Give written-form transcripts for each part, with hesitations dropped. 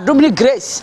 adumni grace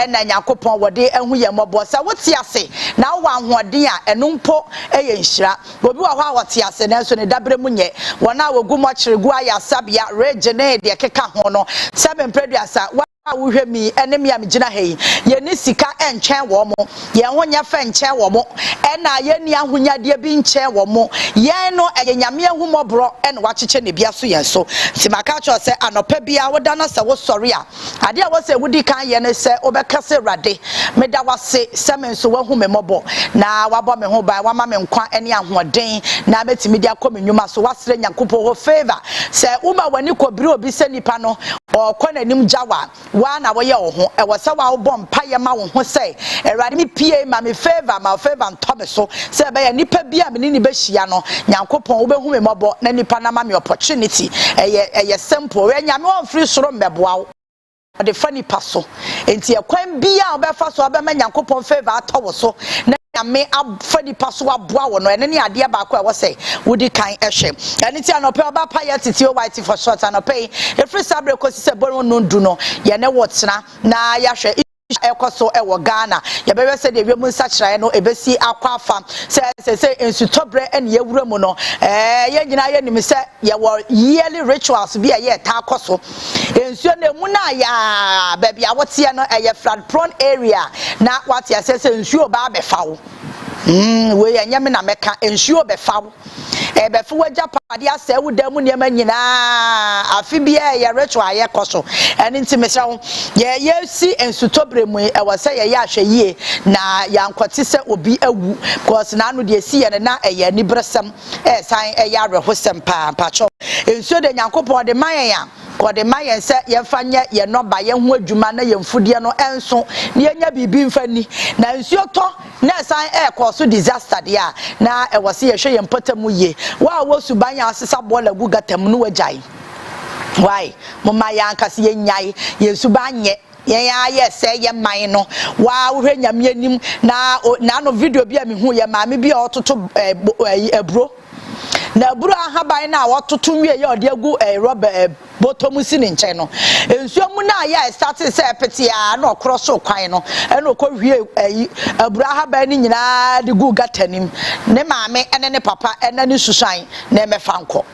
na Nyankopon wode ehu ye mobo sa wote ase na wo ahoden a eno mpo eye nhira obi wa ho a wote ase na so ne dabre munye wona wogumo kyeregu ayasabia regene de keka ho no 7 preduasa wohwe mi ene mi amgina hei ye ni sika enchen wo mo ye honya fa enchen wo mo ena ye ni ahonyade bi enchen wo mo ye no eye nyame ahumobro ene wacheche ne bia so yen so timaka cho se anopa bia woda na se wo sori a ade a wo se wudi kan ye ne se obekase rade meda wase semen so wahu me mobo na wabo me ho ba wama me nkwa ene ahoden na betimi dia kɔ me nyuma so wasre Nyankopɔn ho favor se uma wani kɔbiri obi se nipa no okɔ nanim jawa wa na wo ye wo ho e wo se wa wo bom paye ma wo ho se erade mi pie ma me favor ntome so se be ya nipa bia me ni be hia no Nyankopɔn wo be hu me mobo na nipa na ma me opportunity eye simple we nyame on free soro mbeboa wo de fani paso enti ekwan bia obefa so abema Nyankopɔn favor atɔwo so na nyame afani paso aboa wo no ene ne ade ba ko e wo se wodi kan ehwe ene ti anope Obaapa Yaa Titi white for short anope efri sabre kosi se bonu no ndu no ye ne wotena na ya hwe ekoso ewo Ghana ye bebe se de wiemu nsachirae no ebesi akwafa se ensutobre ene ye wura mu no ye nyina ye nim se ye wo yearly rituals bi ye ta akoso ensuo na mu na ya baby awote no ye flood prone area na wate se ensuo ba befa wo we ye nyame na meka ensuo befa wo ebefu waja pade ase wudamu niema nyina afi bia ye ritual ye koso ene ntimesha ho ye si ensutobre mu e wose ye ya hwe yie na yankwote se obi awu because na no de si ye na ye ni bresem san ya rehosem pa cho ensuo de Nyankopon de mayen ya kode mayen se ye fanye ye no ba ye ho adwuma na ye mfudie no enso ne nya bibi mfani na ensuo to na san cause disaster dia na e wose ye hwe ye mpatamu ye wa wo subanya asesa bola gu gatam no wajai why mama yankase ye nyai ye subanye ye say ye man no wa wo hwe nyame anim na no video bia me hu ye maame bia ototo ebro na buru ahaban na wototo nwie ye ode agu rubber bottom si ne nche no ensuo mu na ya start se pete a na okross kwan no e na okwie aburu ahaban ni nyina de gu gatanim ne maame ene ne papa ene ne susan na emefa nko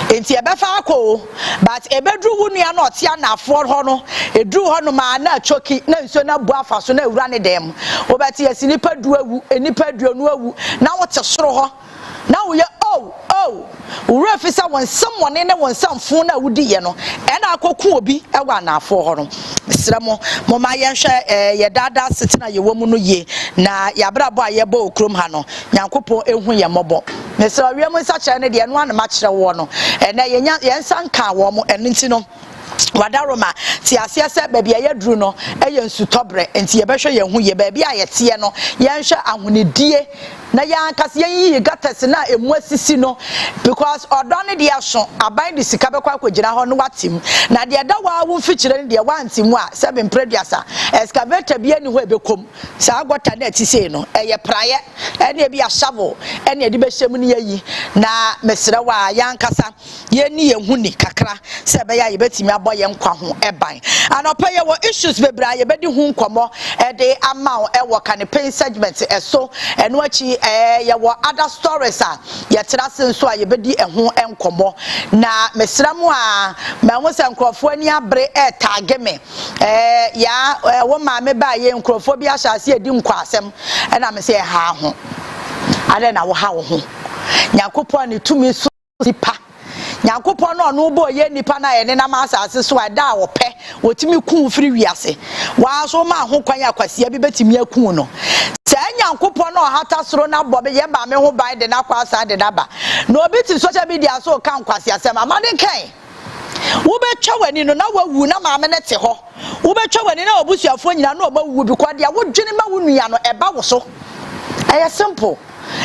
enti ebefa akọ but ebedru wu nua na otia na afọ ho no edru ho no ma na choki na nsuo na bu afa so na ewura ne dem obeti asinipa du awu enipa du no awu na wote soro ho na wo ye ura fisa won someone ne won samfo na wudi ye no e na akoku obi e wa na afọ ho no sremo mo ma ye hwe ye dada setina ye wo mu no ye na ya brabo aye ba okrom ha no Nyankopon ehu ye mobo mesra wiemu nsakyere ne de no ana ma kyere wo no na ye nsanka wo mo enti no wadaroma ti asiase baabi ayaduru no eye nsutobre enti ye behwe ye hu ye baabi ayete no ye nhwe ahonedie na ya nkase ye gatas na emu asisi no because odone de aso aban de sika bekwa akogina ho no watim na de da wa wo mfikyire ne de wantimu a 7 preduasa excavator bi ani ho ebekom sa agota na atise no eye praye ene bi a shovel ene de behyem ne yayi na mesre wa ya nkasa ye ni ye hu ni kakra se be ya ye betimi abo ye nkwa ho eban anopa ye wo issues bebra ye bedi hu nkomo de ama e wo campaign segment eso eno achi ye wo other stories a ye terase nso a ye bedi eho enkomo na mesramu a ma ho se nkrofo ani abre tag me ya wo ma me ba ye nkrofo bi ahyase edi nkwasem na me se ha ho ade na wo ha wo ho Nyankopon ne tumi so sipa Nyankopon no bo ye nipa na ye ne na ma asase so ada wo pe wotimi ku firi wiase wa so ma ho kwan akwase bi betimi aku no se Nyankopon no hata soro na bo be ye ba me ho ban de na kwa asa de daba na obi ti social media so kan kwase asem amade kan wo be twa wani no na wawu na ma me ne te ho wo be twa wani na obusuafo nyina na obawu bi kwa de wo dwene ma wo nua no eba wo so aya simple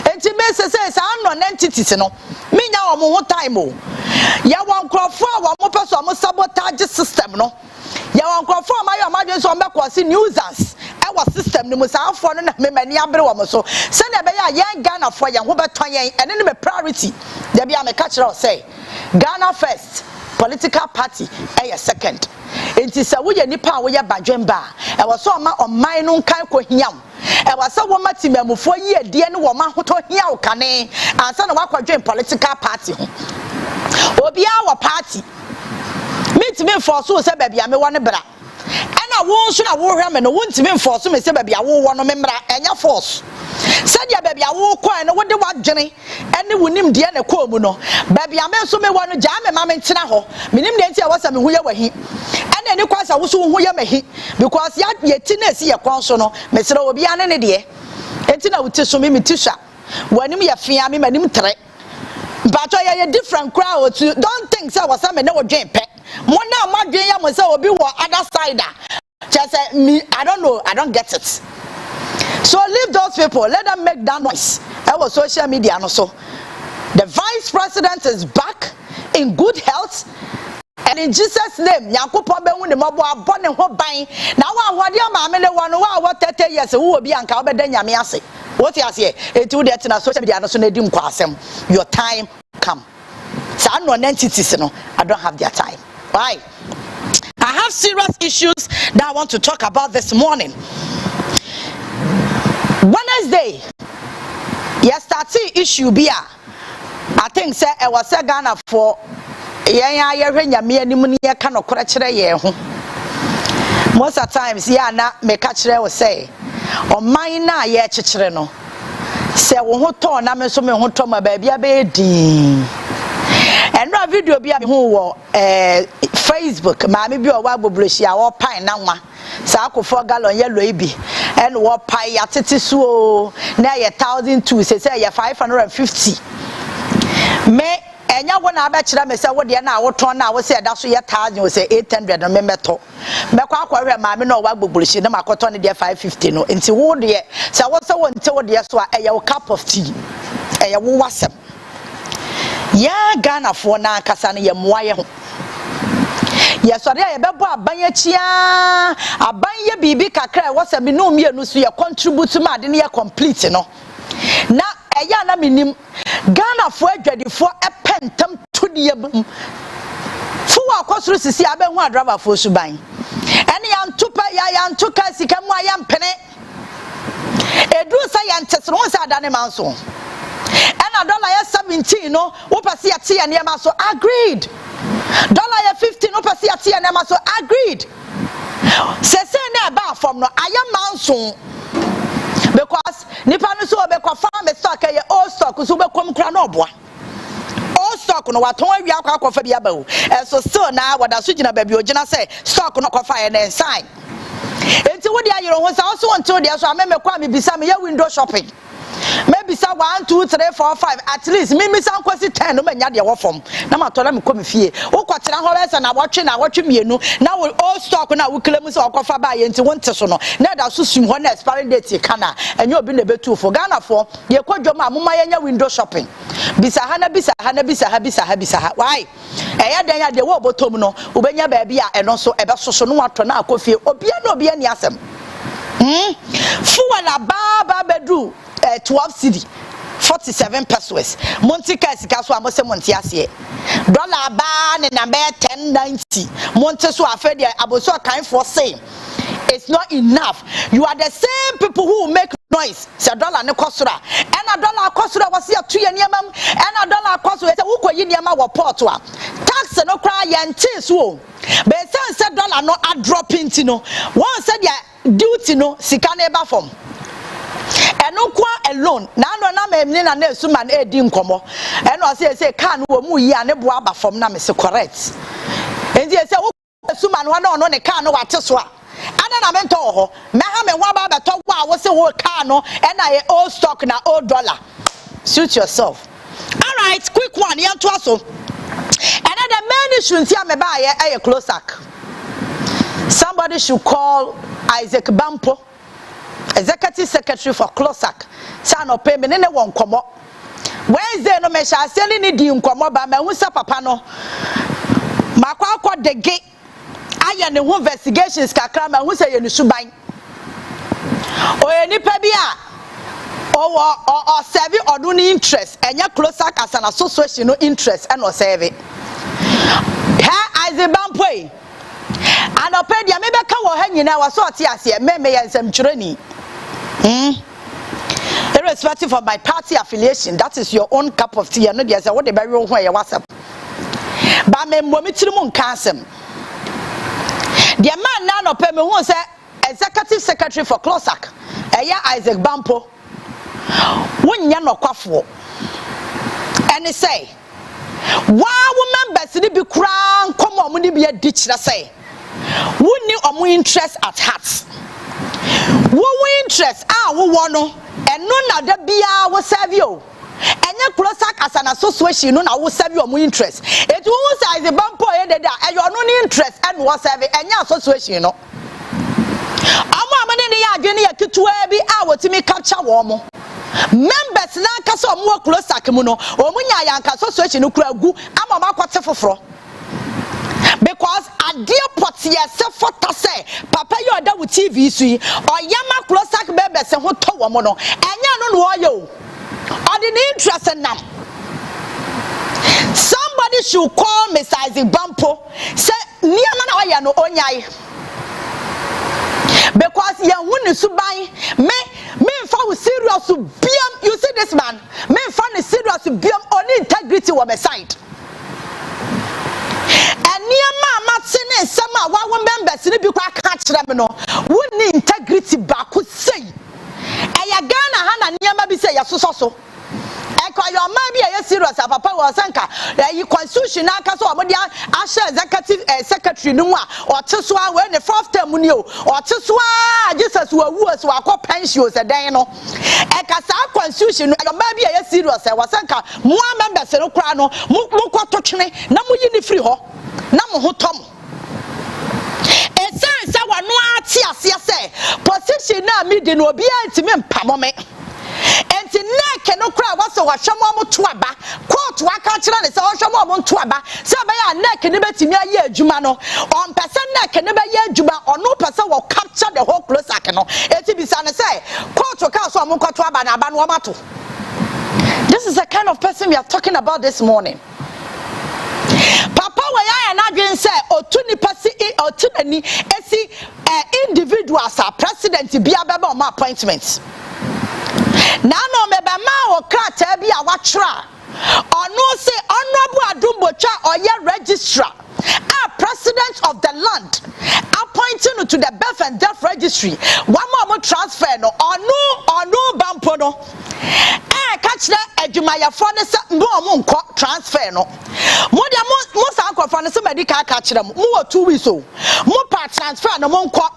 enti me se sa no entities no minya wo mo time o ya won krofo a wo peso mo sabotage system no ya won krofo ma yo madwe so be kwase newsers e wo system no mo sa afo no na me mani abre wo mo so se na be ya yen Ghana for yen ho beton yen ene ne me priority there be am catch say Ghana first political party second enti se wo ye nipa wo ye badwemba e wo so ma oman no kan ko hiam e wo se wo matimamufo yi adie ne wo ma hoto hia wo kane ansa na wakwadwen political party ho obi a wo party mitimi force wo se baabi a me wo ne bra ena wo nso na wo hwe me no wo ntimi force me se baabi a wo wo no me mra enya force sadia baabi a wo kwan no wo de wadwene ene wonim de na kɔ mu no baabi a me nso me wo no gya me ma me ntena hɔ menim de nti a wo se me hu ye wahi ene ne kwasa wo so hu ye mahi because ya yeti na esi ye kwan so no me sere obi ane ne de enti na wuti so me tisha wanim ye fia me manim tere but ye different crowd too. Don't think say was me na wo dwen pe mo na ma dwen ya mo say obi wo other side just say me I don't know, I don't get it. So leave those people, let them make that noise. That was social media no so. The vice president is back in good health. And in Jesus' name, Yakupon be won the mobo abon and ho ban. Now what dear mamma one what 30 years who will be and Calbe Yamiase. What you say? It would that in a social media no so dim kwasem. Your time come. So I'm no entities, no, I don't have their time. Why? I have serious issues that I want to talk about this morning. Wednesday, yesterday issue be I think say I was a Ghana for most of times na me catch will say on mine na ye chichire no say wo ho to na me so me ho to ma ba bia be din enra video bia me ho wo Facebook ma me bi o wa bobloshi a wo pan na nwa sa akofo gallon yellow ibi and wo pai ya titi so na ye 1,200 say ye 550 me enya wo na abekira me say wo de na wo ton na wo say da so ye 1,000 wo say 800 no me meto me kwa akwa ma me no wa gbogbolishi na makoto ne de 550 no nti wo de say wo say wo nte wo de so a ye wo cup of tea ye wo wasem ya Ghana fo na kasa ne ye moaye ho yes so there ye bebo aban achia aban ye bibi kakra wo say me no mienu so ye contribute ma de ne ye complete no na eya na minim Ghana fo adwadifo epentam tudie bam fu akosoro sisi abehu adrava fo suban ene ya ntupa ya ntuka sika mu aya mpene edu sa ya ntesero sa adane manso ena dollar ya 17 no wo pese ya tie ne ma so agreed dollar ya 15 wo pese ya tie ne ma so agreed sese na ba from no aya manso because nipa no so be kwa farm stock ye old stock so be kom kra no oboa old stock no waton awia akwa fa bia ba o so still na wada so gina ba bi ogina say stock no kofa ye na sign enti wo de ayero ho sa so until de so ameme kwa me bisa me ye window shopping maybe say 1 2 3 4 5 at least me san kwasi 10 no manya de wo fom na matola me komi fie wo kwatira ho resa na wotwe mienu na wo old stock na wo klem se okofa ba ye nti wonte so no na da so sum ho na expiry date kana enye obi na betu fo Ghana fo ye kwadwom amuma ye nya window shopping bisa ha why eya den ya de wo botom no ubenya ba bia eno so ebe soso no wato na akofie obi ani asem fuwala baba bedu 12 cedi 47 pesos montika sika so amose monti ase dollar ba ne number 1090 monte so afede aboso kan for say it's not enough. You are the same people who make noise say dollar ne kosora and a dollar kosora was here 2 niamam and a dollar kosora say wo koyi niama wo port a tax no kra yante so be say dollar no a drop into no one said ya duty no sika na eba from eno kwa alone na no na memni na Essuman edi nkomo eno say car no wo mu yi ane bo aba from na me se correct enti say wo Essuman ho na ono ne car no wate so a ana na mento ho me ha me ho aba beto wa wo se wo car no and na old stock na old dollar suit yourself. All right, quick one yan to aso another main issue ntia me ba ye CLOGSAG. Somebody should call Isaac Bampo, Executive Secretary for CLOGSAG. Say no pay me ne won komo. Wednesday no me sha se ni di nkomo ba me hu sa papa no. Makwa akọ de gate aya ne hu investigations kakra ma hu se ye ni suban. O nipa bi a o serve odun interest enya CLOGSAG as an association no interest and o serve. Ha Isaac Bampo Anopedia maybe ka wo ha nyina wa so ote ase me yensem twereni. Irrespective of my party affiliation, that is your own cup of tea. No dey say what dey bury ho ya WhatsApp. Ba me mmomitiri mu nka asem. The man na no pe me hu say executive secretary for CLOGSAG, Isaac Bampo. Wonya no kwafo. And he say, "Wa members ni bi kura nkomo omo ni bi adi kire say. Wonni omo interest at heart. Wo interest wo no eno na da bia wo serve you. Enye CLOGSAG as an association no na wo serve omo interest. It wo say the Bampo e dey there e your no interest and wo serve enye association no. Omo amane ne ya adwene ya ketua bi wotimi capture wo mo. Members na kasa omo CLOGSAG mu no omo nya yanka association no kura gu ama ma kwate foforo. Because adia potie se fota say papa you oda with TV sui oyama CLOGSAG members ho to wo mo no enya no no oyo ordinary interest nam. Somebody should call Mr. Isaac Bampo say niama na oya no onyai. Because ya wuni subai me fa serious biam. You see this man me fa ni serious biam on integrity wa my side. Niama matine sama wa members ni bi kwa ka kire me no woni integrity ba ko sei eya Ghana ha na niama bi sei ya soso ekwa yo man bi ya serious papa wa sanka yi constitution aka so omodi asha executive secretary no a o teso a we ne fourth term ni o teso a Jesus wa wu so akọ pension se den no eka sa constitution yo man bi ya serious wa sanka mo members no kra no mo ko to twene na mo yi ni free ho na mo ho tom esense wa no ati ase se position na mi de no obi antimi mpamo me enti na no kra wa so wa hwemo mo to aba court wa ka kira ne se wo hwemo mo to aba se ba ya na ne betimi aye adwuma no on person na ne ba ye adwuma ono person will capture the whole CLOGSAG no enti bisa ne se court ka so mo to aba na aba no mato. This is the kind of person we are talking about this morning. Papa waya na dwen say otuni pasi otunani esi individuals are president bia beba on appointments. Na no meba ma o krata bia wachra ono say honorable Adumbocha oye registrar president of the land appointing to the birth and death registry one more transfer no onu Bampo no catch the adwumaya for ne se mbo mo nko transfer no mo de mo san ko for ne se medical catch them mo 2 weeks o mo pa transfer no mo nko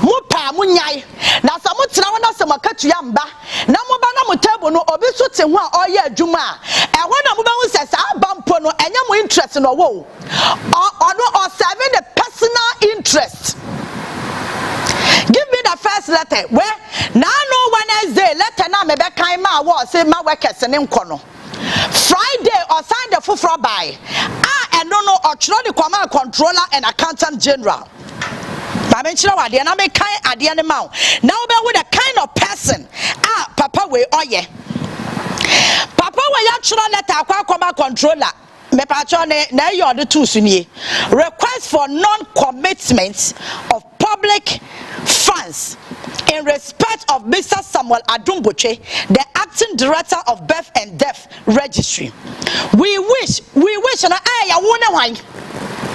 mo pa mo nyai na sa mo tira wona se makatu ya mba na mo ba na mo table no obi so te ho a oye adwuma e ho na mo ba hu se sa Bampo no enya mo interest no wo or serving the personal interest. Give me the first letter where now no Wednesday letter na me be kan ma wo say ma workers ne nko no Friday or sign the full by and no or the command controller and accountant general. I mention what they na me kan ade ne ma now be with the kind of person papa we oye papa we ya chiro letter akwa command controller me pacho na you the two suni request for non-commitment of public funds in respect of Mr. Samuel Adumboche, the acting director of Birth and Death Registry. We wish and I wonder why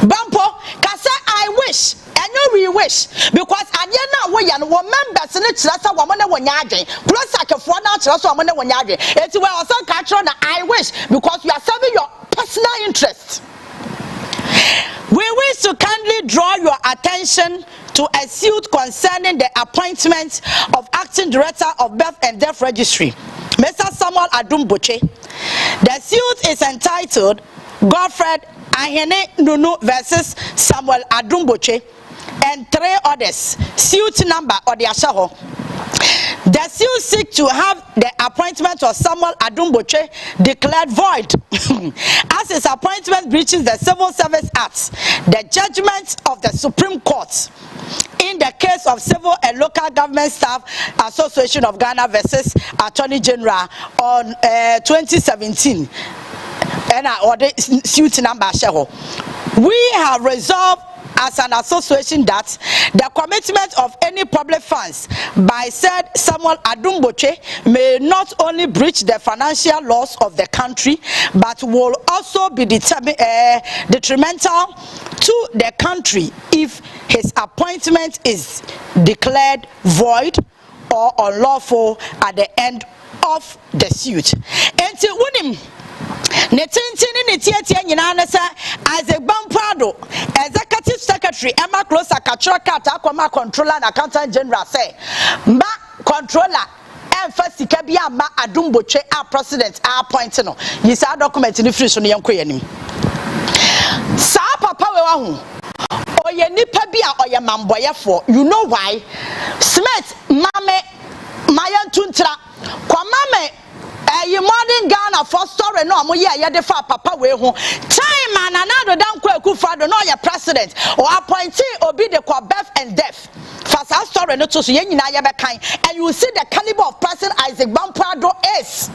Bampo kasa I wish and no we wish because adiana we yan wo members ne kirasa wo mo ne wonya adwen CLOGSAG fo na kirasa wo mo ne wonya adwen eti we also catch on I wish because you are serving your personal interest. We wish to kindly draw your attention to a suit concerning the appointment of acting director of Birth and Death Registry, Mr. Samuel Adumboche. The suit is entitled Godfred Ahene Nunu versus Samuel Adumboche and 3 others. Suit number Odehyeeba. The suit seeks to have the appointment of Samuel Adumboche declared void as his appointment breaches the Civil Service Act, the judgment of the Supreme Court in the case of Civil and Local Government Staff Association of Ghana versus Attorney General on 2017. And the suit number. We have resolved as an association that the commitment of any public funds by said Samuel Adumboche may not only breach the financial laws of the country, but will also be detrimental to the country if his appointment is declared void or unlawful at the end of the suit. Enti wunim ne tintini ne tietie nyina na sa Isaac Bamprado executive secretary Emma Closer Kachroka akoma controller and accountant general say ma controller emfa sika bia ma Adumboche a president a appoint no yisa document ni free so ne yankoyanim sa papa we wa hu oye nipa bia oye mamboyefo. You know why? Smith mame mayantuntra kwa mame you modern Ghana for story no mo ye de fa papa we ho time ananado dan kwa Akufo-Addo no your president or appointee obi de kwa birth and death for that story no to so ye nyina ye be kan, and you see the caliber of person Isaac Bamprado is.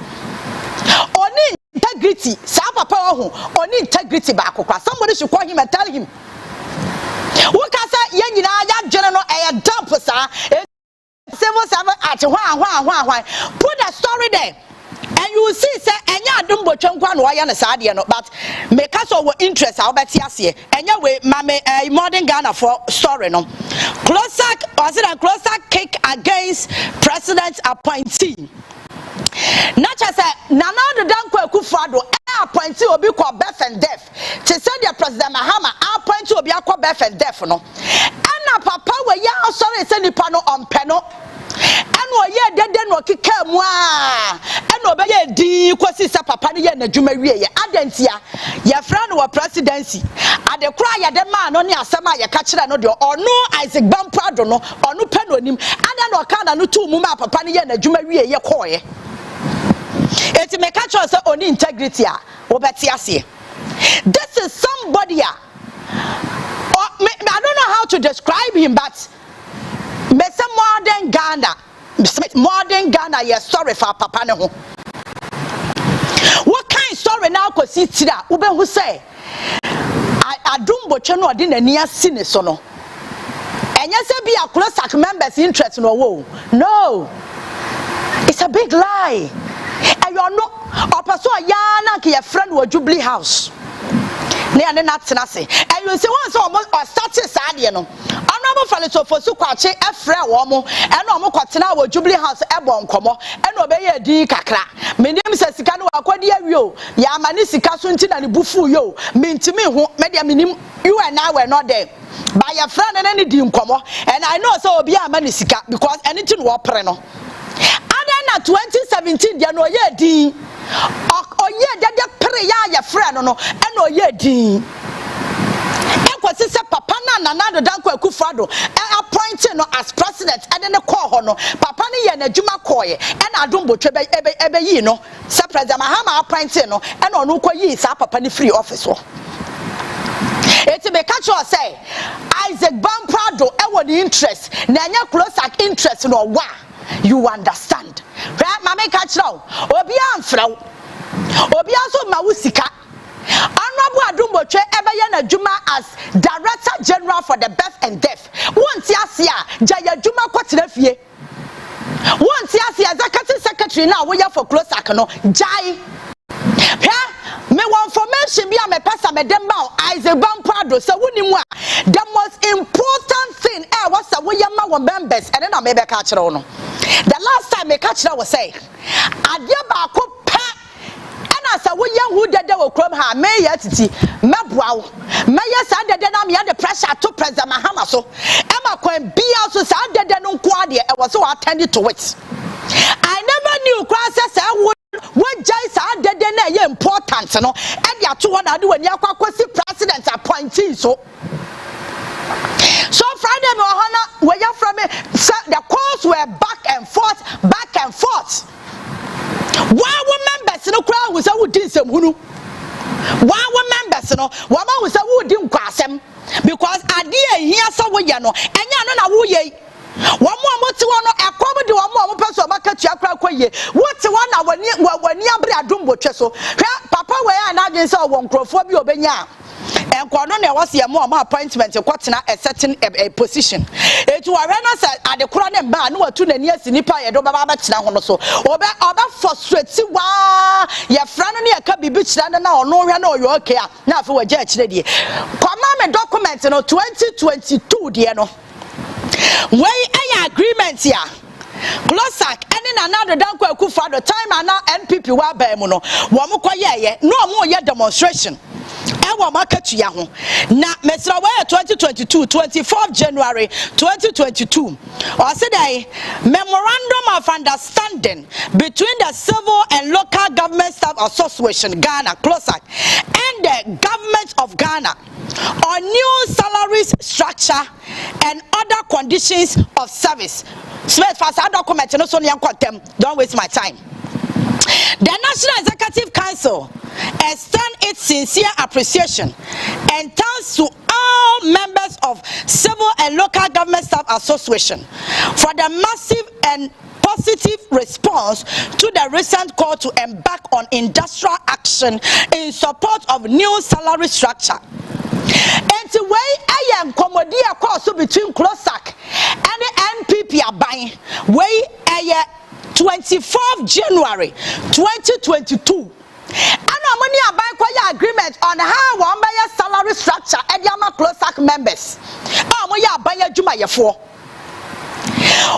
Oni integrity sa papa ho oni integrity ba akokwa. Somebody should call him and tell him wukasa ye nyina ya dwene no e dump sa civil servant at hwan put the story there. And you will see, say, Enya Adumboche nkwa no ya na saade no, but make us our interest our beti ase. Enya we mame modern Ghana for story no. CLOGSAG kick against president appointee. Not just say Nana Dankwa Akufo-Addo appointee obi kwa birth and death. To say the president Mahama appointee obi kwa birth and death no. And papa we ya sorry say nipa no on peno. Eno ye dede no kika mu a eno be ye di kwasi sa papa ne ye na dwuma wie ye adantia ye fra no wa presidency ade kura ye de ma no ne asema ye ka kire no de ono Isaac Bamprado no ono penonim ada no ka na no tu mu ma papa ne ye na dwuma wie ye koye eti me ka kire say oni integrity a wo beti ase. This is somebody I don't know how to describe him, but Mr. Modern Ghana, yes, sorry for papa no. What kind of story now could see tira? Ube who say Adumboche no din near sin so no. And yes, be a CLOGSAG members interest no wo. No, it's a big lie. And you're not opaso yana ki your friend wo Jubilee House. Ne ane na tena se. And you say once almost or started sadie no. Honorable Faliso for su kwache efra wo mo ene omo kwatena wo Jubilee House ebo nkomo ene obeye di kakra. Menim se sika no akwade awio ya amane sika so nti na ne bufu yo mentimi ho me dia menim you and I were not there. By your friend and any di nkomo, and I know so obi amane sika because anything wo pre no. Ada na 2017 dia no ye di oye dede pre ya friend no ene oye di kwasi se papa na Nana Dankwa Akufo-Addo appointed no as president and then call ho no papa ne ye na dwuma koye and Adumboche ebe yi no se president Mahama appointed no and onu ko yi sa papa ne free office ho. Eti be catch you say Isaac Bamprado e woni interest na nya CLOGSAG interest no wa you understand right mama catch now obi amfra obi aso ma wusika. Honorable Adumboche ebeye na juma as Director General for the Birth and Death. Won't ya jaya juma kwatena fie. Won't ya Executive Secretary now we for CLOGSAG no jai. Me one information be me pesa me dem ba Isaac Bamprado so woni mu a the most important thing was that we ma one members and then I me be catch no. The last time me catch was say adia ba ko as a young who did the crime, her mayor Titi, Mabrow, Mayor Sander, then I'm the pressure to President Mahama. So Emma Cohen be also Sander, then Quadia, I was so attended to it. I never knew crosses I would what Jais are dead then important, you know, and you 200 when you're president appointee. So Friday, Mohana, where you're from, the calls were back and forth. Why were members no crowd was who did some hunu? Why were members no? Wama was a who didn't cross them because idea here so we no and ya no who ye. One more what's one a comedy one more person market ya crack ye. What's one hour when near Adumboche so papa where and I just saw one crophobia benya. enkono na was ye mo appointment kwatena a certain position etu arena say adekora ne mba na watu nani asi nipa ye do baba betena ho no so oba frustrate wa ye fra no ne ye ka bibi kira na ono hwe na oyo okay a na afi waje akire die kwama me document no 2022 die no wey agreement ya CLOGSAG any na the danko akufa the time and now NPP wa ba mu no wo mo koye no mo ye demonstration e wo market ya ho na mesra wa 2022 24th January 2022 or said a memorandum of understanding between the civil and local government staff association Ghana CLOGSAG and the government of Ghana on new salaries structure and other conditions of service. Smith fast document no so them. Don't waste my time. The National Executive Council extends its sincere appreciation and thanks to all members of Civil and Local Government Staff Association for the massive and positive response to the recent call to embark on industrial action in support of new salary structure. And the way I am commodia course between CLOGSAG and the NPP aban way 24th January 2022 and money aban kwaya agreement on how one buy salary structure and the CLOGSAG members we aban adwuma yefo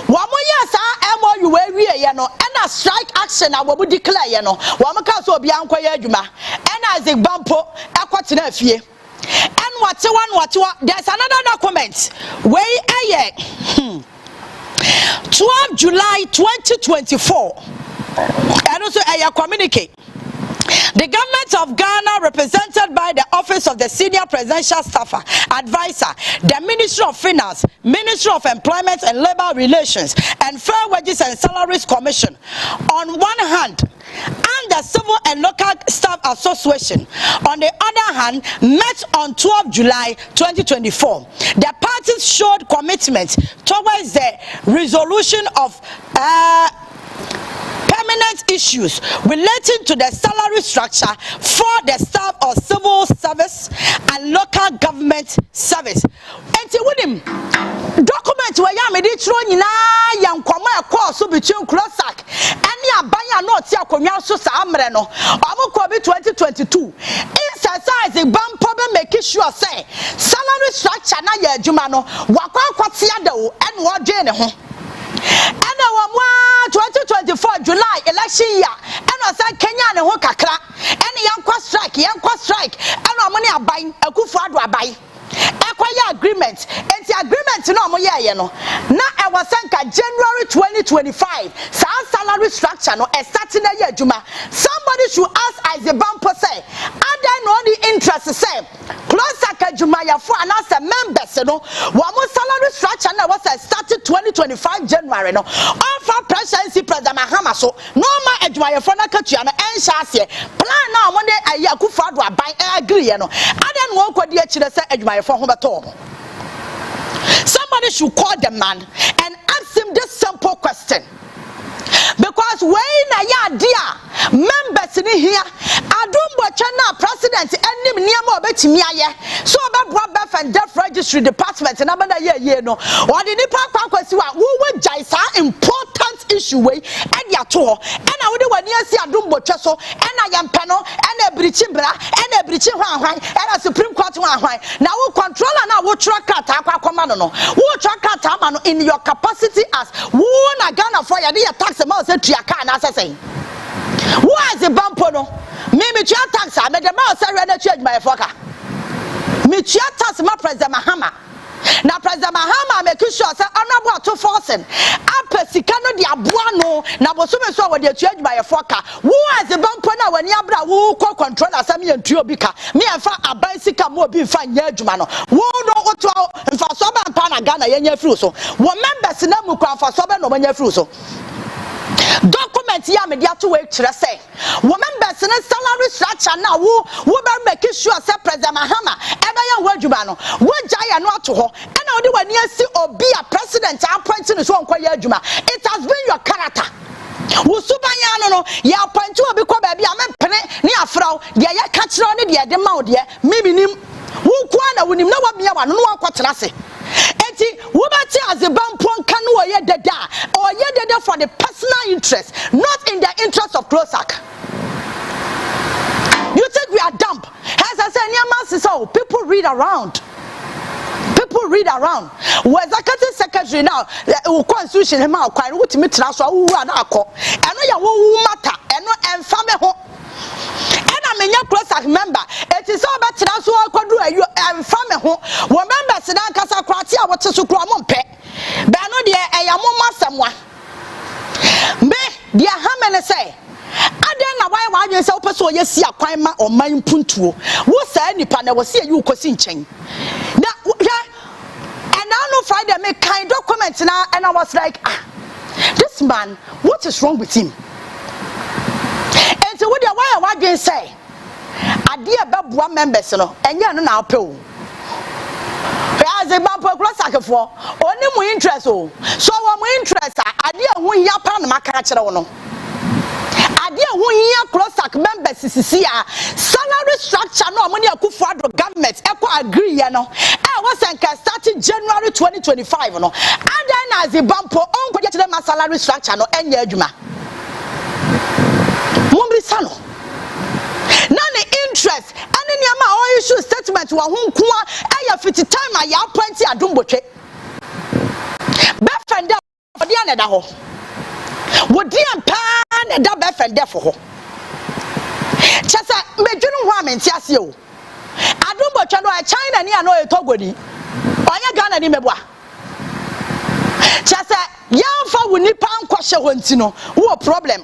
wamoya sa MOU we ye no and a strike action a wo declare ye no wo maka so obi ankwaya adwuma and as a bampo akwatena afie. And what there's another document where 12 July 2024 and also a communicate. The government of Ghana, represented by the Office of the Senior Presidential Staffer Advisor, the Ministry of Finance, Ministry of Employment and Labor Relations, and Fair Wages and Salaries Commission, on one hand, and the Civil and Local Staff Association, on the other hand, met on 12 July 2024. The parties showed commitment towards the resolution of permanent issues relating to the salary structure for the staff of civil service and local government service. And with him, document where you made it through young common course between CLOGSAG and the Abaya North Yakonya Sosa Amreno, Amokobi 2022. Inside the bam problem making sure say salary structure na ya jumano, wakwa kwatiado and what jene ho. And our 2024 July election year, and I said Kenya and Hokakra, and Yankwa strike, and our money are buying a Kufadwa buy. Acquire agreement, and the agreement no mo ye no. Now I was January 2025. Salary structure no starting a year juma. Somebody should ask as the bumper say, and I know the interest say CLOGSAG juma ya for and as a members no. One more salary structure now was started 2025 January no. Offer presidency President Mahama so no ma juma ya for na katu na enhase plan now one day a Akufo-Addo buy agree no. And then one kwadi a chire say juma for somebody should call the man and ask him this simple question, because when I dear members in here Adumbo China president and niamo betimi aye so be and death registry department and abana ye no or the nipa kwakwasi wa wo jaisa important issue we and ya to and I would one year see Adumbo Cheso and I am peno and a brichimbra and a brichi hwan and a Supreme Court hwan now we control and now we track akwa command no we track amano in your capacity as who na Ghana for ya tax amount say triaka na say who is the bumper no me tax I made the man say ready change my foka me tax my President Mahama. Now President Mahama make sure say honorable to forcing apesika no dia boa no na bosume so we dey change by foka who is the bumper na when yabra who co control asami entuo bika me afa abansika mo obi fa nya adwuma no who no oto mfa so ba mpa na Ghana yenya free so wo members na mu kwa fa so ba no manya free so document ya me dia to we kire say wo members na salary structure na wo be make sure say President Mahama eba ya wadwuma no wo jaya no ato ho e na odi wani asi obi a president appointing so onko ya adwuma. It has been your character wo subanya no ya appoint obi ko ba bia me pene ni afraw de ya ka kire ne de ma de miminim wo kwa na wonim na wa bia wa no akotena se enti wo beti azebampo nka no oye deda for the personal interest, not in the interest of CLOGSAG. You think we are dumb? As I said, people read around. People read around. Was executive secretary now? Constitution him out quite what me transfer who are not call. And no matter and no and family home. And I'm a CLOGSAG member. It is all about transfer could do and family home. Remember, Sedan Casa Kratia, what to Sukramon pet. But no, dear, I am more someone. Me, dear, how many say? Adena why you say person ye see akwan ma o man puntuo wo say nipa na wo see you kosi nchen na and I know Friday make kind document now and I was like this man, what is wrong with him? And so what why you say ade ababua members no enye no na apel as a bampo CLOGSAG for oni mu interest o so wo mu interest ade hu ya pa na maka kire wo no ade hu ya CLOGSAG members sisia salary structure no money Akufo-Addo government eko agree ye no was starting January 2025 no ade na as a bampo onko je kire ma salary structure no enye adwuma mumbi sano na ne interest ani niama o issue statement wa hu nkoa eya 50 time a ya appoint adombotwe be fende odi aneda ho wodi ampa na da be fende fo ho chasa medwunu ho amenti ase o adombotwe no China ni ano etogoni onye Ghana ni mebua chasa yamfa woni pan kwahye ho ntino wo problem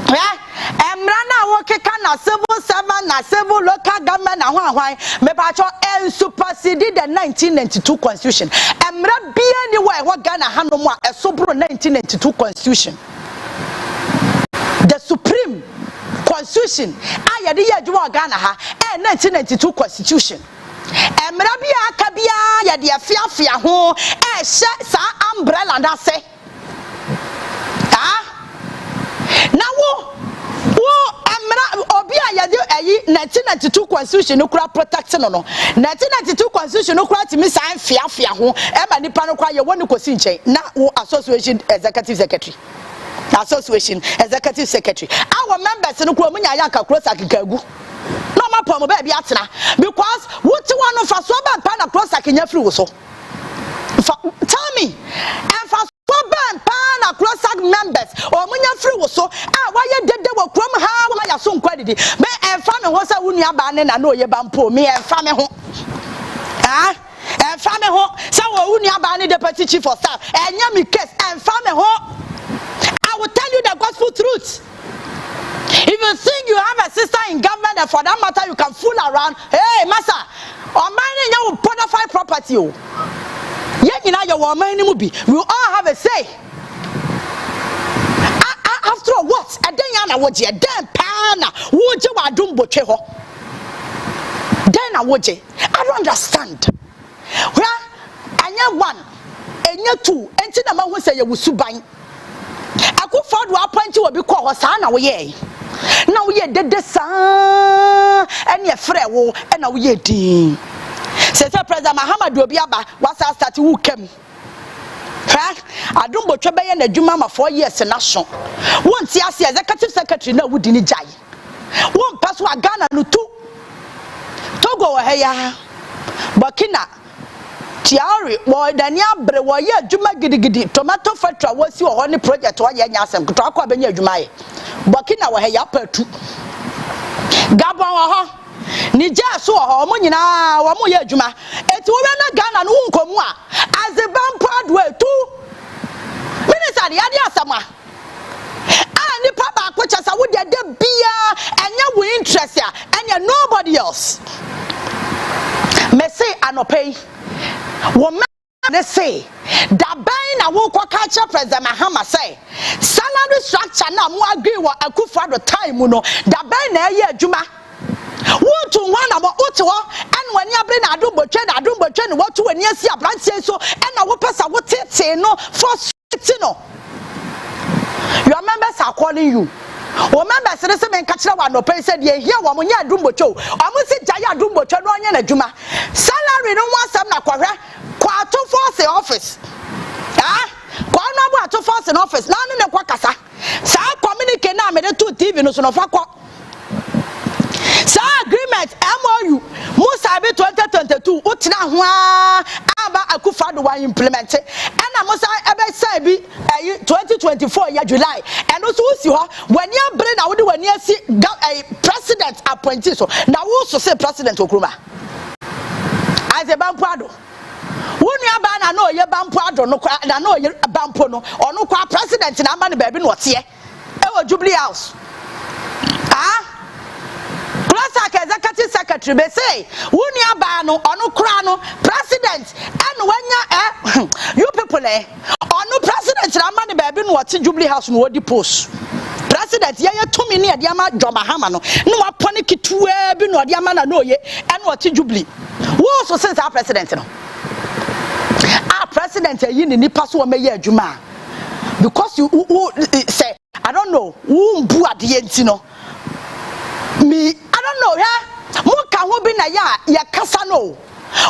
Emrana woke na civil servant na civil local government na hwan me ba cho superseded the 1992 constitution. Emra bia ni wa Ghana hanom a esobro 1992 constitution. The supreme constitution ayade ye adwo Ghana ha 1992 constitution. Emra bia aka bia ye de afiafia ho hye sa umbrella da se. Now, Obia yadi 1992 constitution no kura protection no 1992 constitution no kura timi san fia ho e ma nipa no kwa ye woni kosi nchen na wo association executive secretary our members no kura munya ya ka CLOGSAG kagu no ma pom ba bia atena because what one of us so ba na CLOGSAG nya free wo so tell me and for na CLOGSAG members or munya free wo so why dede wo krom ha wa ya so nkwadi me emfa me ho sa wunu aba ne na no ye bampo me emfa me ho emfa me ho sa wo wunu aba ne deputy chief of staff enya me case emfa me ho. I will tell you the gospel truth. If you think you have a sister in government and for that matter you can fool around, hey massa or mine you bonafide property o ye nyina ye wo man ni mu bi we all have a say. After all, what? Adenya woje den pa na woje wa adombotwe ho. Den na woje. I don't understand. Where anya one, enya two, enti na ma ho say ye wusuban. Akufo-Addo appoint we bi ko ho sa na wo ye. Na wo ye dede sa ene e frɛ wo e na wo ye din. Say President Muhammadu Obiaba wasa start wu kam. Adombotwe be ye na adwuma ma 4 years na so won ti ase executive secretary na wudi ni jai won paso Ghana no tu Togo wa ya Burkina Tiari wo dani abre wo ye adwuma gidigidi tomato factory wo si wo ho ni project wo ye nya asem to akwa be nya adwuma ye Burkina wa ya patu Gabon wo ho Niger so ho mo nyina wo mo ye adwuma eti wo na Ghana no nkomu a azebampo adwe tu minister de ade asama ani papa akwocha wo de bia enya wo interest ya enya nobody else me say anopay wo me say da ban na wo kwa culture president Mahama say salary structure na mo agree wo Akufo-Addo time no da ban na ye adwuma wo to one about oto and when you bring adombotwe no what to when you see abrantie so and na wo pesa wo tete no for no your members are calling you O members say se men ka kire wa no pay say de hia wo mo nya adumbocho o mo si jaya adumbocho no nya na dwuma salary no wasam na kwahwe kwa to force office kwa no bo ato force in office na no ne kwa kasa sa communicate na me de to TV no so no fa kwa sa agreement MOU Musa be 2022 utina ho aba akufado wa implement na Musa ebe say bi 2024 ya July and also si ho wani abre na wode wani asi president appointee so na wo so say president okruma as a bampuado wonu aba na no ye bampuado no na no ye bampo no ono kwa president na amba ne ba bi no ote e wo Jubilee House CLOGSAG executive secretary be say wuni aba no onu kura no president and wanya you people onu president na ma ne ba bi no wote Jubilee House no wodi post president ye tumi ne de ama Joma Hama no ne wapone kituwa bi no de ama na no ye and wote Jubilee wo so say president no president yi ni nipa so me ye adwuma because you say I don't know who mbu ade enti no me I don't know yeah muka ho bi na ya kasa no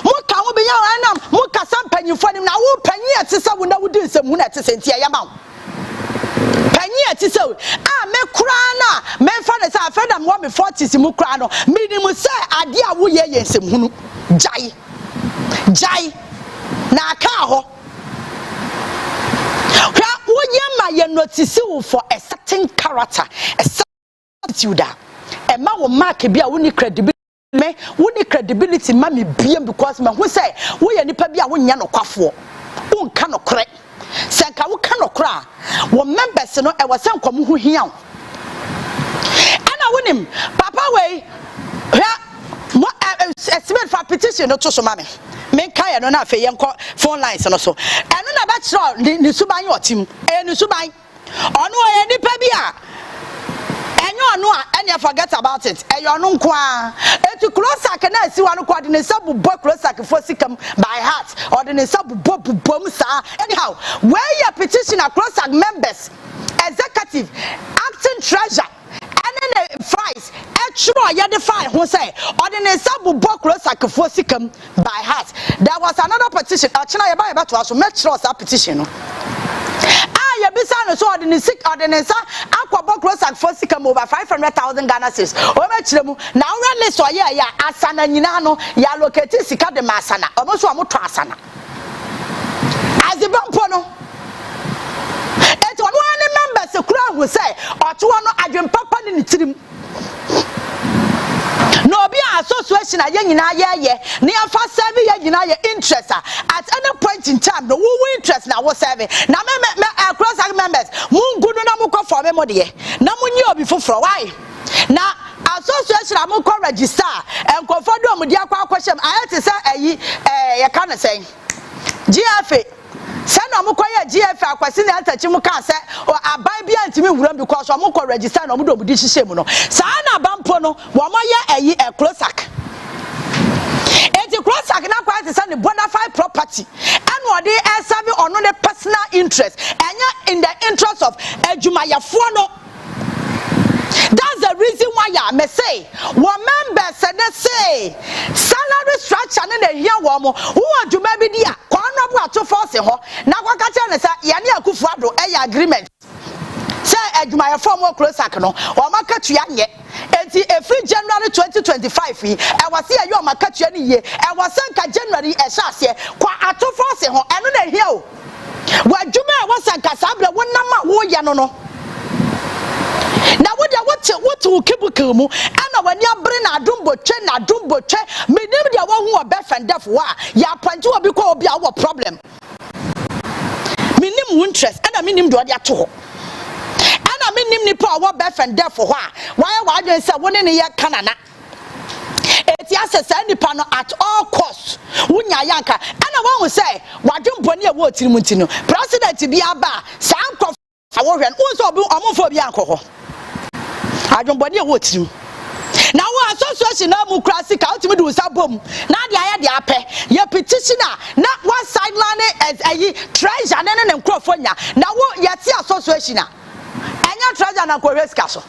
muka ho bi ya na muka san panyifo ni na wo panyi atisa wo na wo di nsem na atisa ntia ya ma panyi atisa me kura na me fa na sa fa da mo me 40s mu kura no minimum say ade a wo ye nsem hunu jai na aka ho wo ye ma ye notice you for a certain character a certain attitude Emma will mark bia woni credibility me woni credibility ma me biem because me who say wo ye nipa bia wo nya no kwafo wo nka no kore se nka wo ka no kora wo members no e wose nkom ho hia ana wonim papa we mo estimate for petition no to so ma me kan no na fe ye nko phone lines no so eno na ba kiro ni suban yotim ni suban ono ye nipa bia enyo no a forget about it eyo no nko a etu CLOGSAG na asiwa no kwade ne sabu bo CLOGSAG for sikam by heart or the sabu bom sa anyhow where your petition CLOGSAG members executive acting treasurer and then the fries extra ya define who say or the sabu bo CLOGSAG for sikam by heart there was another petition achina ya ba to aso make sure that petition no ya bisa no so ordinance akwa CLOGSAG for sikam over 500,000 Ghana cedis o ma kiremu na we list o ya asana nyina no ya locate sika de masana o mo so amoto asana azibampo no eto no ani members kura hu say oto no adwen papa ni tirim no be association aye nyina ye ne afa serve ye nyina ye interest at any point in time no wo interest na wo serve na me CLOGSAG members mungu no na mukọ for me mo de na munyi obi foforo why na association amukọ register enkofo do mo de akwa akwhyem ayete say ayi ye ka na say GFA say no mukọ ye GFA akwasi na atachi mu ka say aban bia ntimi nwuram because amukọ register na mo do mo di hihye mu no sa na bampo no wo mo ye ayi CLOGSAG eti CLOGSAG na kwa say ne bona fide property and what they serve on the personal interest and in the interest of adwumayafo no. That's the reason why I may say one members and they say salary structure and they hear one more who are to maybe dia kwano to force ho na kwa ka tell say yani akufuado agreement say adwumayafo mo CLOGSAG no o maka tua nye enti every January 2025 e was here you maka tua ni ye e was sanka January e sha ase kwa ato force ho eno na hia o wadwuma e was sanka sabra wonama wo ya no na what ukibuka mu ana wani abre na adumbotwe menim dia wo hu obefendef wa ya appoint obi ko obi a wo problem menim interest ana menim do dia to ho ana menim ni pa wo befendef ho a why wadwen say woni ne ye kanana eti asesa nipa no at all costs wunya yanka ana wo hu say wadwumponi e wo tirimuti no president bi aba sanko awo hwen unso obi omofo bi anko adwombodi e wo tirim na wo association na mu krasi ka ultimate do sabom na de aye de ape ye petitioner na one sideline as ayi treasure ne nkrofo nya na wo ye ti association a anya treasure na ko sika so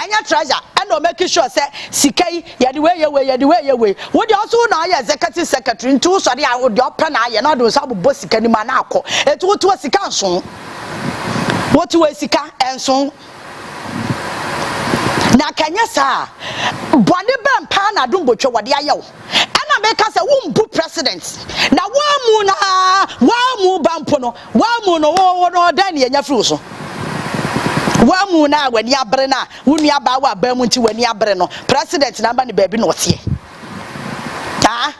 anya treasure and o make sure say sika yi ye de we wo de also na aye executive secretary ntu so de a wo de opa na aye na do so abbo sika ni ma na akọ etu wo to sika nso wo to sika enso na kanya sa bone bem pa na dombotwe wode aye wo na make say wo mbu president na wa mu bampo no wa mu no wo no dan ne nya fru so wa mu na wani abre na wonu aba wa ba mu nti wani abre no president na ba ne baabi no tie ta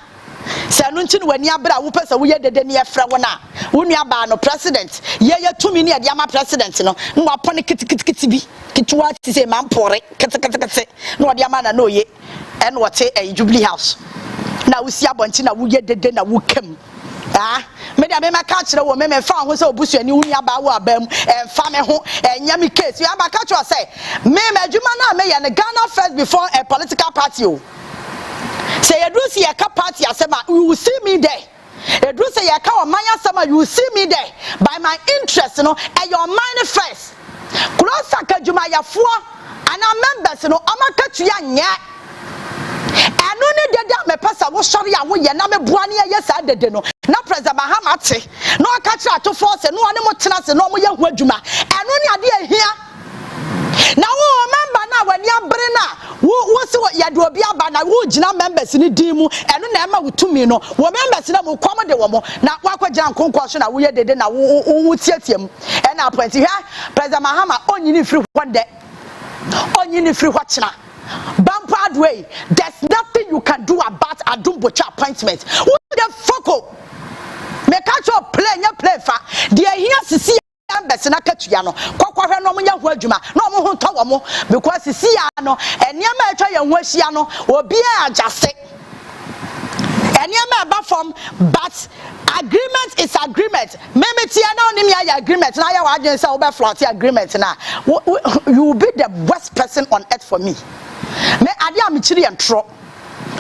se no nti wani abre a wo pese wo ye dede ne efra wo na wonu aba no president ye tumi ne de ama president no nwa pone kitikiti bi kitwa ti se mampore kete no de ama na no ye en wote Jubilee House na wo si abonti na wo ye dede na wo kam me dia me maka kire wo me fa ho se obusuani wuni aba wo abam fa me ho nyame case you aba ka kire say me adwuma na me ye ne Ghana first before a political party o say you do see a party asema you will see me there you do say you ka oman asema you will see me there by my interest no and your mind first CLOGSAG adwuma yafo ana members no amaka tuya nya anu ne dede me pesa wo sori a wo ye na me buane ye sa dede no na president Mahama te no aka kira to force no ne mo tena se no mo ye hu adwuma anu ne ade ehia na wo member na wani abre na wo se ye de obi aba na wo gina members ni din mu enu na ema wutumi no wo members na mo kwam de wo mo na wakwagira nkonko so na wo ye dede na wo tiatiam e na appoint hwa president Mahama onyini free hwode onyini free hwachina Bad way. There's nothing you can do about Adumbocha appointment. Who the fuck? Make a play fa. Dear here see ambassador Katuano. Kwakwa no munya hwadwuma. No mo ho tawo mo because see ano eniama etwa ye hwahia no obi a adjust. Eniama aba from but agreement is agreement. Memeti na onim ya agreement na ya wadwen say obe float agreement na. You will be the worst person on earth for me. Me ade am chiri entro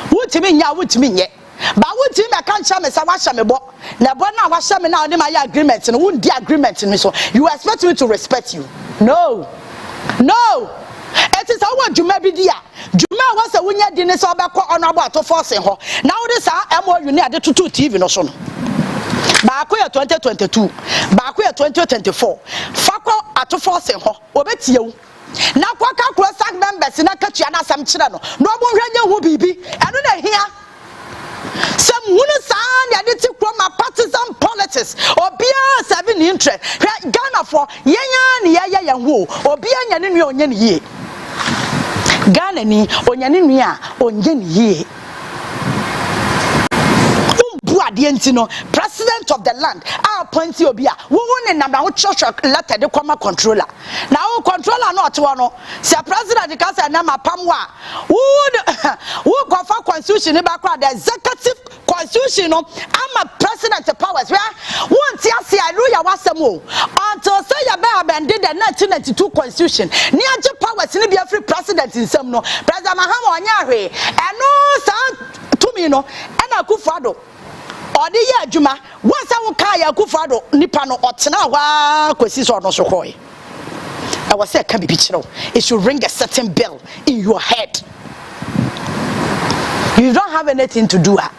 wutimi nya wutimi nye ba wutimi me kan cha me sa wa hya me bo na bo na wa hya me na ode ma ya agreement no wundi agreement me so you expect me to respect you no it is our juma bi dia juma wa se wunya di ne so obekọ onabo ato force ho na wo de sa MOU ne ade tutu TV no so no ba ko ya 2022 ba ko ya 2024 fakọ ato force ho obetie wu na kwaka CLOGSAG members na katua na asam kire no no bo hwanye hu bibi eno na hia some hunu san ya de ti kroma partisan politics obia seven interest Ghana for yenya ne yeye ye hu obia nya ne nua onye ne yie Ghana ni onya ne nua onye ne yie president of the land appoint obia wo ne nam na wo church letter de kwama controller na wo controller no otewo no se president ka say na mapam wa wo go for constitution ba kwa the executive constitution no ama president powers where won ti ase hallelujah wasem o until say ya ba amend the 1992 constitution ni age powers ni be free president nsem no president Mahama onya hwe eno sa tumi no na Akufo-Addo odi ye adwuma wonsa wo ka ya Akufo-Addo nipa no otena wa kwesi so no so koy I was say can be kire it should ring a certain bell in your head. You don't have anything to do her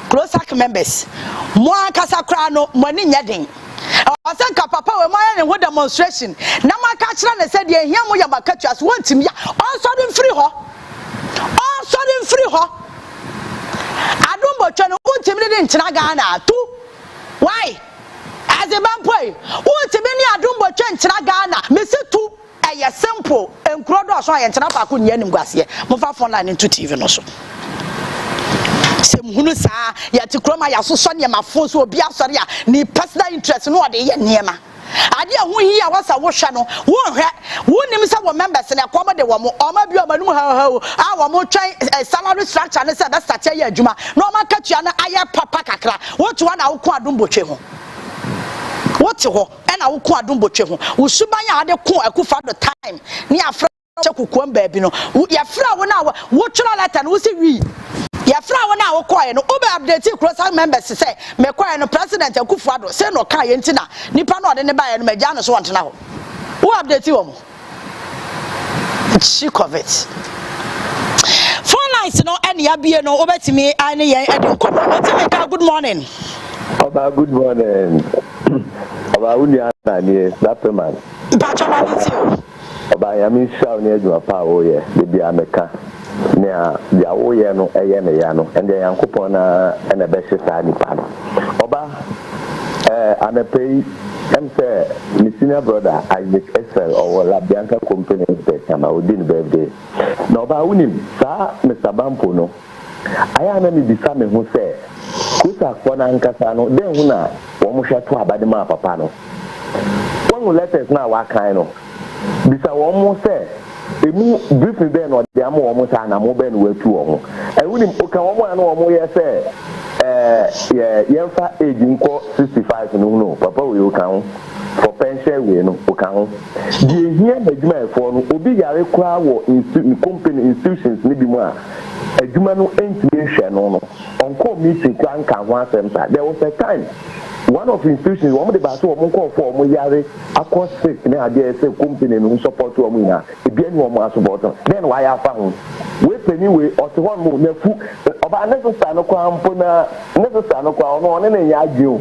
CLOGSAG members mo akasa kra no mo ni nyeden I was saying papa we mo ya ne demonstration na mo aka kire ne say de ehia mo ya makatu as wontim ya on sudden free ho Adumbocha no untimi ni ntina Ghana tu why as a man boy untimi ni Adumbocha ntina Ghana mesi tu eye simple enkrodo so aye ntina paako ni anim gwase mo fa phone line into TV no so sem hunu sa ya ti kroma ya so so ne mafo so obi asori a ni personal interest no ode ye niema ade hu hi a wasa wo hwa no wo hwe wo nim sa wo members na kwama de wo mo oma bi oma num ha wo mo twen salary structure ne se da start ya adwuma no oma katua na aye papa kakra wo to na wo ko Adumbotwe ho wo te ho e na wo ko Adumbotwe ho wo suban ya ade ko Akufo-Addo time ni afra chekukwam ba bi no ya fra wo na wo twara letter no wo se wi ya fra wo na wo koye no obe update CLOGSAG members say me koye no president Akufo-Addo say no ka ye ntina nipa no ode ne ba ye no magya no so wontina ho Who update you? Sick of it. 4 nights no any abie no obeti me ani yen edin komo. Otemeka good morning. Oba good morning. Oba uni anani that man. Pacho manitio. Oba yami sha ni adwuma pa wo ye bi ameka. Nia dia wo ye no eye ne ya no ende yankopon na ene be hye ni pa no. Oba anapei I'm say my senior brother Isaac Excel or Labianca company in my birthday. No, but unim, sir, Mr. Bampo, no. I am only the same who say, Kusa Kwana and Casano, then Huna, Wamusha to Abadima Papano. One will let us know what kind of. Bisa almost say, a move briefly then or the Amo almost an Amoben were two. I wouldn't Okawa and Omoya say. Yenfa age nko 65 no papa we kan for pension we no kan the here adwuma for no obi yare kwa wo company institutions ni bi mu a adwuma no entime hwe no onko meeting kan kan ho asem sa there was a time one of the institutions one de ba so omo ko for omo yare akọ sick na ade say company no support omo ina e bi enu omo support then why afa ho we peni we ote hon mo na fu oba necessary no kwa mpo na necessary no kwa ono ne nya age o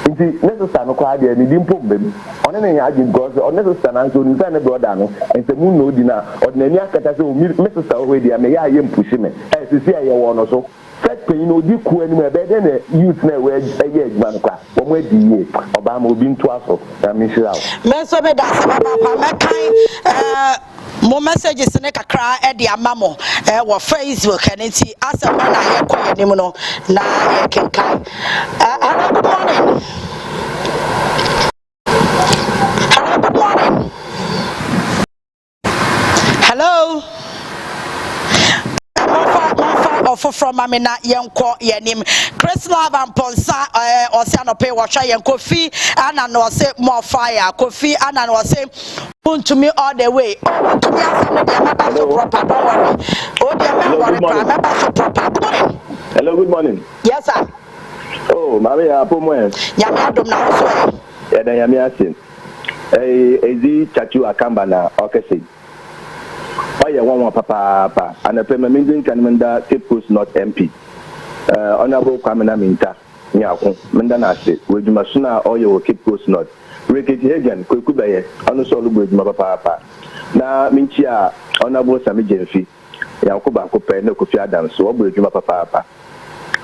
nti necessary no kwa ade ni dimpo mbem ono ne nya age because ono necessary na so nta ne brother no nse mu no di na ordinary akata se o necessary we dia me ya ye mpushi me sisi aye wo no so set pay no di ku ani me be de na youth na we aye adwuma no kwa omo adiye oba ma obi nto aso na me shira me so be da se papa me kan mo messages ne kakra e de amamo wo Facebook aniti asema na ye koye nim no na ye kenkan good morning. Good morning. Hello. From Mamina Yanko Yanim, Chris Love and Ponsa Oceano Pay Washa and Kofi, and I say more fire, Kofi, and I say, put to me all the way. Oh, to me, I so proper, don't worry. Oh, dear, proper. Good morning. Hello, good morning. Yes, sir. Oh, Maria, Pomwe. Yamadum now, yeah, Yamiasin. Ezi Chachu Akamba na Okesi. Oh yeah, one papa, and a permanent Canada Cape Coast North MP. Honorable Kwamena Minta, Nyako, Mendanase, with Masuna or your Cape Coast North. Rickety Hagan, Kukubaye, Onosolu with Mapapa. Na Minchia, Honorable Sami Jenfi, Yankuba Cope, no Kofi Adams, so with Mapapa.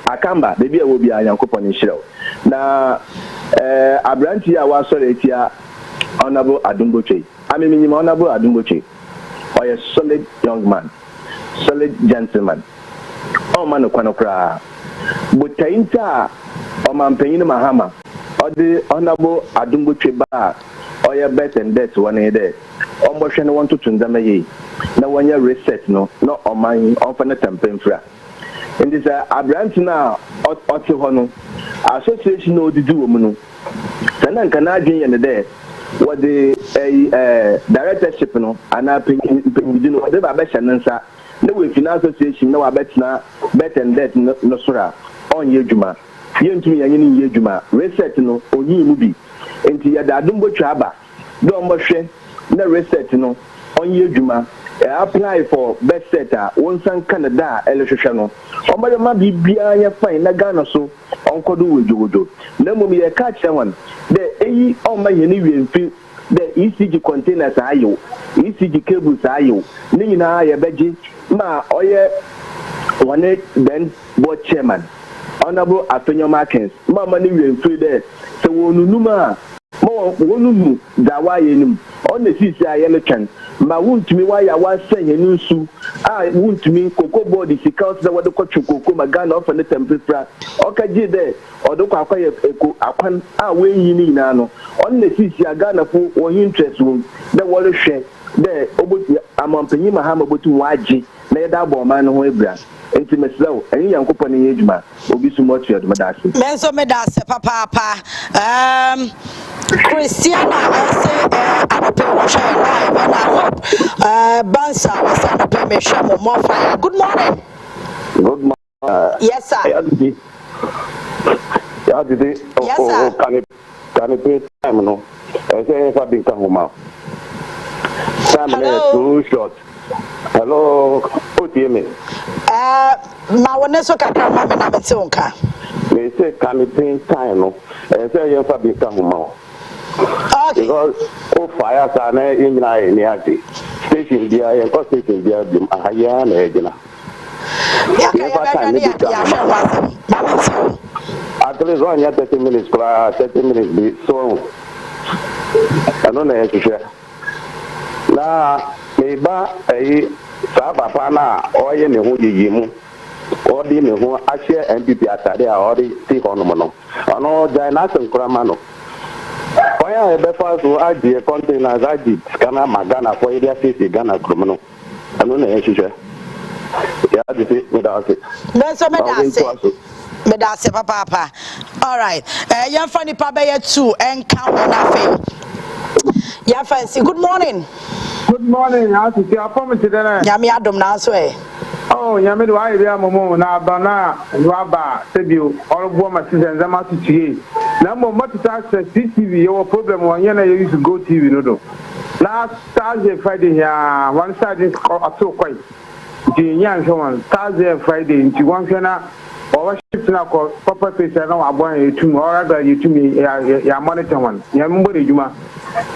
Akamba, baby will be a Yankupon in Shell. Na Abrantia was sorry, Honorable Adumboche. I mean, Honorable Adumboche. Or a solid young man, solid gentleman. Oh man, Kwanokra. But Tainta, or Mampayina Mahama, or the Honorable Adumbu Chiba, or your bet and debt 1 day. Almost no one to Tundamaye. No 1 year reset, no, not on mine, often a tempera. In this Abrantina, Ottihono, Association of the Duomuno. Sanan Canadian in the day. What the directorship no and I think you know whatever better answer no we finance association no better and that no sora on ye juma ye ntumi yanyi ye juma reset no onyi mu bi enti ya da dumbo twaba do mo hwe na reset no on ye juma apply for best setter won san Canada elehwehwe no omade ma bibia ya fine na Ghana so onkodo wojowojo na mum ye ka chewan the eyi on ma ye ni wiemfi the ECG containers ayo ECG cables ayo ni nyina ye beji ma oye one then board chairman Honorable Atonyo Markins mama ni wiemfi there so wonunuma mo wonunu da wa ye nim on the sisi ayelechan ma wuntumi wa ya wa sanye nsu wuntumi koko board is count that what the koko magana of the temperature okaji there odoko akwaye eko akwan we yini na no on the sisi agana fu won interest won the wole hwe there obotu amampanyi mahama botu waji na yeda bo man ho ebra enti meslew eni yankopon ne yedwuma obi sumotu yedwuma dase menso me dase papa Christiana say I pay watch live and I hope Bansa was on pay me share more fire. Good morning. Good morning. Yes sir. Yeah, Titi. Yes sir. Can it pay time no? I say if I been come home. Hello. Too short. Hello. Odehyeeba. Ma wone so kakra ma me na beti onka. Me say campaign time no. Say you fa be ka homa. Okay. Because fire sa na nyina ni ade. Station dia yen ko station dia dim ahaya na ejina. Ya ka ya be ya hwe wasem. Ma beti. At least 30 minutes, 30 minutes be so. I don't know how na meba sa papa na oye ne ho yiyimu odi ne ho ahye MPP atade a odi ti ho no no ono jai na senkrama no oya e be fa so agye containers agye kana magana for area city Ghana krum no ano na ehihwe ya dite me da ase me da ase papa. All right, yan fa nipa be ye 2 enka na fe ya fancy. Good morning. Good morning. How to see? I promise you that. Yami adom na so eh. Oh, yami do I be momo na bana waba sebiu all go my season zama to tie. Na mo motita access CCTV your problem one year na you use go TV no do. Last Thursday Friday here one side is so quite. The yan so one Thursday Friday into one kana or shift na ko proper place na abon you to or rather you to me ya monitor one. Ya mbo de juma.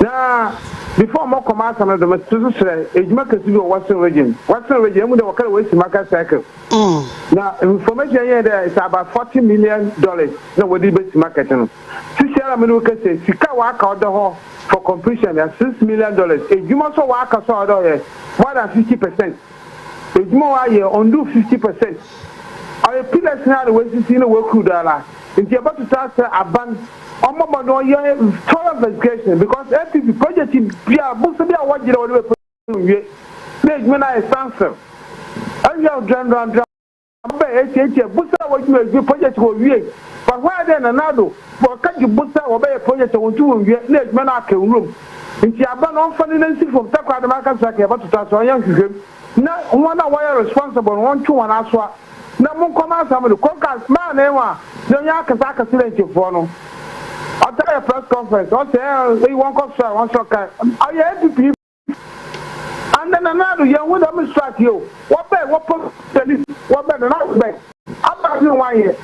Na before more commands and the Massachusetts, Ejima Kasubi Western region, we the Waka West Market Cycle. Now, information here there is about $40 million. No, what the best marketing. Sisha Manuka says, Sika work out the hall for completion at $6 million. Ejima so work out more than 50%. Ejima here undo 50%. Our pillars now the West is in a work with dollar. In the about to start a ban. Omo no ye thorough investigation because FPP project bia books bia wajira wole we page me na expensive ayo grand be books wajira project go wie but why then anado for kaji books wo be project won tu wie page me na ka room nti aba no fani nansi from takwa de maka saka ba tuta so yan hwem na one wire responsible one two one aso na mun koma samu the conquer man na wa no ya ka saka silence for no. I'll tell you a press conference. I'll say, we won't come strike, one shot. I have to people. And then another young would have strike you. What bad? What put what better? Not bad. I'm not doing 1 year.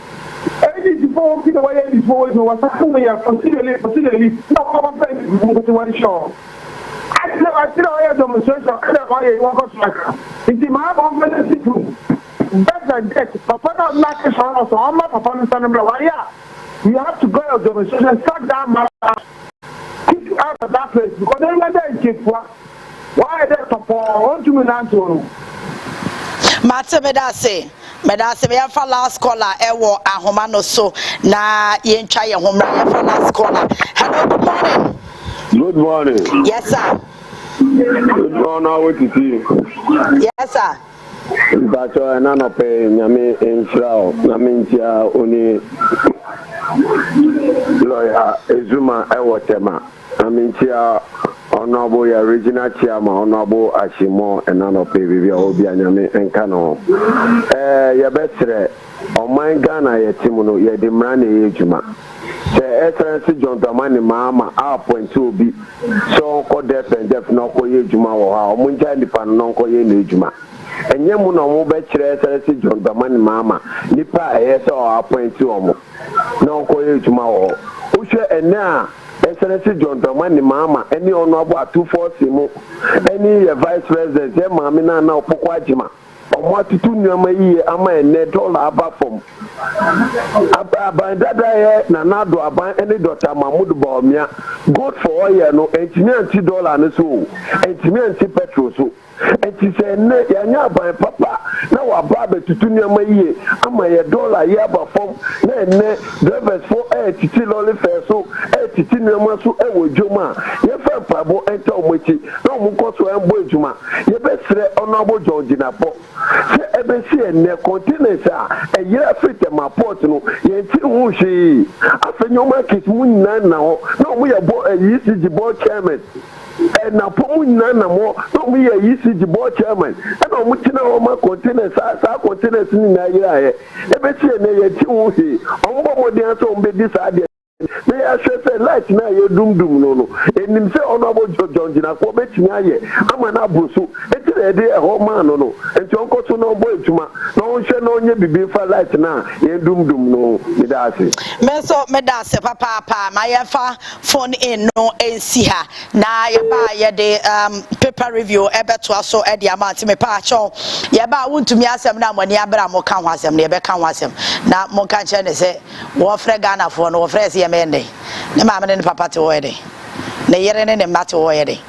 84 people away 84 was a considerably. No, I'm saying, to one show. I still have demonstration. I won't come strike. It's my confidence. Better get. Papa not like a son, so I'm not a papa and you have to go to the demonstration, sack that man, keep you out of that place because they were there in Chipwa. Why are they support? Want you to Mate medase me fa last caller ewo ahoma no so na ye ntwa ye homra ye fa last caller. Hello, good morning. Good morning. Yes sir. Good morning. How to see? Yes sir. But I no pay nyame infra nyame ntia oni lawyer Essuman ewotema nyame ntia honorable ya regional chairman honorable Ashimo enano pay bibia obi anyame enka no ye betre oman Ghana ye timu no ye de mra na ye djuma se essence John Dramani mama appoint obi so ko def no ko ye djuma wo ha omunja nipa no ko ye na djuma enye mu no mo be kire essence John Dramani mama nipa eye so appoint omo no ko ye djuma wo o hwe ene a essence John Dramani mama eni ono abo 240 mu eni vice president ye mama na opoko agima omo atutu nyama yi ama ene dollar aba from aban dada ye na nado aban eni Dr. Mahmoud Baumia good for oil no $80 ne so $80 petrol so enti se ne yanya aban papa na wa ba betutu nyama yi ama ye dollar ye aba from na ene drivers for titi lolly fare so titi nyama so e wo djoma ye fa pabo enta omochi na omo koso embo djuma ye be sre honorable George Napo se ebe si ene containers a eyira fit ma port no ye ti hu hwe afenyoma kit mu na ho na omo ye bo ECG board chairman na pomu na mo no mo ye ECG board chairman na omo tina o ma containers sa containers ni na yira ye ebe si ene ye ti hu hwe omo bo mo dia so omo be di sa Me I say light na ye dum no. Enim say honorable John Jina ko betimi aye. Ama na broso. Eti na de e ho man no. Enti onko so no boy tuma. Na onhwe na onye bibi fa light na ye dum no. Me da ase. Me da ase papa ma ye fa phone in no ensi ha. Na ye ba ye de paper review ebeto aso e de amount me pa cho. Ye ba wontumi asem na mani abra mo kan ho asem na ye be kan ho asem. Na mo kan che ne se wo frɛ Ghana fo no wo frɛ se ye me ndɛ. Ne mama ne papa te wo ye de. Ne yere ne mate wo ye de.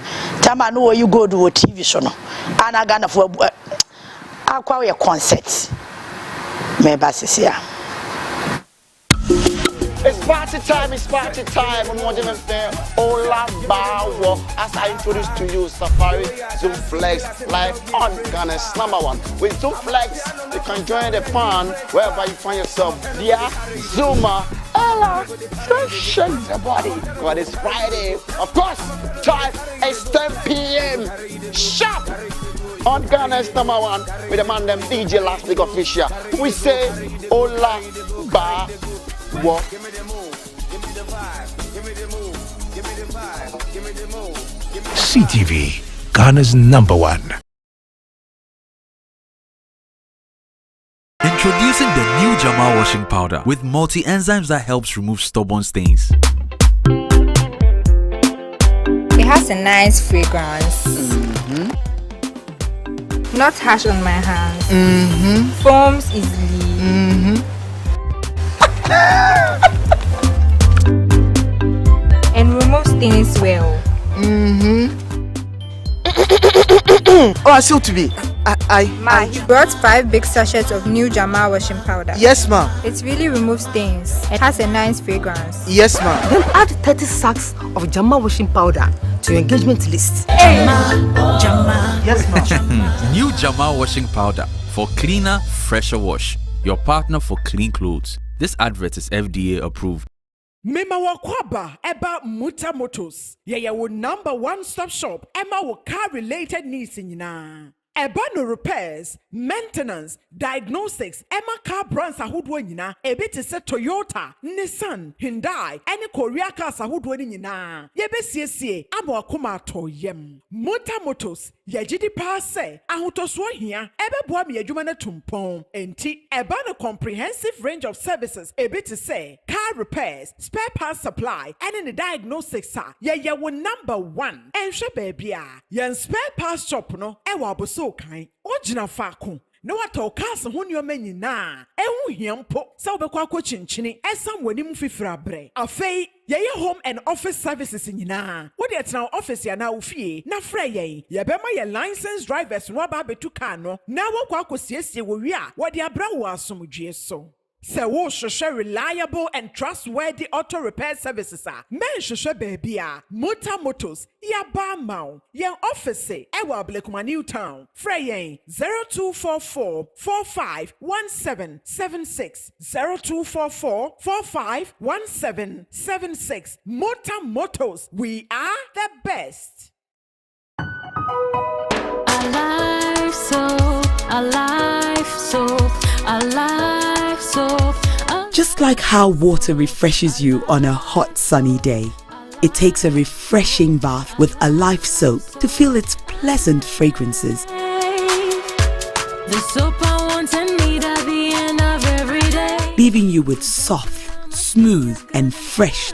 Tama no you go do TV so no. Ana Ghana fo akwa ye concert. Me ba sisia. It's party time on Modern Affair. Obaapa. As I introduce to you, Safari Zoom Flex live on Ghana's #1. With Zoom Flex, you can join the fun wherever you find yourself via Zoomer. Ella, stretching the body. God, it's Friday. Of course, time is 10 p.m. sharp on Ghana's #1 with the man them DJ Last Week Official. We say Obaapa. What? CTV, Ghana's #1. Introducing the new Jama washing powder with multi-enzymes that helps remove stubborn stains. It has a nice fragrance. Not harsh on my hands. Foams easily. And remove stains well. Oh, I still to be. You brought 5 big sachets of new Jama washing powder. Yes, ma'am. It really removes stains. It has a nice fragrance. Yes, ma'am. Then add 30 sacks of Jama washing powder to your engagement list. Hey. Jama. Yes, ma'am. New Jama washing powder for cleaner, fresher wash. Your partner for clean clothes. This advert is FDA approved. Mema wakwaba eba Muta Motors. Ye wo #1 stop shop. Emma wo car related needs nyina. Eba no repairs, maintenance, diagnostics, Emma car brands ahodoɔ nyina. Ebi te se Toyota, Nissan, Hyundai, any Korea cars ahodoɔ nyina. Ye be siesie ama akoma atoyem. Muta Motors, ye gidi pa se ahotoso hia. Ebe boa me adwuma na tumpon. Enti eba no comprehensive range of services. Ebi te se car repairs, spare parts supply, and in the diagnostics sa. Ye wo #1. Enhwe baby a. Yen spare parts shop no ewa aboso kan. Ojina faako. No wato cars ho nneɔma nyinaa. Ehu hia mpo. Sa wobɛkɔ akɔ chinchini. Esam w'anim fifira bre. Afei yeye home and office services nyinaa. Wo de tena office ya na ofie. Na frɛ yɛn. Yɛbɛma yɛ licensed drivers no aba betu car no. Na wɔkɔ akɔsiesie wo wi a. Wo de abra wo asomdwie so. Se wo hwehwɛ reliable and trustworthy auto repair services a men hwehwɛ baabi a Muta Motors yaba mau yen office ewa Blekuma New Town frɛ yɛn 0244 451776 0244 451776 Muta Motors, we are the best. Alive soap. Just like how water refreshes you on a hot sunny day, it takes a refreshing bath with Alive soap to feel its pleasant fragrances. The soap I want and need at the end of every day, leaving you with soft, smooth and fresh.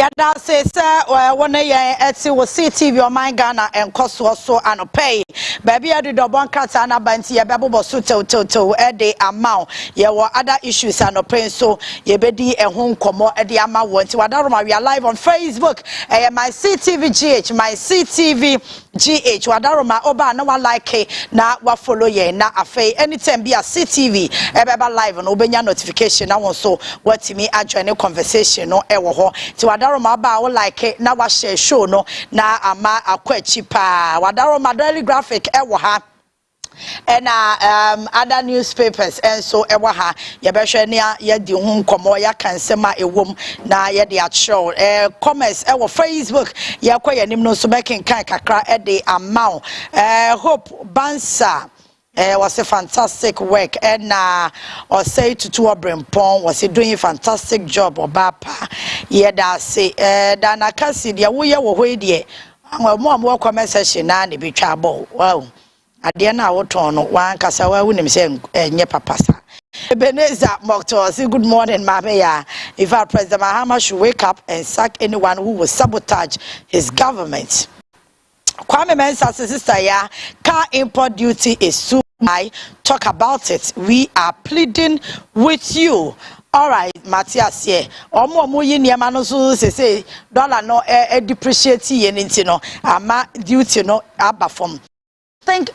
Yada say sir one year eti wo CTV on my Ghana NKOSUO so anopay baby adu do bon krata na banti ye bebo so to e de amount ye wo other issues anopay so ye bedi ehun komo e de ama wo nti wadaroma we are live on Facebook my CTV GH my CTV GH wadaroma oba na wa like na wa follow ye na afei anytime be a CTV e beba live no obenya notification na won so what me adjoin conversation no e wo ho ti wadaroma ba wo like na wa share show no na ama akwachi pa wadaroma daily graphic e wo ha and other newspapers and so ewa ha ye be hwe ne ye di hu nkomo ya kansema ewom na ye de atshow comments ewa Facebook ye kwa nim no so making kan kakra e de amount hope bansa was a fantastic work and or say to Obrempon was doing a fantastic job Obaapa Yaa da say Dana Kasi dia wo ye wo hwe de mo comment section na ne betwa ball wow ade na woton no wan kasa wa wunim se enye papasa Ebenezer Mokto say good morning mama ya if our President Mahama should wake up and sack anyone who will sabotage his government. Kwame Mensah sister ya car import duty is too high. Talk about it. We are pleading with you. All right, Matthias here. Omo yi niema no so say dollar no depreciate ye nti no ama duty no aba from I think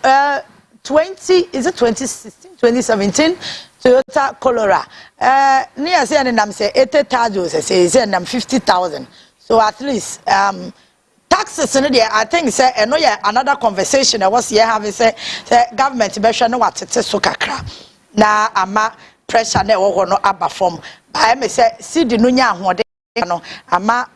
2017 Toyota Corolla near say nam say 80,000 say nam 50,000 so at least taxes in there I think say no yeah another conversation I was here having say government be hwe no watete so kakra na ama pressure na wo no aba from I me say cd no nya ahode no ama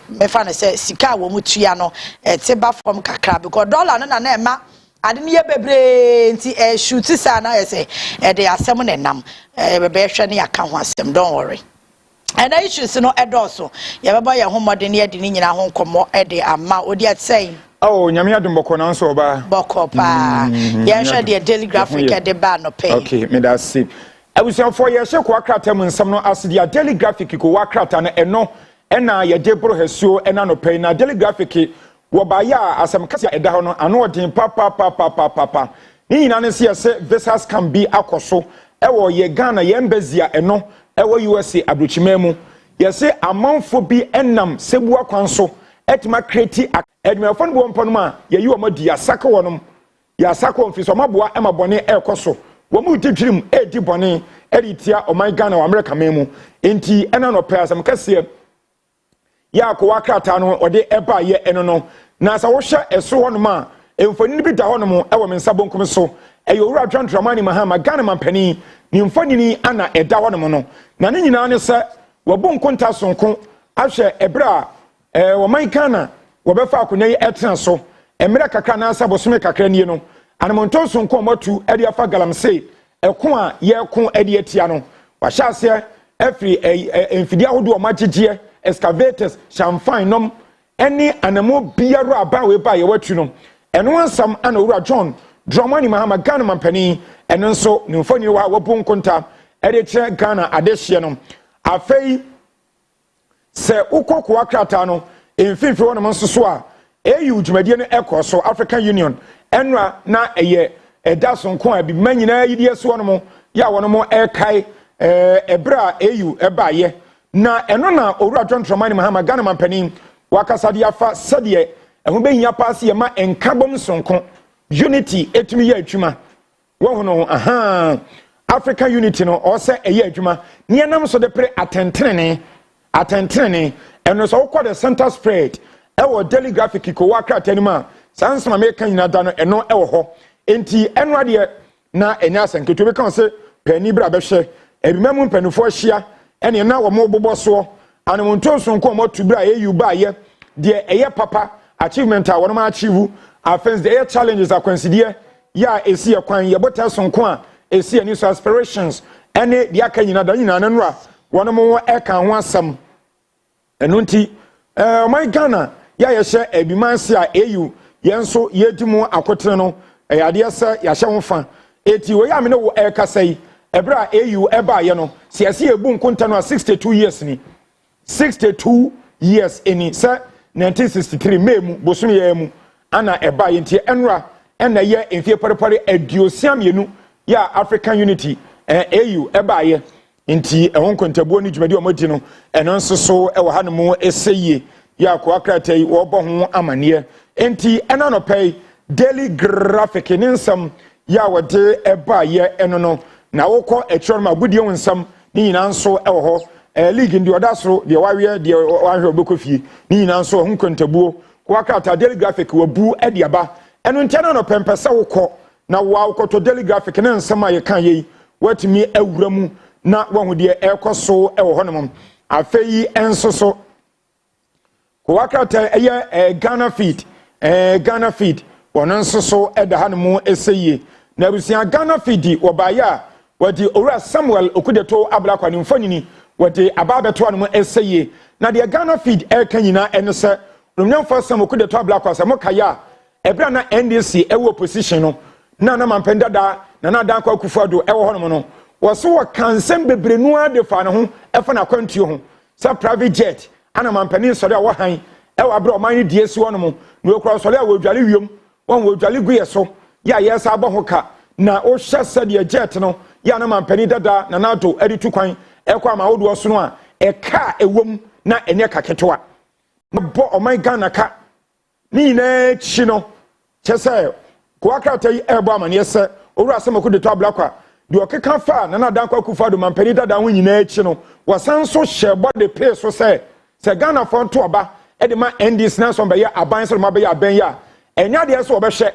me fa no say sika wo mutua no te ba from kakra because dollar no na ema ade ne ye bebre nti shoot sa na say de asem ne nam be hwe ne aka ho asem don't worry. And I should no edoso. Yababa ya homode ne ade ni nyina ho nkomo ede ama odi atsai. Oh, nyame adom boko na nso ba. Boko pa. Ya hwe de daily graphic ede ba no pay. Okay, me that see. Abusianfo ye hye kwa krata mu nsam no asidi a daily graphic ko wa krata na eno ena ye de bro hasuo ena no pay na daily graphic wo ba ya asem kase eda ho no ano odin pa. Ni nyina ne se visas can be akoso ewo ye Ghana ye embezia eno ewo USA abrochimemu yese amanfo bi enam sebu akwanso etima create edmefo no bompo no a ye yi omadi asaka wonom ya asaka omfiso maboa emabone ekoso wo mu titwirim edi bone editia oman Ghana wa America memu enti ena no pe asem kase ya ko wakrata no ode eba ye eno no na sa wo hye eso wonom a emfoni bi da honom ewo mensabonkom so eyowura dwantramani Mahama Ghana mampani ni mfanini ana eda wonom no na ne nyina ne se wobonkonta sonko ahwe ebra woman Ghana wobefa akonya yi etena so emre kakra na asa bosome kakra nie no anamonto sonko matu ede afa galamse eko a ye ko ede atia no wahya ase afri emfidi ahodo o magegye excavators champagne nom eni anamo biaro aba we ba ye watu no eno ansam ana owura John Dramani Mahama Ghana mampani eno nso ne mfoni wa wobonkonta ede kire Ghana adehye no afei se ukoko akrata no emfimfi wona nso so a EU dwumadie no ekoso African Union enra na eye edaso nko a bi manyina yidie so no ya wono mo ekai ebra EU ebaye na eno na owura John Dramani Mahama Ghana mampani wakasa dia fa sadie ehun be hia paase ye ma enkabom sonko unity etumi ye atwuma wo hono African unity no o se eye adwuma ne enam so de pre atentrene eno so ukọ the center spread ewo daily graphic ko wakra tanima sansama me kan nyina da no eno ewo ho enti eno ade na enya asanketo be kan se pani bra be hwe ebimemu panufo hia ene na wo mo bobọ so anemonto so nko mo tubra EU ba ye de eye papa achievement a wono ma achieve offense the air challenges akwansidie ya esi ekwan ye bota so nko a esi ani so aspirations ene de aka nyina da nyina nanu a wono mo eka ho asam eno nti my Ghana ya yehye ebimanse a EU yenso yedimu akotre no ade asa ya hye ho fa eti wo ya me no wo ekasai ebra EU eba ye no siase ebu nkonta no 62 years ni 62 years any sir 1963 memu bosom ye mu ana eba yenti enra ena ye enfie parepare aduosiam yenu ya African Unity AU eba ye nti ehon kontabuo ni dwumadi omodi no eno nso so ewo hanemu eseye ya ko akratai wo bo ho amane nti ena no pay daily graphic ni nsam ya wode eba ye eno no na wokọ etro ma budie wonsam ni nyina nso ewo ho league ndi odasoro de wawe de wahwe obekofie ni nyina nso ho kontabuo ko akrata daily graphic wabu ediaba eno ntena no pempese wokọ na wa wokọ daily graphic ne nsam aye kan ye watimi awuramu na wahu de ekoso ewo honom afeyi ensoso ko akrata eye Ghana feed wono nsoso eda hanemu eseye na busia Ghana feed wobaya wadi ora Samuel okudeto ablakwa ni mfonini wadi ababeto anemu eseye na de Ghana feed ekanyina ense rumnyamfo Samuel okudeto ablakwa samokaya ebra na NDC ewo opposition no na mampenda da na dankwa akufado ewo honom no waso wakansen bebrenu ade fa ne ho efa na kwantuo ho sa private jet ana mampani sori a wo han ewa abra oman die esi wonom no okura sori a wo dwale wiem won wo dwale guye so ya yesa abohoka na o hyese de jet no ya na mampani dada na nato edi tukwan ekwa amawodo so no a eka ewom na enye kaketoa bo oman Ghana ka ni na chi no chese ko akrata yi ebo amane yese owura asem de to ablakwa de okeka fa na dankwa kufado mampani dada ho nyina echi no wasan so hyebo de pay so se Ghana fo nto oba e de ma NDC na so be ya aban so ma be ya aban ya enya de so obehwe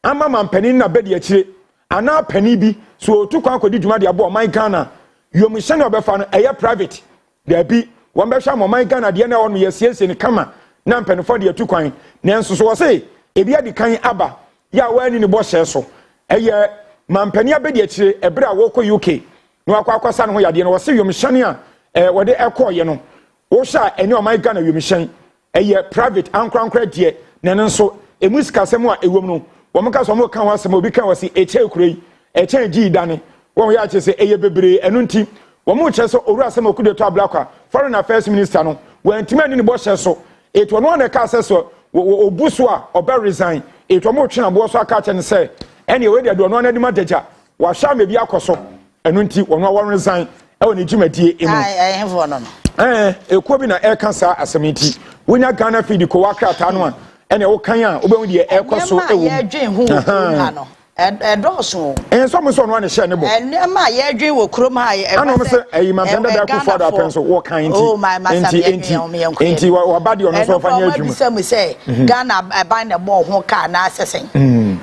ama mampani na be de akire ana pani bi so otu kwa akodi dwuma de abo man Ghana yomuhye na obefa no eye private de bi won be hwa man Ghana de na won yesiesie ni kama na mpanifo de atu kwan na enso so wo se ebi adi kan aba ya wani ni bo hye so eye mampani abedi akire ebra woko UK no akwakwasa no ho yade no wo se yomuhye a wode ekoye no wo sha eni o man Ghana yomuhye eye private ankrankra de na nso emusika sem a ewom no wo mka so mo kan wasem obi kan wasi eche kurei eche gi dane wo ya che se eye bebre enu nti wo mo che so owura sem okudeto ablakwa foreign affairs minister no wantima ani ni bo hye so eto no na ka so obuso a oba resign eto mo twe na bo so aka che ne se ene we de do no na di madaja wa sha me bi akoso enu nti wo no wo resign e woni djumadie emu hefo no ekuo bi na kansa asementi wonya Ghana feed ko wakrata no a ene wo kan a obehu de ekoso ewu ya dwen hu ha no edoso enso mo so no na hye ne bo enema ya dwen wo krom ha e ano mo se eyi ma penda da ku for da penso wo kan enti wa badi ono so fanya adwuma bisa mo se Ghana ban na bo ho ka na asesen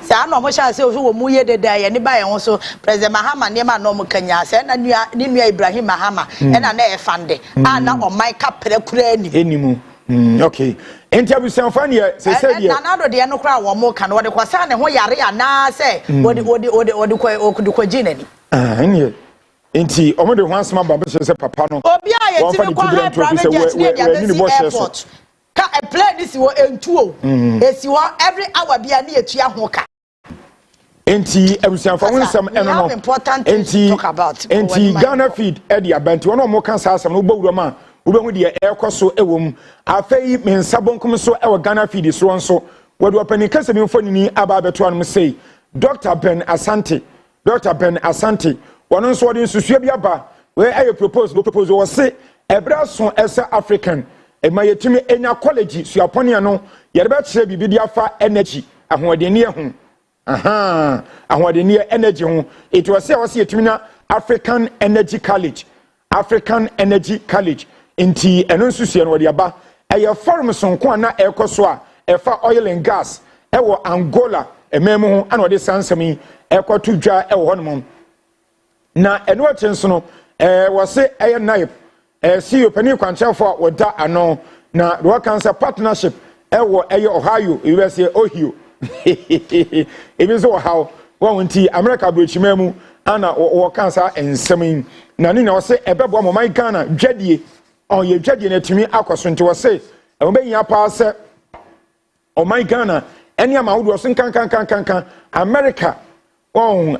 se ano mo sha se wo mu ye deda ye ne ba ye ho so president Mahama ne ma no mo kanya se na nua Ibrahim Mahama na na e fande ana o mai ka prekura ni enimu okay enti abusan fan ye se ye na do de no kra wo mo ka no de kwasa ne ho yare ana se odi ko jinani enie enti omo de ho asema ba be se papa no obi a ye ti ko high private jet ne dia be airport ka a plane this wo entuo esi wo every hour bia na etua ho ka enti abusan fan wonsam eno no enti Ghana feed e dia banti wono mo kan sa asem no bowura ma ubehu de ekoso ewom afei mensabonkum so ewo Ghana feed so nso wode opani kase mi mfonini aba beto anum sei Dr. Ben Asante wono nso wode nsusua bi aba we aye propose wo se ebra so esa African emayetimi enya college suapone no yere be kire bibi dia fa energy ahoodenie ho ahoodenie energy ho it was say yetimi na African Energy College inti eno nsusuye no wode aba eye forum sonko na ekoso a efa oil and gas ewo Angola ememu ho ana wode sansami ekoto dwa ewo honom na eno atenso no wose eye naip CEO pani kwanchefo a woda ano na do cancer partnership ewo eye Ohio USA Ohio ebizo how wonti America brochimemu ana wo cancer ensem na ni na wose ebebo mo man Ghana dwadie on ye dwadie na tumi akoso nti wose e wo beyin apa se o man Ghana eni ama wo do so kan America on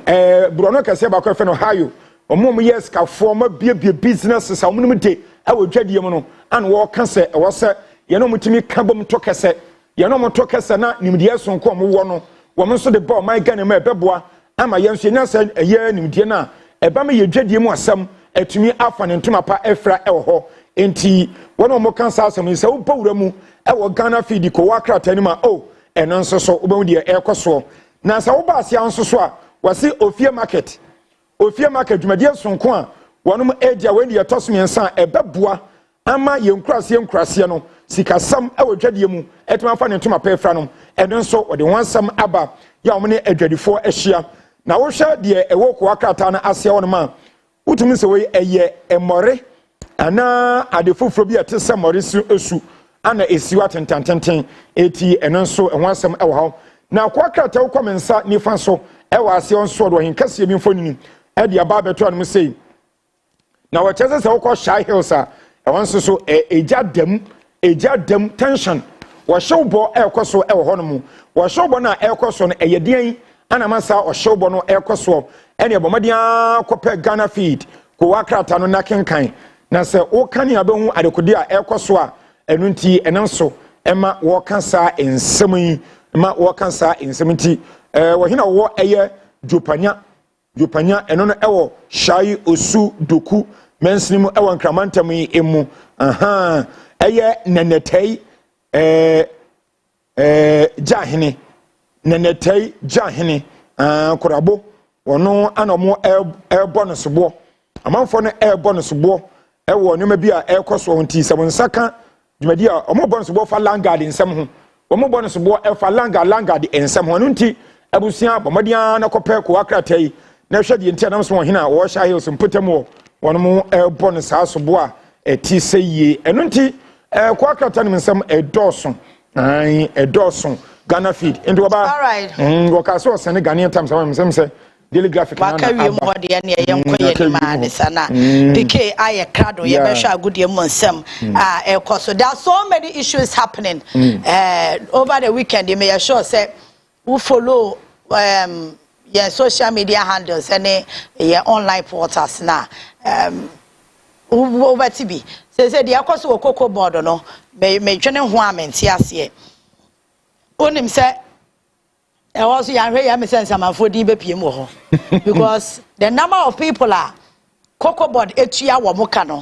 brono kase ba ko fe no Ohio omo yes ka fo ma bie businesses a omo de ɛwɔ dwadie mu no an wo ka sɛ ɛwɔ sɛ ye no mutimi ka bom to kɛsɛ ye no moto kɛsɛ na nimdeɛ sonko mo wo no wo mo so de ba my Ghana ma ɛbɛboa ama ye nso nya sɛ ɛyɛ nimdeɛ na ɛba me ye dwadie mu asɛm atumi afa ne ntoma pa ɛfra ɛwɔ hɔ enti wono mo kan sa asɛm sɛ wo pawura mu ɛwɔ Ghana feed ko wakrata ni ma o ɛno nso so wo bɛmu de ɛkɔso na sɛ wo ba asia nso so a wasi ofie market dwumadie sonko a wonom edia we de tosomiensa ɛbɛboa ama ye nkurase no sikasam ɛwɔ dwadie mu ɛtuma fa ne ntoma pa ɛfra no ɛno nso wɔde wansam aba ya wo ne adwadifo ahyia na wo hwɛ de ɛwɔ ko wakrata na asia wo no ma wotumi sɛ we ɛyɛ ɛmɔre ana ade foforo bi ɛte sɛ mɔre esu ana esiwa tentantenten eti ɛno nso ɛho asɛm ɛwɔ ha na ko wakrata wo kɔmensa nifa so ɛwɔ asia nso do hinkase bi mfonini ɛde aba beto anum sei na wɔkyɛ sɛ wokɔ Shy Hills a ɛwɔ nso so eja dem tension wɔhyew bɔ ɛkɔ so ɛwɔ hɔ no mu wɔhyew bɔ na ɛkɔ so no ɛyɛ dean ana masa ɔhyew bɔ no ɛkɔ so ɛne ɛbɔmɔden akɔpɛ Ghana feed ko wakrata no nakenkan na sɛ wokane abɛhu adekode a ɛkɔ so a ɛno nti ɛnam so ɛma wɔka saa nsɛm yi ma wɔka saa nsɛm nti wɔhena wɔ ɛyɛ dwopanya ɛno no ɛwɔ Shy Osu Doku mensnim ɛwɔ nkramantam yi emu ɛyɛ nenetei jahene nenetei jahene korabo wono anomo ɛbɔ no sobo amanfo no ɛbɔ no sobo ɛwɔ nyoma bi a ɛkɔso nti sɛ wonsaka dwumadi a ɔmo bɔ no sobo fa langard nsɛm ho ɔmo bɔ no sobo ɛfa langard nsɛm ho no nti abusia bɔmɔdia na kɔpɛ ko akrata yi na hwɛ de ntia nam so wɔ hena wɔ Shy Hills mpotam wɔ wɔn mo ɛbɔ no saa sobo a ɛti sɛ yie ɛno nti ko akrata no nsɛm ɛdɔɔso Ghana feed into about all right wakaso send Ghanaian times some say daily graphic na waka wi mo de ne yenko ye ma ne sana PK aye krado ye be hwa agudie mo nsem ekoso there are so many issues happening over the weekend you may sure say who follow your social media handles and your online portals na over TB say the ekoso okoko board no me twene ho amenti ase onim say also ya me sense amafo din be piem ho because the number of people are cocoa board etua wo moka no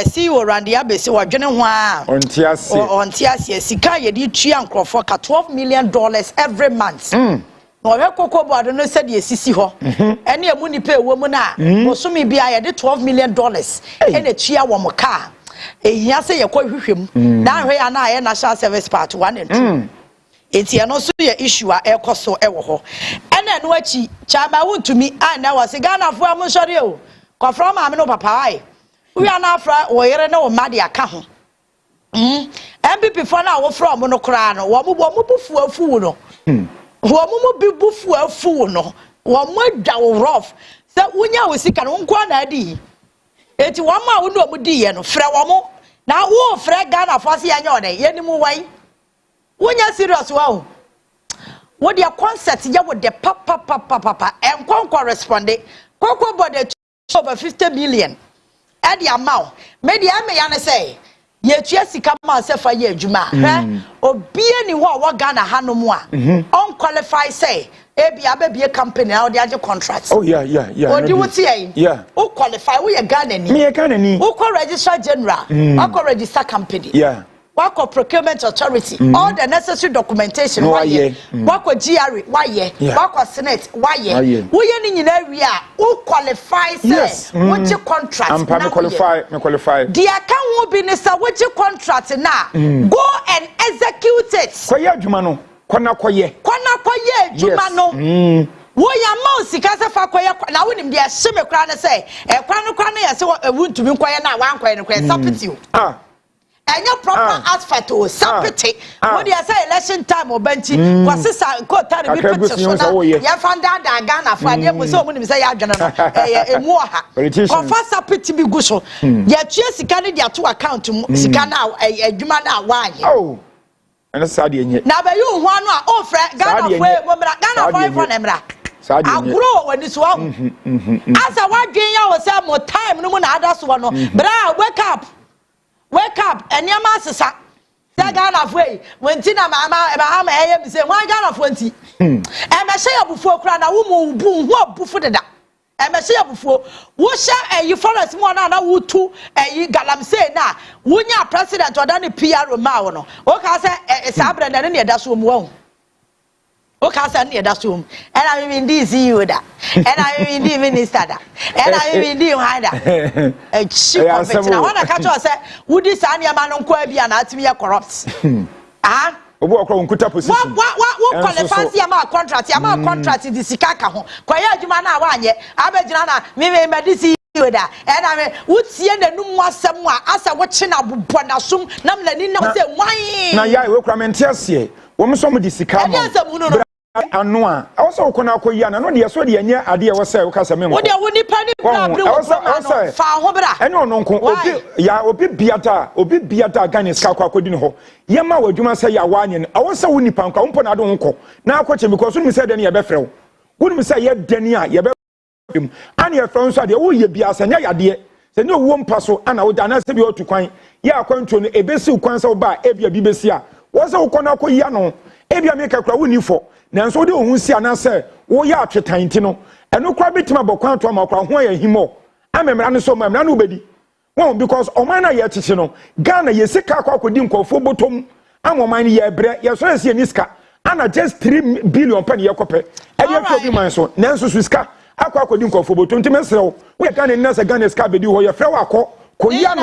see wo rande abese wo dwene ho a ontiase sika ye di tua nkrofo ka $12 million every month no we cocoa board no said ye sisi ho ene emu ni pe wo mu na wo so me bia ye de $12 million ene tua wo moka ehia se ye kɔ hwehwem na hwe ya na ye national service part 1 and 2 enti eno so ye issue a ekoso ewo ho ena no achi chaba wuntumi na wase Ghana fo am sori o kofra ma me no papa ai we na afra wo yere na wo made aka ho MPP fo na wo fra mo no kra no wo mo bufu afu no wo mo bi bufu afu no wo mo adwa wo rough se wonya wo sika no nko na adi enti wo ma wo no mo di ye no fra wo mo na wo fra Ghana fo se anya odan ye ni mu wan wonya serious wow what their concept ya with the papa and corresponding cocoa body over 50 million at the amount maybe I may say ye sika ma se fa ye adwuma obi ani ho wa Ghana hanom a unqualified say ebi ababie company now they are contracts odi wuti yin who qualify we Ghana ni who ko register general who register company wako procurement authority all the necessary documentation waye wako GRE waye wako senate waye woye ni nyina wi a who qualify say which contract me qualify the account be ni say which contract na go and execute it koye adwuma no kona koye adwuma no wo ya ma sika se fa koye na wonim de hyeme kra na say kwa no ya se wuntumi koye na wan koye no koye sapiti o and your proper asphalt or sapity. What do you say election time or benchy? Was this a court time? You found that Ghana for the Muso when you say I general a more confess sapity be gusho. Yet, Jessica to account to Sikana a Jumana wine. Oh, and a Sadian. Now, by you one oh, Ghana for Emra. I grow when this one. As I want to was more time, no one others one, but I wake up. wake up and your master sa Ghana way when Tina Mama I say why Ghana 20 and I say before crown a woman boom what before that and I say before what shall you follow us one and I would too and you got them say now when your president or done a PR Romano okay say Sabra and any that's wrong. Okay, that's room. And I mean this you that. And I mean the minister that. And I mean the that. A cheap of it. I want to catch us say, would this Anya man on Quabi and Atimia corrupts? Ah? What qualifies your contract? Your contract is the Sikaka home. Quiet Jumana one yet. Abejana, maybe medicine. And I mean, would see the number somewhere as a watching up Bonasum, Namlin, no say why. Now, ya will come and tell you, woman, somebody Sikama. Anua also kona ko ya na no de so de anya ade e wo se wo kasa memo wo de wo ni pani bra bra wo fa ho bra eno no nko obi biata Ghana ska kwa kodi no ho ye ma wadwuma se ya wa anye awo se wo ni pan kwa mpo na do nko na akwache because no mi se de ne ye be frew wo ni mi se ye dani a ye be an ye frew so de wo ye bia se nya ya de se ne wo mpa so ana wo da na se bi otu kwan ye akwanto no ebesi kwan se wo ba ebia bi besi a wo se wo kona ko ya no ebia me kakra wo ni fo nanso de ohun si anase wo ya atwetan ti no eno kwa betima bokwan to amakwa ho ya himo amemra ne so mamra no bedi won because oman na ye chichi no Ghana ye sika akwa kodi nkofo botom amoman ye bre ye so ese niska ana just 3 billion pen ye kope e ye fi obi man so nanso suska akwa kodi nkofo botom ti mesrew wo ye Ghana nasa Ghana ska bedi ho ye frew akọ koya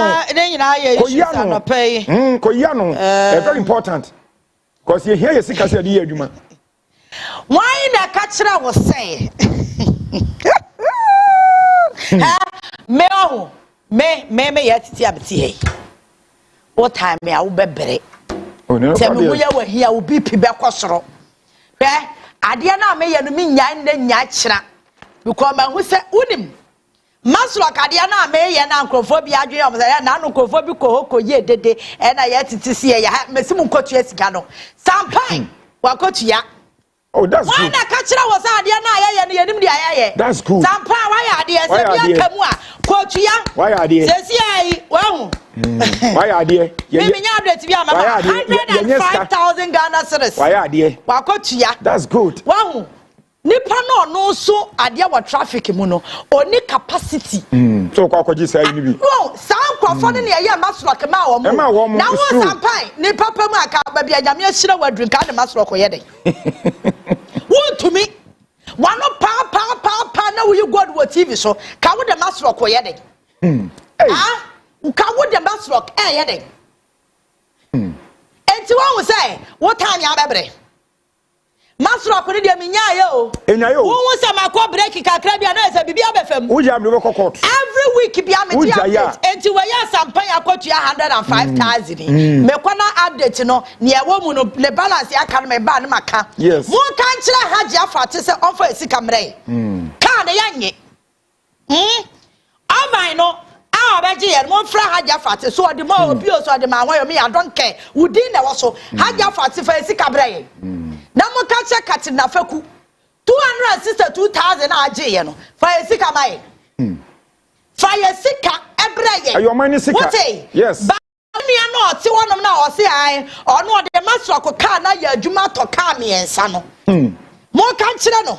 no very important because you hear ye sika say dey adwuma. Why na kachira was say me ya titi abeti hey what time me a wo bebere tell me we ya here wo bi pi be kwosoro ade na me ya no me nya nya kira because ma hu se unim masro kade na me ya na nkrofo bi adwe am say na nkrofo bi ko ye dede e na ya titi se ya mesimu nkotu asika no sampan wakotu ya. Oh, that's good. Why na kachira was adia na ya yenim dia ya. That's good. Sampa why adia se bia kamu a kotua. Why adia? Sesi ai wahu. Why adia? Me nya update bia mama 105,000 Ghana cedis. Why adia? Wa kotua. That's good. Wahu. Nipa no so adia wa traffic mu no oni capacity. So kwa kwaji say ni bi. No, san kwafo ne ya masro kema wo mu. Na wo sampai nipa pam aka ba bia nyame ahira wadrin ka de masro ko yede. Won to me. Wano pa na we God wo TV so ka wo de masro ko yede. Ah, ka wo de masro yede. Enti won say what time ya bebre. Masro ko de minya ye o. Enyayo. Wo se makọ break kakra bia na se bibia befam. Wo ja me ko court. Every week bia me dia. Enti we ya sampan akotua 105,000. Me kwana update no ne e wo mu no le balance ya ka no me ba na maka. Yes. Mo kan kire haji afate se onfa esika mre. Ka na yanye. Amai no obeji ye mo fra haji afate so odi mo obi o so odi ma won me I don't care. Wudi na wo so haji afate fa esika mre. Na mo ka che kati na faku 262,000 aje ye no fa esika mai fire sika ebreye ayo mani sika yes ba nua no ti wonom na o se ai ono de masro ko ka na ya adwuma to ka miensa no mo ka nkire no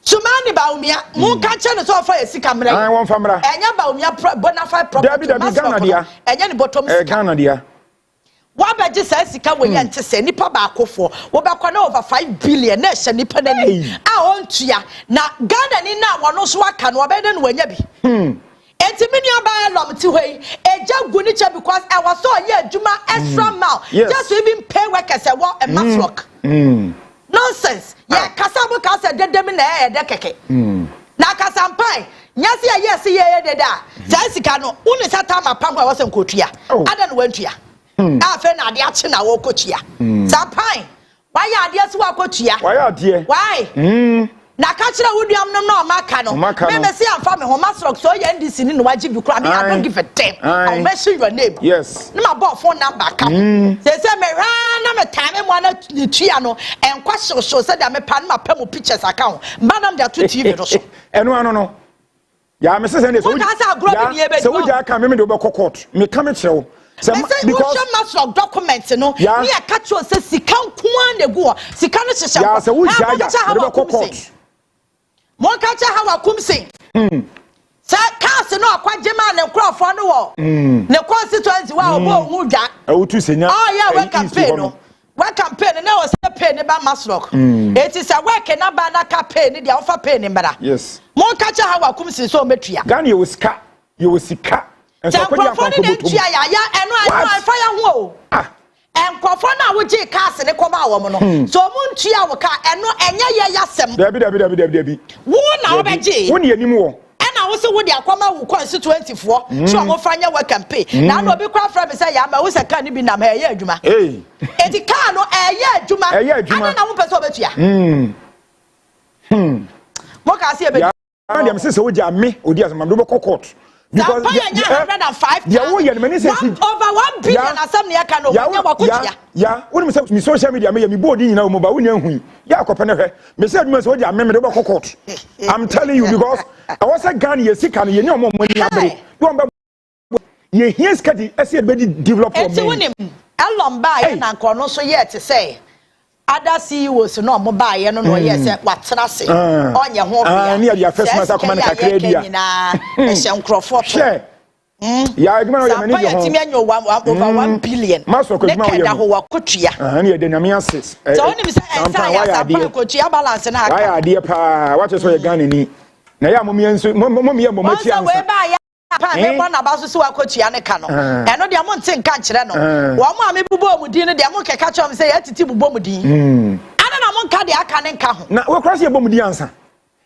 sumani ba umia mo ka nkire no so fa esika mra ai won famra enya ba umia bonafide property Ghana dia enya ni bottom sika Ghana dia wabeje sa sika we ye ntese nipa ba akofo wo be kwa na over 5 billion na hye nipa na ni a ontua na Ghana ni na wono so aka no obede no wanya bi enti mini oba lom ti hoi eja gu ni cha because I was so ye adwuma extra mile just to even pay workers e wo a masrock nonsense ye kasabo kasa dedem na e de keke na kasampai nyase ye yes ye deda sa sika no uni sata mapam wa wase nkotua ada no wantua afa na ade ache na wo kotua sampai why ade so wa kotua why ade why na ka kire woduam no no maka no me me se amfa me ho masrock so ye ndc ni no waji bi kura me I don't give a damn I'll mention your name yes na my phone number ka say me na me time mo na tua no enkwa so say da me pa na pam pictures account manam da to TV no so eno ano no Yeah, Mrs. Anderson. So we just come me do court. Me come show. Because master documents no me catch you say sika nko na go sika no hyehyɛ yeah so we ja court mo catch how akum say sa case no akwaje ma ne nkrofo no wo ne constituency wa obo hu dwa awutu senya oh yeah we campaign no we campaign na was pay ne ba maslok it is a work na ba na campaign dia ofa pay ne mbara yes mo catch how akum say so metua Ghana you was sika and so kwafo ne ntua ya eno fire ho enkofo na wo je case ne koma wo mo no so mo ntua wo ka eno enye ye yasem dabi wo na wo beje wo ne anim wo na wo se wo de akoma wo constituency fo so mo fanya wa campaign na no bi kwa fra me say ya ma wo se ka ni bi na ma ye adwuma eti ka no ye adwuma ana na wo pese obetua mo ka se ebe and dem say wo ja me odi asem do court because yeah, over 1 billion assembly can when me social media me body na mo ba woni ahu ya akopɛ ne hwɛ me say adwuma so dia me do court I'm telling you because I was a Ghana ye sika no ye ne omo mani abere you am ye here skadi ese be develop for me wonim elomba ye na nko no so ye te say other CEOs no mo ba ye no no ye say watena se onye ho bia ni ya first master command kakra dia na e hye nkrofo share ya adwuma no ye mani de ho timi anyo over 1 billion maso ko adwuma ye ho wakotua ni ye de nyame assist so onim say ensa ya sa kotua balance na aka why ade pa what so ye Ghana ni na ya mo mienso mo me machi ansa pa me bona ba so wakotua ne ka no eno de mo nte nka kire no wo mo ame bubo mu din ne de mo keka chom say ya titi bubo mu din ana na mo nka de aka ne nka ho na wo krasi ebo mu din ansa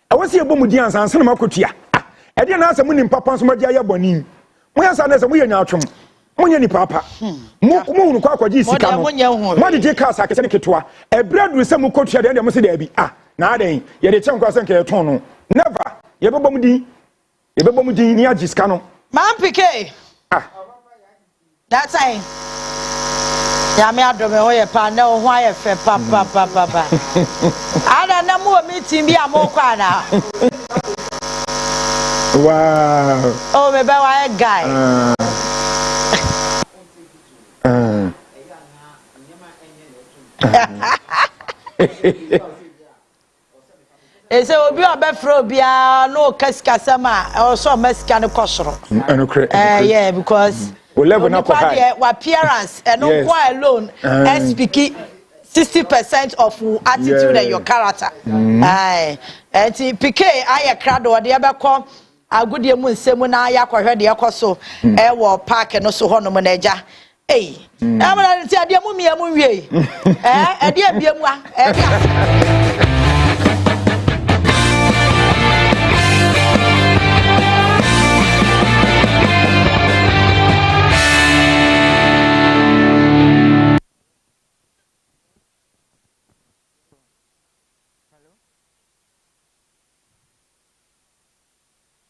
e wo se ebo mu din ansa ansa na makotua e de na ansa mu nim papa so ma dia ya boni mo yansa na se mo yenya atwom mo nya ni papa mo hunu kwa kwaji sika no mo de ka sa kese ne ketwa e breadu se mo kotua de mo se da bi na aden ye de chem kwa se nka eton no never ye bebo mu din Ebebo mu din ni agiska no. Man pike. That's it. Ya me adome ho ye pa na ho aye fe pa. Ada na mu meeting bi amokwa na. Wow. Oh me be wa guy. Ese obi obefro bia no kasikasama also mesika ne kosoro. Yeah, because we level na high. Appearance and no quite alone speak 60% of attitude and your character. Aye. Enti PK aye crowd de ebekọ agudie mu nsemu na aye akwahwe de ekoso e wo park no so ho no mo na eja. Eh. Na ma na ti ade mu mia mu wie. Ade abiemu a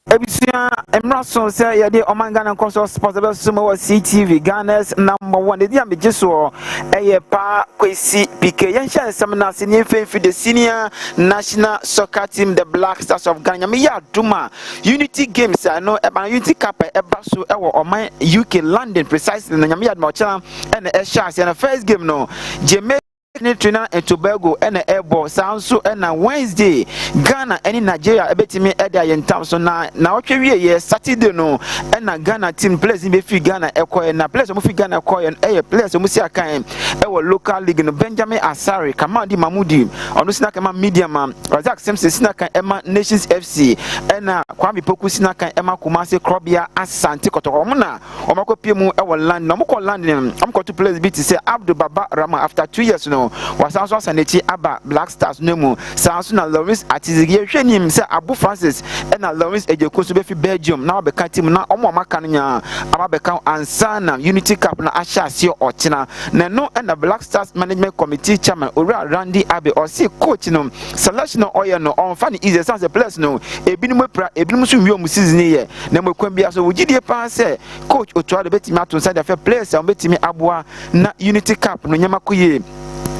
Ebisia Emrason say ya de OMAN Ghana NKOSUO responsible sumo CTV Ghana's #1 de dia mejeso eye pa kwesi PK yensha semina senior for the senior national soccer team the Black Stars of Ghana me ya duma Unity Games no eba Unity Cup eba so ewo OMAN UK London precisely na nyame ya ma cha na e sha na first game no Jamaica Trinidad and Tobago and Airborne Sanso and Wednesday Ghana and Nigeria ebetimi eda yentam so na otwe ye Saturday no and Ghana team players in be Ghana ekoye na players mo fi Ghana ekoye e players mo si akan e wo local league no Benjamin Asare Kamadi Mamudi onu sina kama media man Razak Simpson sina kan Emma Nations FC and Kwame Poku sina kan Emma Kumasi Krobia Asante Kotoko mo na o makopie mu e wo land no mo ko land am ko to players be to say Abdul Baba Rama after 2 years no wasanso saneti aba Black Stars no mu sanso na Lawrence Atizigi hwenim se Abu Francis na Lawrence Ejekoso be fi Belgium na obeka team na omo maka no nya ababeka ansana Unity Cup na ashase ochina na no na Black Stars management committee chairman Ora Randy Abe or say coach no selection oye no on fan easy sense the players no ebinum pra ebinum so wi omu season ye na mekwan bia so wogidie pa se coach Otuado betimi ato inside the players am betimi aboa na Unity Cup no nyama koye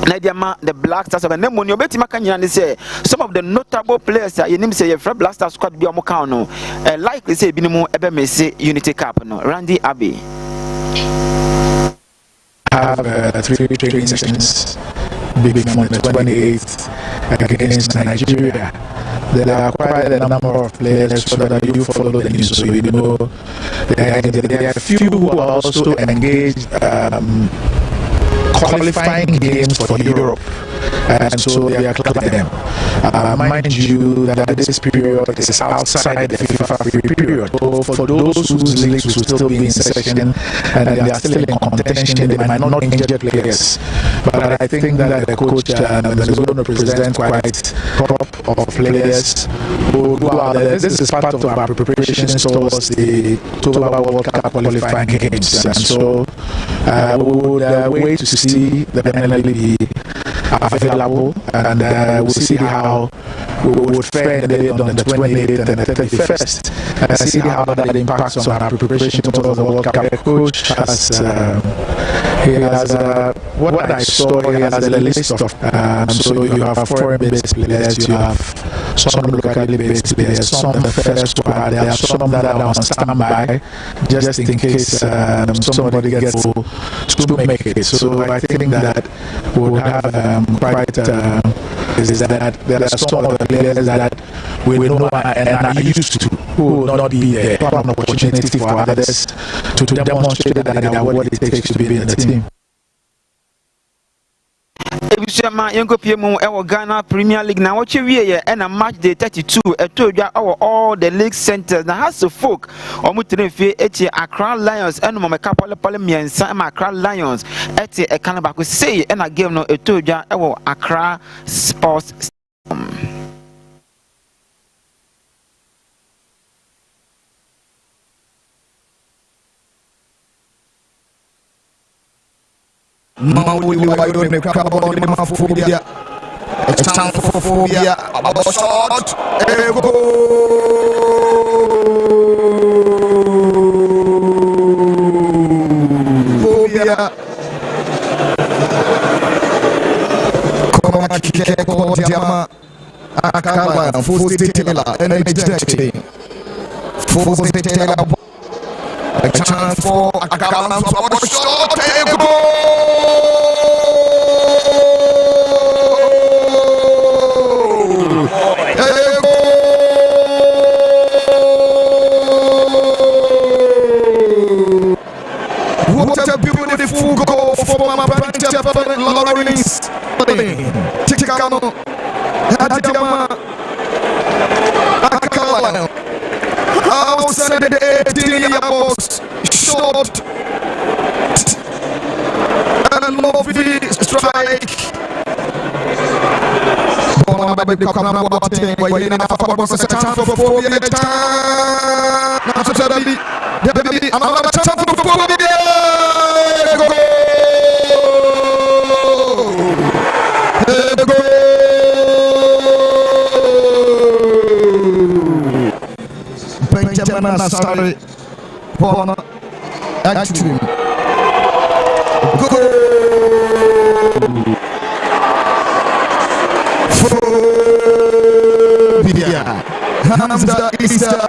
Nadiama, the Black Stars of the Nemon, your betty Macanian say some of the notable players are your name say from Black Stars squad be a Mocano, likely say Binimo Ebemese Unity Cup, no Randy Abbey. Have 3 training sessions beginning on the 28th against Nigeria. There are quite a number of players so that you follow the news, so you know there are a few who are also engaged qualifying games for Europe, and so they are clubbing them. Mind you that this period is outside the FIFA free period. So for those whose leagues will still be in session and they are still in contention, they might not injure players. But I think that the coach is going to present quite crop of players who are there. This is part of our preparations towards the October World Cup qualifying games, and so we would wait to see the penalty available, and we'll see how we would fare on the 28th and the 31st, and see how that impacts on our preparation towards the World Cup. The coach has, what I saw, he has a list of, so you have foreign-based players, you have some locally based players, some on the first squad, there are some that are on standby, just in case somebody gets to make it. So I think that we'll have quite is that there are some of the players that we know and are used to who will not be there. An opportunity for others to demonstrate that they are what it takes to be in the team. Ghana Premier League now watch here and a match day 32 told you all the league centers now has to folk Accra Lions and Momekapole Polemian Sam Accra Lions at a Canabaco say and a game no told you Accra Sports. It's time for phobia. About shot. Phobia. Come on, Kiko, Diama, Akala, Fusti Tela, and Ejecting. Fusti Tela. A chance for Akala, about shot. What a beautiful goal for my brother Lawrence. Tikano, Hadjama, Akala. Outside the 18 box, short and lovely strike. Baby, come on, what thing? Why you never forgot what's the chance for phobia? Now to tell me, another chance for phobia. Benjamin Asari, Bona, Acting. Hamza Easter.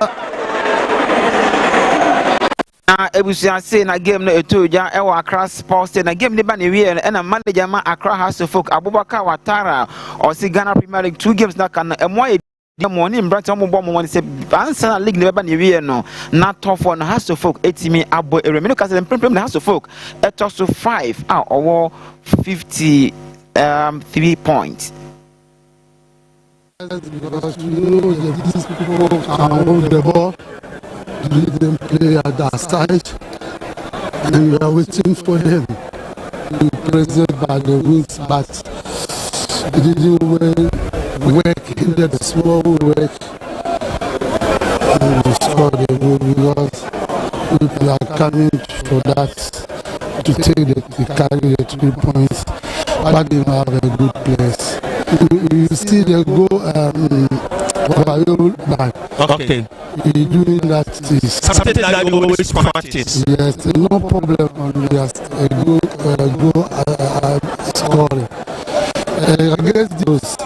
Na ebusia say na game no etoja e wa Accra Sports na game ne ba ne wie and na manager ma Accra House of Folk Abubakar Watara or si Ghana Premier League 2 games na kan e mo e morning brant mo bo mo say answer league ne ba ne wie no na top for na House of Folk etimi abo eremino ka say prem na House of Folk e to so 5 or 53 points. Because we know that these people can hold the ball, let them play at that side, and we are waiting for them to be present by the wings, but it didn't work in the small work, and we saw the goal because people are coming for that to take to carry the 3 points, but they don't have a good place. You see the goal back. Okay. Doing that is something that you always practice. Yes, no problem on just a goal scoring. Against those,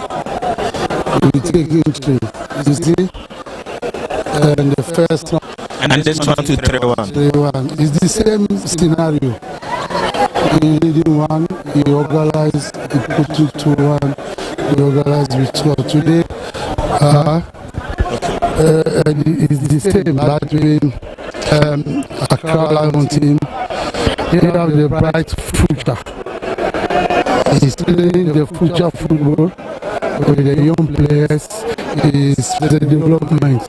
we take entry. You see, and the first round. And this 1, 2, 3, 1. 3-1. It's the same scenario. You lead 1, you organize, you put 2-1, you organize with 2. Today, it's the same between Accra Lion team. They have the bright future. He's playing the future football with the young players. It's the development.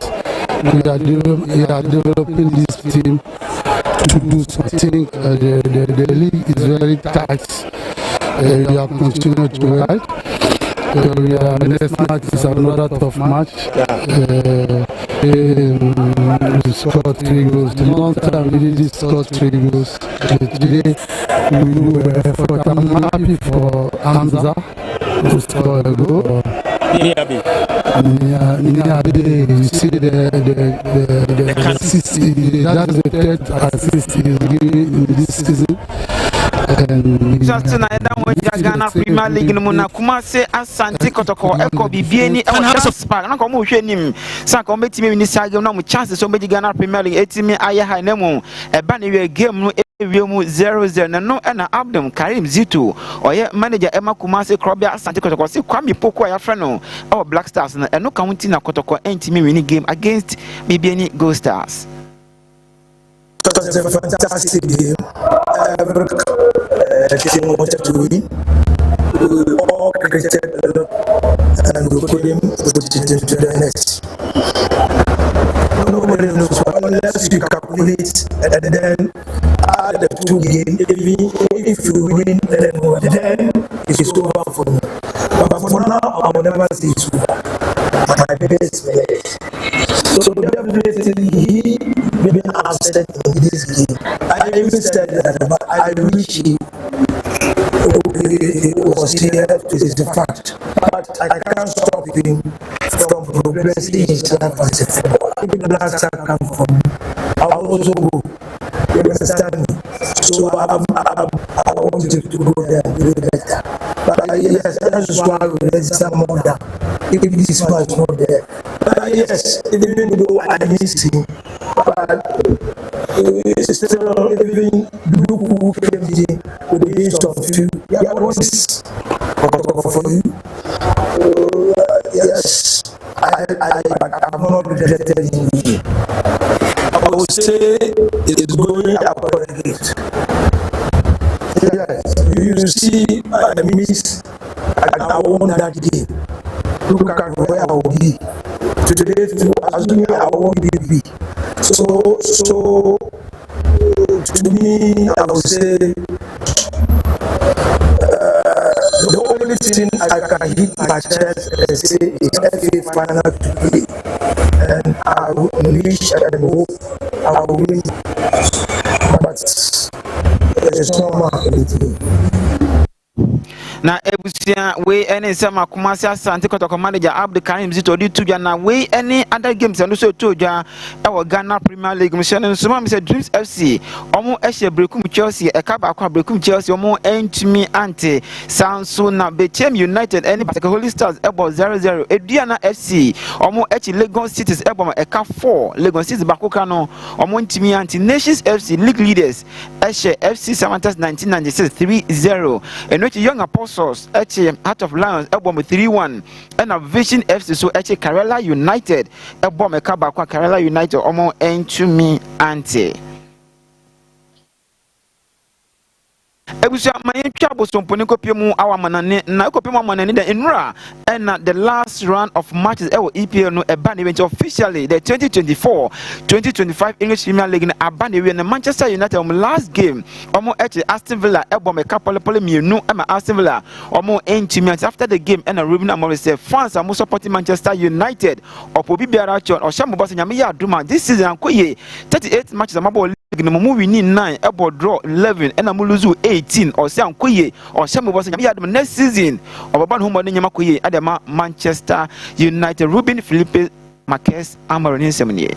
We are developing this team to do something. The league is very tight. We are continuing to ride. Next match is another tough match. We scored 3 goals. The long time we didn't score 3 goals. Today we do an effort. I'm happy for Hamza to score a goal. You see the assist. That's the 3rd assist he's giving in this season. Just tonight, Ghana Premier League no na Kumase Asante Kotoko Eko Bibieni e West Park na ko mo hwe nim sa ko metimi ni sage na mo chance so meji Ghana Premier League etimi aye ha na mu e ba ne we game no ewie mu 0-0 na no na Abdum Karim Zito oye manager Emma Kumase Krobia Asante Kotoko se Kwame Poko ya frɛ no e Black Stars na no county na Kotoko entimi win game against Bibieni Gold Stars. It was a fantastic game. Every team wanted to win. We all cricketed and we couldn't put it into the net. Nobody knows what, unless you calculate and then add the 2 games. If you win, then it's over for me. But for now, I will never say it's over. My best players. So definitely he been upset in this game. I even said that, but I wish he was here to the fact. But I can't stop him from progressing himself as a footballer. Even the last time I come from, I also go. You understand me? So I want him to go there and do better. But yes, that's why we register more than if this man is not there. But yes, even though I miss him, but still, even look who came here with the list of you. Yeah, what is for you? Yes, I'm not rejected him. I would say it's going up again. Yes, you see, I miss, I won that game. Look at where I will be. Today, assuming I won't be. So to me, I would say the only thing I can hit my chest and say is FA final today, and I wish and hope I will win, but there is no more anything. Na ebusia we any sama Kumasi Asante Kotoko manager Abdul Karim Zito di tuja na we any other games and so toja e Ghana Premier League mission so ma say Dreams FC omo ehye brekum Chelsea e ka ba kwa brekum Chelsea omo entimi ante Sanso na Bechem United any particular Holy Stars ebo 0-0 Eduana FC omo echi Lagos Cities ebo e ka 4 Lagos Cities bakoka no omo entimi ante Nations FC league leaders ehye FC Samantas 1996 3-0 enochi Young Apostles Heart of Lions Ebom 3-1 and a Vision FC so Kerala United Ebom Ekabakwa Kerala United Omo Entumi Ante Ebusia manye twabo somponi kopiemu awamanane na kopiemu amanane da enura and the last round of matches EPL no eba event officially the 2024-2025 English Premier League na abane we na Manchester United last game omo Aston Villa ebom ekapole mienu ama Aston Villa omo entimi after the game and Ruben Amorim say fans are supporting Manchester United opobi biara chon o shamo boss nyame ya aduma this season ankoye 38 matches amabo no mu win 9 ebo draw 11 and amu lose 18 or say ankoye or shamo boss nyame ya aduma next season obaba no homo nyama koye adema Manchester United Ruben Felipe Marquez Amorim semnie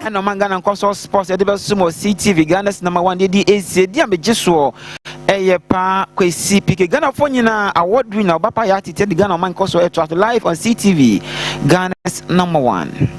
And OMAN Ghana NKOSUO Sports Odehyeeba Sumo CTV Ghana's #1 DDAC Dia Mejiso Eyepa Kwesi PK Ghana Fonyina award winner Obaapa Yaa Titi the Ghana OMAN NKOSUO Eto live on CTV Ghana's #1.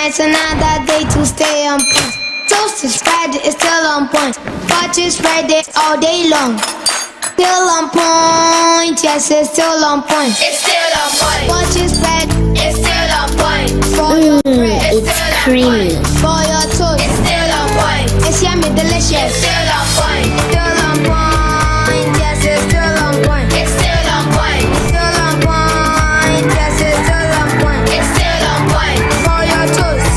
It's another day to stay on point. Toast is Friday, it's still on point. Parties Friday all day long. Still on point, yes, it's still on point. It's still on point. Parties Friday, it's still on point. For your bread, it's creamy. For your toast, it's still on point. It's yummy, delicious. It's still on point. Still on point, yes, it's still on point. It's still on point. Still on point, yes, it's still on point. It's still on point. For your toast.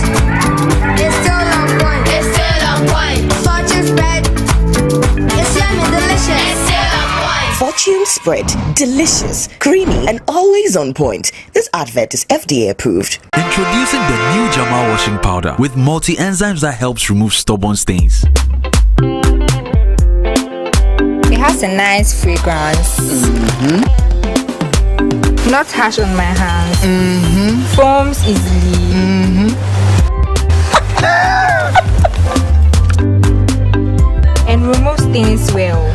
Fortune spread, delicious, creamy, and always on point. This advert is FDA approved. Introducing the new Jama washing powder with multi-enzymes that helps remove stubborn stains. It has a nice fragrance. Not harsh on my hands. Foams easily. And removes stains well.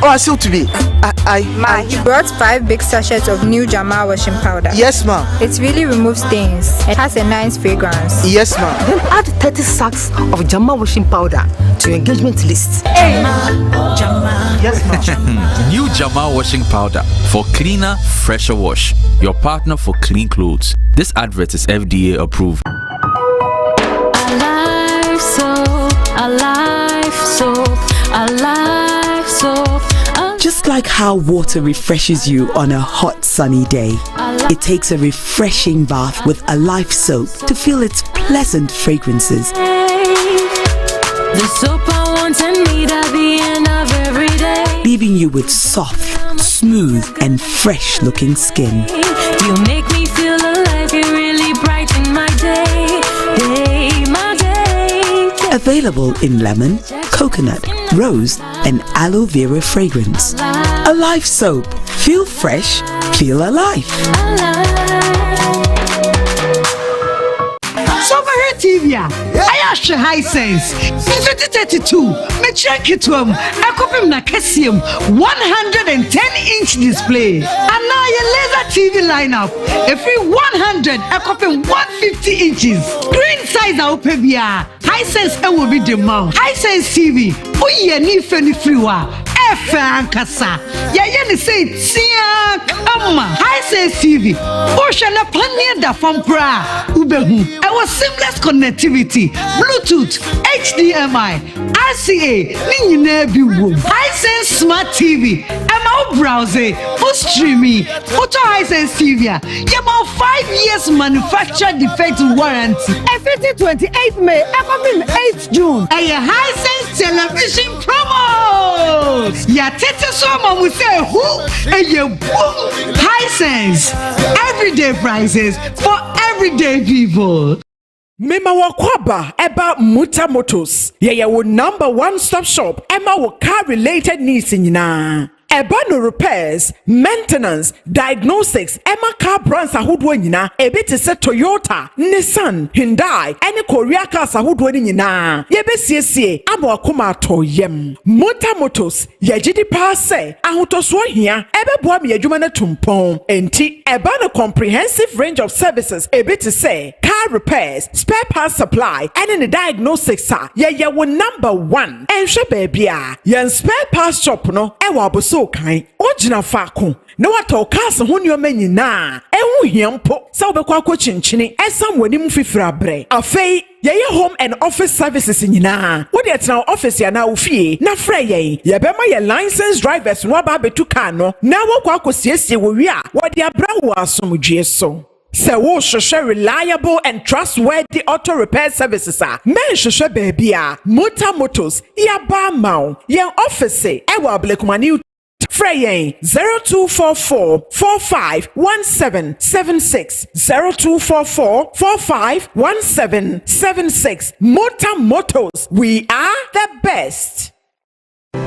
Oh, I still to be. Ma, he brought 5 big sachets of new Jama washing powder. Yes, ma. It really removes stains. It has a nice fragrance. Yes, ma. Then add 30 sacks of Jama washing powder to your engagement list. Hey. Jama. Yes, ma. New Jama washing powder for cleaner, fresher wash. Your partner for clean clothes. This advert is FDA approved. Alive soap, alive soap, alive soap. Just like how water refreshes you on a hot sunny day, it takes a refreshing bath with a life soap to feel its pleasant fragrances. The soap I want and need at the end of every day, Leaving you with soft, smooth, and fresh looking skin. you make me feel alive, you really brighten my day, my day. Available in lemon, coconut, rose, and aloe vera fragrance. A life soap. Feel fresh, feel alive. TV, I ask high sense. In 2032, me check it home. I copy na Kesium 110-inch display. And now your laser TV lineup. Every 100, I copy 150 inches. Screen size I open here. High sense I will be the mount. High sense TV. Oh yeah, ni feni free wa. Kasa. Ni say tia kama. High sense TV. Oh shala panye da from pra. Ubehu. I was seamless connectivity, Bluetooth, HDMI, RCA, Hisense Smart TV, MO browser, full streaming, Auto Hisense TV, about 5 years manufacturer defect warranty. Effective 28 May, coming 8th June. A Hisense television promos. Ya tete so mama say who? A you boom Hisense. Everyday prices for everyday people. Mema wakwaba eba Muta Motors. Yeye wo #1 stop shop. Ema wo car related needs nyina. Eba no repairs, maintenance, diagnostics, Emma car brands ahodoɔ nyina. Ebe te se Toyota, Nissan, Hyundai, ene Korea cars ahodoɔ nyina. Yebe siesie abo akoma atoyem. Muta Motors, yegidi pa se ahotoso hia. Ebe boa me adwuma na tumpon. Enti eba no comprehensive range of services. Ebe te se car repairs, spare parts supply, ene ne diagnostics a. Yeye wo #1. Enhwe baby a. Yen spare parts shop no ewa aboso to kan ojina faako na wato cars ho nneoma nyina ehu hiampo sa obekwa akọ chinchini esam wani mu fifira bre afei yeye home and office services nyina wo de tena office ya na ofie na frɛ yeye yebema ye licensed drivers no aba betu car no na wokwa akosiesie wo wi a wo de abra wo asomdwe so. Se wo hwehwɛ reliable and trustworthy auto repair services a men hwehwɛ baabi a Muta Motors yaba maw yen office ewa Ablekumani Freyen 0244 451776 0244 451776 Muta Motors, we are the best.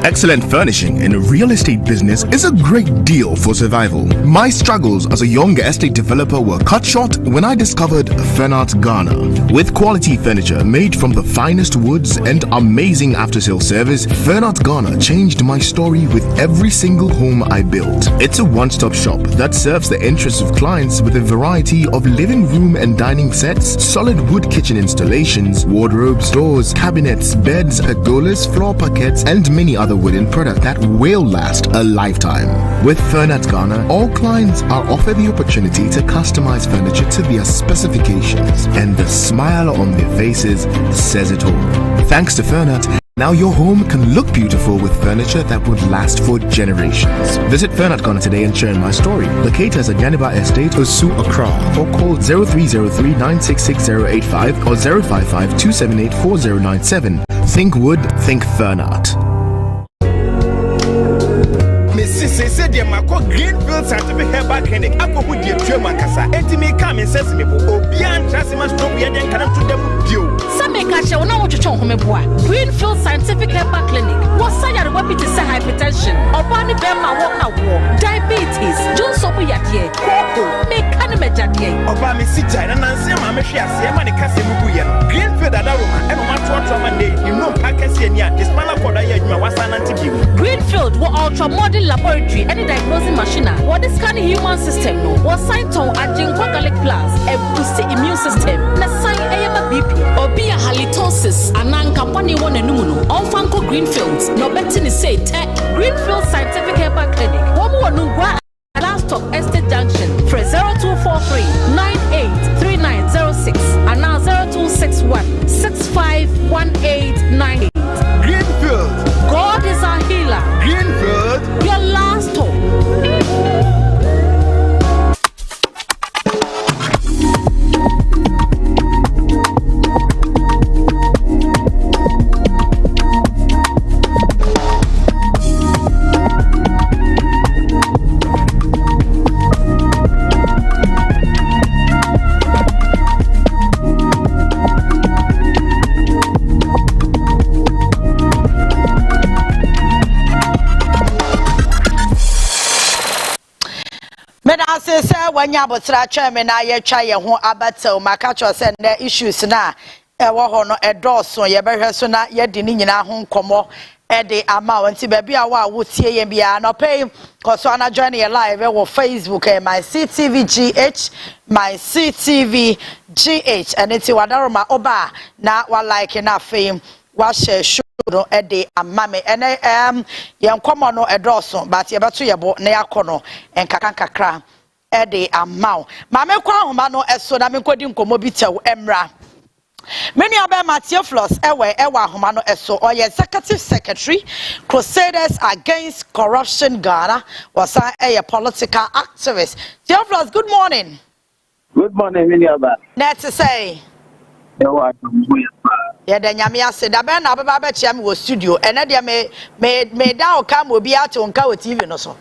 Excellent furnishing in a real estate business is a great deal for survival. My struggles as a young estate developer were cut short when I discovered Fernart Ghana. With quality furniture made from the finest woods and amazing after-sale service, Fernart Ghana changed my story with every single home I built. It's a one-stop shop that serves the interests of clients with a variety of living room and dining sets, solid wood kitchen installations, wardrobes, doors, cabinets, beds, pergolas, floor parquets, and many other wooden products that will last a lifetime. With Fernat Ghana, all clients are offered the opportunity to customize furniture to their specifications, and the smile on their faces says it all. Thanks to Fernat, now your home can look beautiful with furniture that would last for generations. Visit Fernat Ghana today and share my story. Locate us at Yaniba Estate, Osu, Accra, or call 0303 966085 or 055 278 4097. Think wood, think Fernat. Say dear Mako Greenfield Scientific Herbal Clinic. I go with the German Casa. And me come and says me, Obian Trasimas Tobia, then come to them. Some make a show now to show home. Greenfield Scientific Herbal Clinic. What's say I want me to say hypertension, or Barney Bema walk war, diabetes, John Sobuyatie, Coco, make Animajatie, or Bami Sita, and Nancy Mamashia, Siamani Cassimuya, Greenfield Adaruma, and Matwa Day, you know, Pakasiania, this Malakoda Yawasan Antibu. Greenfield were ultra modern laboratory. Any diagnosing machine, what is kind of human system? No, what sign to Ajingwa Garlic Plus, a boosted immune system, na sign AMA BP, or be a halitosis, and non company one and nuno, all Fanco Greenfields, no better to say tech Greenfield Scientific Herbal Clinic, one more no last stop Estate Junction, for 0243 983906, and now 0261 651898. Greenfield, God is our healer. Greenfield, your last hope. Wanya botra chairman na ye twa ye ho abatel makacho se na issues na ewo ho no edoso ye behwe so na ye di ni nyina ho nkomo ede ama wanti baby a wa wotie ye bia no pay koso ana join ye live wo Facebook my CTV GH my CTV GH and it's wadaroma oba na wa like na fame wa share no ede amame ene ye nkomo no edoso but ye beto ye bo na yakono enkakankakra ede amount mame kwa homa no eso na me kodi nkomo bi tew emra many about Matthew Floss ewa homa no eso or executive secretary Crusaders Against Corruption Ghana was a political activist. Theophilus, good morning. Good morning, Miniaba. Net to say yeah, the Yamia said, I bet Ababa Cham was studio, and Nadia may down come will be out on Cow TV no so.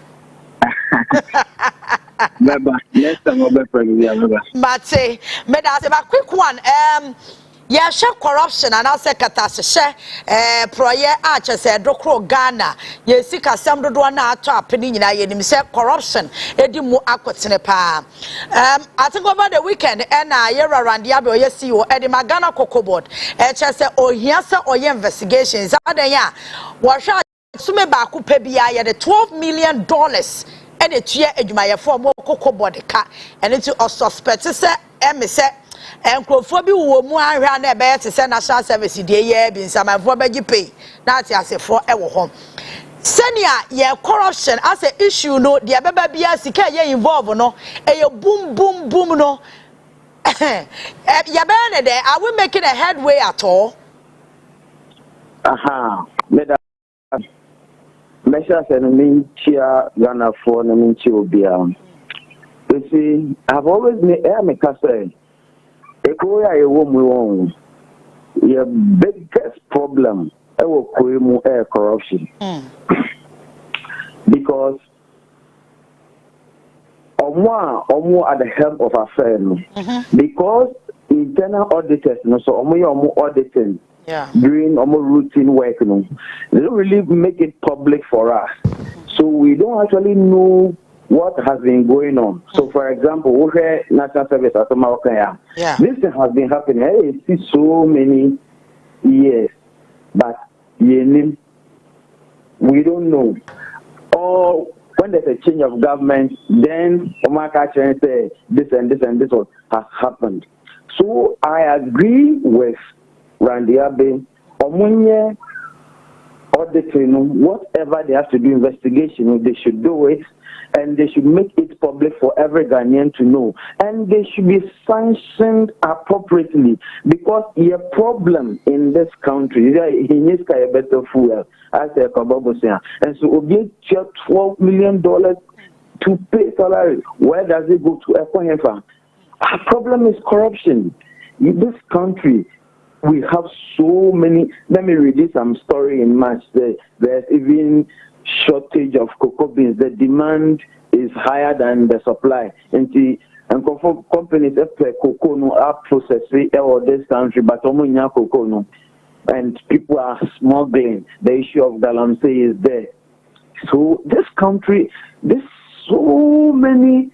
Next time I'll be pregnant. But say, made us a quick one. Yeah, share corruption and also catastrophe. Proye Archer said, Docro Ghana. Ye seek a some do one to a penny in a say corruption. Eddie Mo Aquatinepa. I think over the weekend, and I year around the Abbey, yes, you Eddie Magana Coco Board. HS or yes, or investigations. Adaya was shot Sume Baku Pebia, the $12 million. And it's here, Edmaya for more cocoa body car, and it's a suspect, say, and Crophobia will more around a to send national service, dear, been some of what you pay. That's as a 4 hour home. Senior, yeah, corruption as an issue, no, the Ababa Biasika, yeah, involved, no, a boom, boom, boom, no. Yabane there, are we making a headway at all? Aha, Mesha said, Minchia, Ghana for Minchi Obia. You see, I've always made air make us say, Ekoya, a woman, your biggest problem. Air corruption because omo at the helm of affairs because internal auditors so omo auditing doing routine work they don't really make it public for us, so we don't actually know what has been going on. So for example, we national service as this thing has been happening so many years, but we don't know. Or when there's a change of government, then Omaka can say this and this and this has happened. So I agree with Randy Abe. Omunye auditing, whatever they have to do, investigation, they should do it, and they should make it public for every Ghanaian to know. And they should be sanctioned appropriately, because your problem in this country, he needs a better fuel, as a Kababo. And so we get $12 million to pay salary. Where does it go to? Our problem is corruption. In this country, we have so many. Let me read you some story in March. There's even shortage of cocoa beans. The demand is higher than the supply. And for companies that cocoa no are processing in this country, but cocoa no, and people are smuggling. The issue of galamsey is there. So this country, there's so many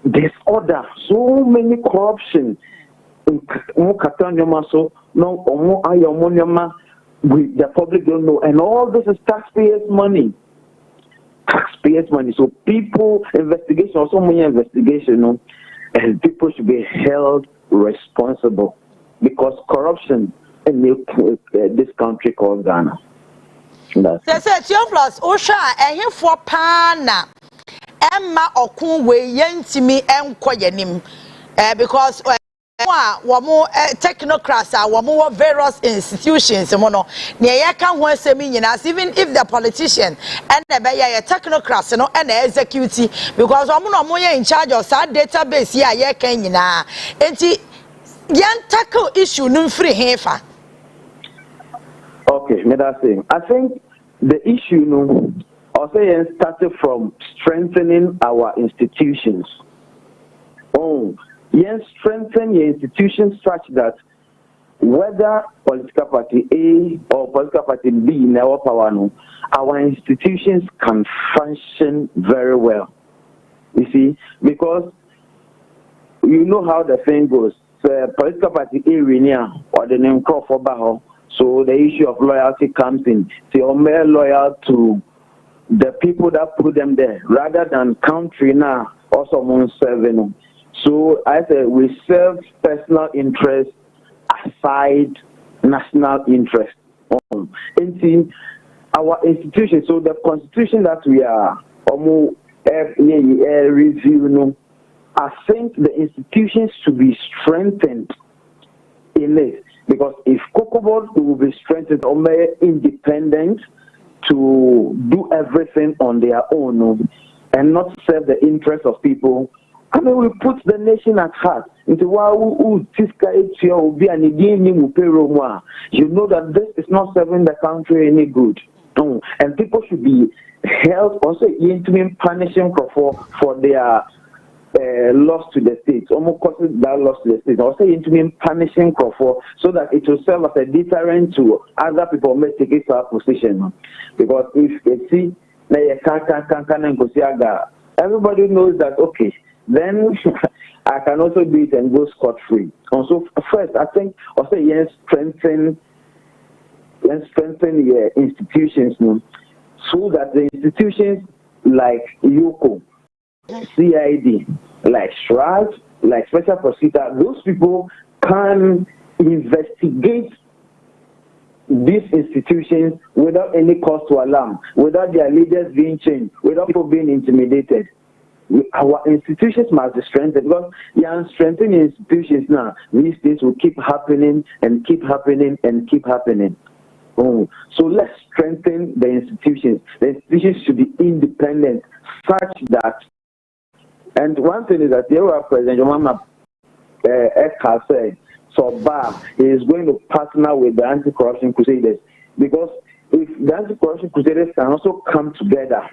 disorder, so many corruption. The public don't know, and all this is taxpayers' money. So people investigation, also many investigation, and people should be held responsible, because corruption in this country called Ghana. Theofilus Osha and for Pana Emma Okunwe Yentimi Enkoyanim because more technocrats are more various institutions mono near can one seminas, even if the politician and the technocrats no and the executive, because I'm in charge of that database here Kenya and yan tackle issue no free hefa. Okay, I think the issue also started from strengthening our institutions. Yes, strengthen your institutions such that whether political party A or political party B in our power, our institutions can function very well. You see, because you know how the thing goes. So political party A or the name Crawford Baho, so the issue of loyalty comes in. So you're more loyal to the people that put them there rather than country now or someone serving. So I said we serve personal interest aside national interest. In our institution, so the constitution that we are reviewing, I think the institutions should be strengthened in it, because if Cocoa Board will be strengthened or more independent to do everything on their own and not serve the interests of people, I mean, we put the nation at heart into you know that this is not serving the country any good. And people should be held also into punishing for their loss to the state, almost causing that loss to the state. Also into punishing so that it will serve as a deterrent to other people may take it to our position. Because if they see everybody knows that okay, then I can also do it and go scot-free. Also, first, I think also strengthen your institutions so that the institutions like YOCO, CID, like SHRAG, like Special Prosecutor, those people can investigate these institutions without any cause to alarm, without their leaders being changed, without people being intimidated. Our institutions must be strengthened, because they are strengthening institutions now. These things will keep happening and keep happening and keep happening. So let's strengthen the institutions. The institutions should be independent, such that. And one thing is that the President Obama said, he is going to partner with the anti-corruption crusaders, because if the anti-corruption crusaders can also come together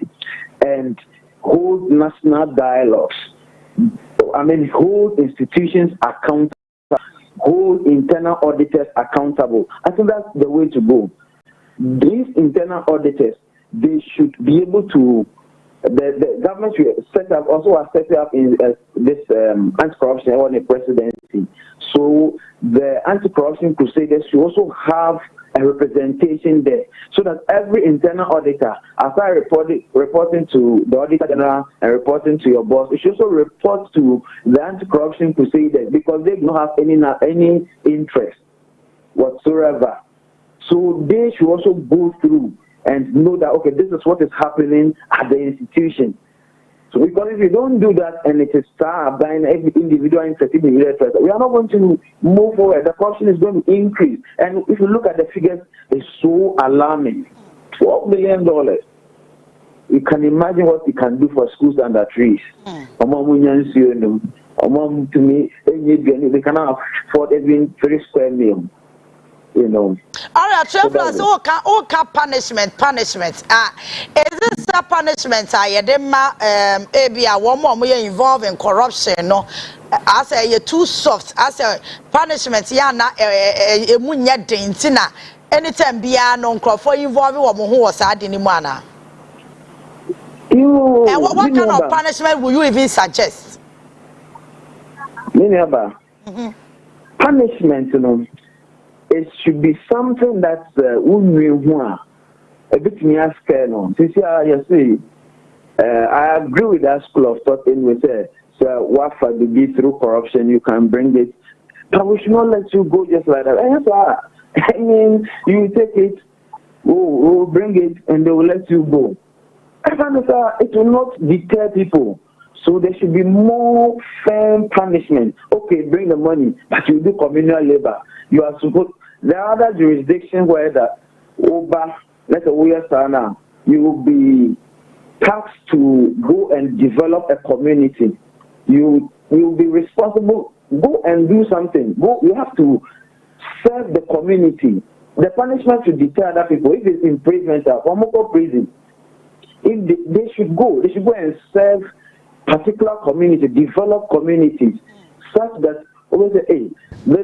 and hold national dialogues, hold institutions accountable, hold internal auditors accountable, I think that's the way to go. These internal auditors, they should be able to, the government should set up, also set up in this anti-corruption on the presidency. So the anti-corruption crusaders should also have a representation there, so that every internal auditor, after reporting to the auditor general and reporting to your boss, it should also report to the anti-corruption crusaders, because they don't have any interest whatsoever. So they should also go through and know that, okay, this is what is happening at the institution. So because if you don't do that and it is buying every individual interest, we are not going to move forward. The corruption is going to increase. And if you look at the figures, it's so alarming. $12 million. You can imagine what we can do for schools under trees. To me, they cannot afford even 3 square meals. You know. All right, travelers, okay, punishment. Is this a punishment? One more involved in corruption, no? I say you're too soft. I say punishment, yana munya dintina. Anytime beyond for involving what who was at in mana. And what kind of punishment will you even suggest? Punishment, you know. It should be something that's a bit near scale. No, I agree with that school of thought in which what for the be through corruption you can bring it, but we should not let you go just like that. I mean, you take it, we'll bring it, and they will let you go. It will not deter people. So there should be more firm punishment. Okay, bring the money, but you do communal labor. You are supposed. There are other jurisdictions where you will be tasked to go and develop a community. You will be responsible. Go and do something. You have to serve the community. The punishment should deter other people. If it's imprisonment, prison, if they should go and serve particular community, develop communities, such that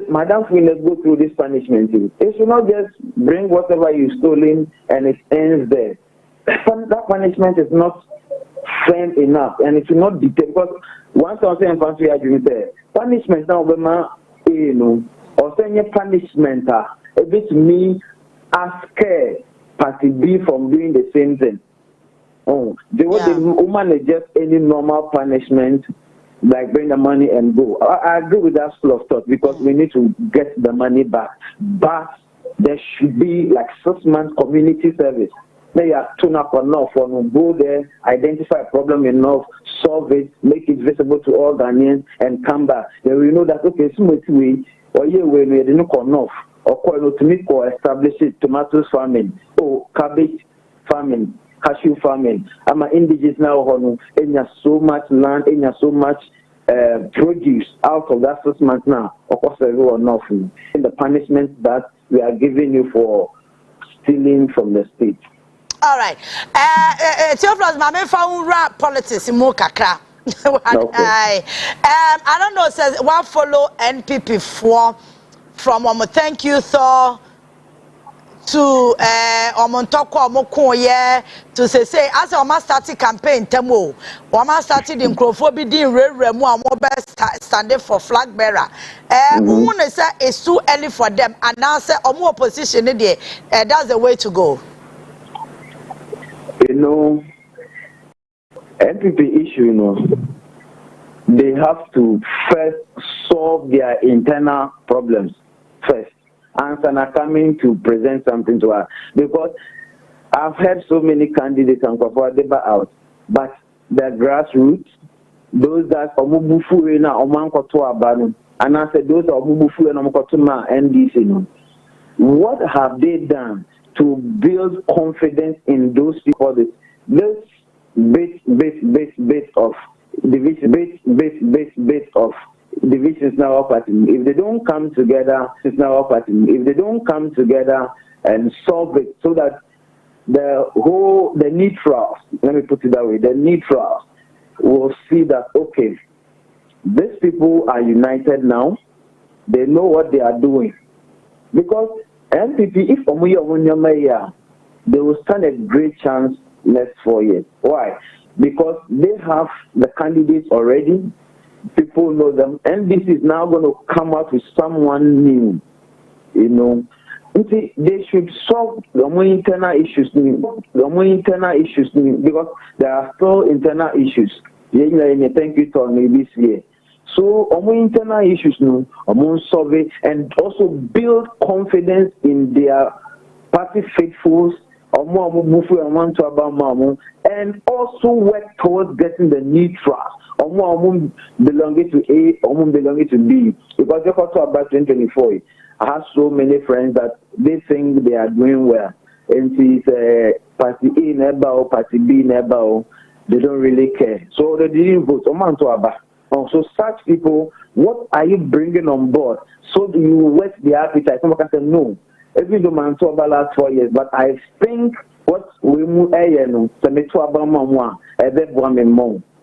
Madam Queen, let's go through this punishment. It should not just bring whatever you've stolen and it ends there. That punishment is not firm enough, and it should not deter, because once I say infantry argument there, punishment now or saying punishment a bit me ask party B from doing the same thing. The woman is just any normal punishment, like bring the money and go. I agree with that school of thought, because we need to get the money back. But there should be like 6 months community service. They are tune up enough for go there, identify a problem enough, solve it, make it visible to all Ghanaians, and come back. Then we know that okay, so much we or yeah we didn't enough or to meet or establish it tomatoes farming or cabbage farming. Cashew farming. I'm an indigenous now. And there's so much land, and there's so much produce out of that 6 months now. Of course, everyone knows the punishment that we are giving you for stealing from the state. All right. Theophilus, my found rap politics in Mokakra. I don't know. Says one follow NPP from thank you Thor. To Omontoko Omokoye to say as Oma started campaign temo Oma started in Crawford din remu Omo standing for flag bearer say it's too early for them, and now say Omo opposition there that's the way to go. You know, NPP issue, they have to first solve their internal problems first. and are coming to present something to her. Because I've heard so many candidates and Deba out, but the grassroots, those that Omubufu na Omankoto Abanu, and I said those Omubufu and Omkotuma NDC. What have they done to build confidence in those people? This base of division, base of divisions now up at him. If they don't come together, it's now up at him. If they don't come together and solve it so that the neutrals, let me put it that way, the neutrals will see that, okay, these people are united now. They know what they are doing. Because MPP, if Omuya, they will stand a great chance next 4 years. Why? Because they have the candidates already. People know them. And this is now going to come out with someone new. You know. They should solve the more internal issues. Because there are still internal issues. Thank you, Tony, this year. So, internal issues, solve it, and also build confidence in their party faithfuls, and also work towards getting the neutrals, belonging to A, belonging to B. Because they got to about 2024. I have so many friends that they think they are doing well. And it's party A never or party B never, they don't really care. So they didn't vote. So such people, what are you bringing on board? So do you whet their appetite? Someone can say no. Even though man talk about last 4 years, but I think what we move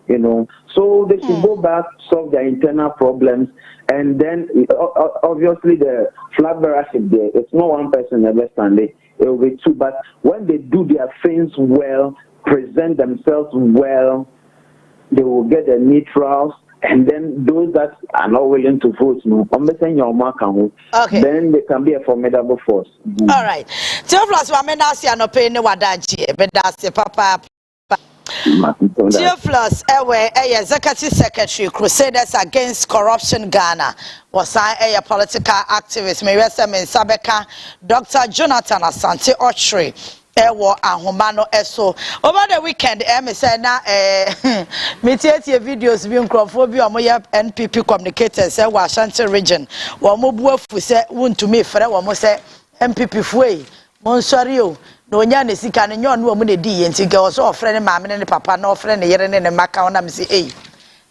you know. So they should go back, solve their internal problems, and then obviously the flag bearership there, it's not one person ever standing, it will be two. But when they do their things well, present themselves well, they will get the neutrals. And then those that are not willing to vote, then they can be a formidable force. All right. Theophilus, Papa. Theophilus, Executive Secretary, Crusaders Against Corruption Ghana, was a political activist. Sabeka, Dr. Jonathan Asante Ochre. Ewo ahomano eso over the weekend say na me tie videos bi nkrofo bi omoye NPP communicators say wa Ashanti region wo mo bu afu say wontumi frɛ wo mo say MPP fuei mo nsori o na onya ne sika ne nyon wo mo ne di yenti ge so ofrɛ ne maame ne papa na ofrɛ ne yere ne maka ona me say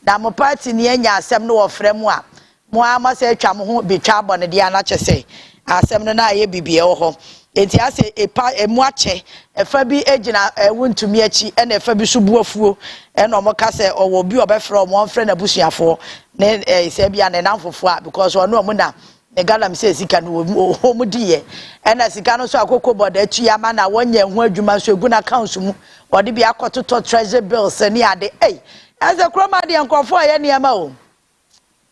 na mo party ne anya asɛm no ofrɛ mu a mo ama say atwa mo ho betwa abɔ ne dia na kyese asɛm no na aye bibie wo ho enti ase emu ache efa bi egina wontumi achi na efa bi so buafuo na omoka se owo bi obefra omo onfre na busuafo ne se bia ne namfofo a because ono omo na ne galam se sika no omo diye na sika no so akoko boda atu ya ma na wonye hu adwuma so egu na council mu ode bi akototo treasury bills ne ade as a kroma de nkofo aye ne ma o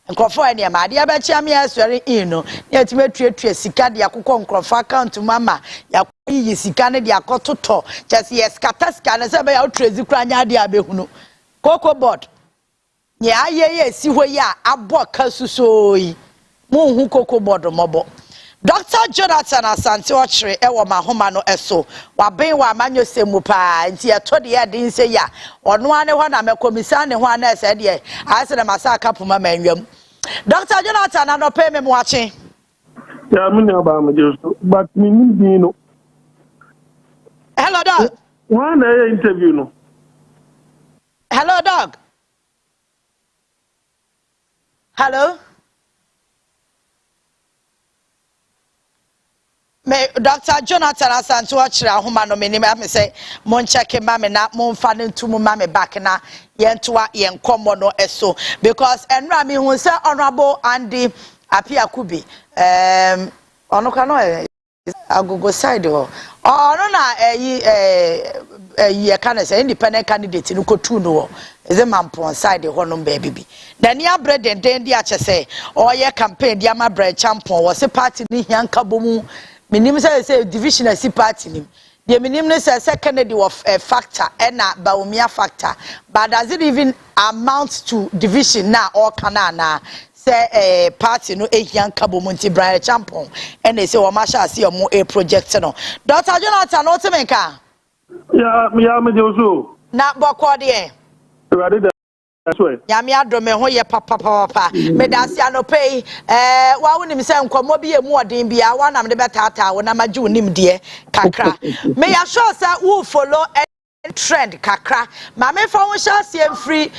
nkofo ene ma ade abachia me asori no ne atimetue sika de akokọ nkofo account mama ya yi sika ne de akototo just yes kata sika ne se be ya utrezi kura nya de abehunu cocoa board ye ayeye si ho ya abo kasusoyi mu hu cocoa board mobo Dr. Jonathan Asante Ochre ewo mahoma no eso waben wa amanyo semu pa nti eto de ya din se ya ono ane ho na mekomisa ne ho ana ese de ase na masaka puma manwam Dr. Jonathan anope me moache ya me na ba me but me need no Hello dog one interview no Hello dog Hello Me Dr. Jonathan Asante Ochre ahoma no me ni me say mon check ma me na mon fa ne ntumu ma me back na yentoa yenkomo no eso because enra me hu say honorable Andy Apiakubi ono ka no agogo side ho ono na ye can say independent candidate no kotu no is a mampon side ho no baby bi na ni abre den di a chese o ye campaign di ama bre champion wo se party ni hianka bomu minim say division asi party nim the minim say second of factor and Baumia factor but does it even amount to division na or kana na say party no ehian kabo munti Brian Champon and they say Wamasha see a project no. Dr. Jonathan Otemeka. Yeah, me also. Na bokode. Yami adome ho ye papa me dasi anope wa wonim se nkomo bi emu odin bia wa nam de betata wo na maju nim de kakra me ya sure say who follow trend kakra ma me fa won sha se free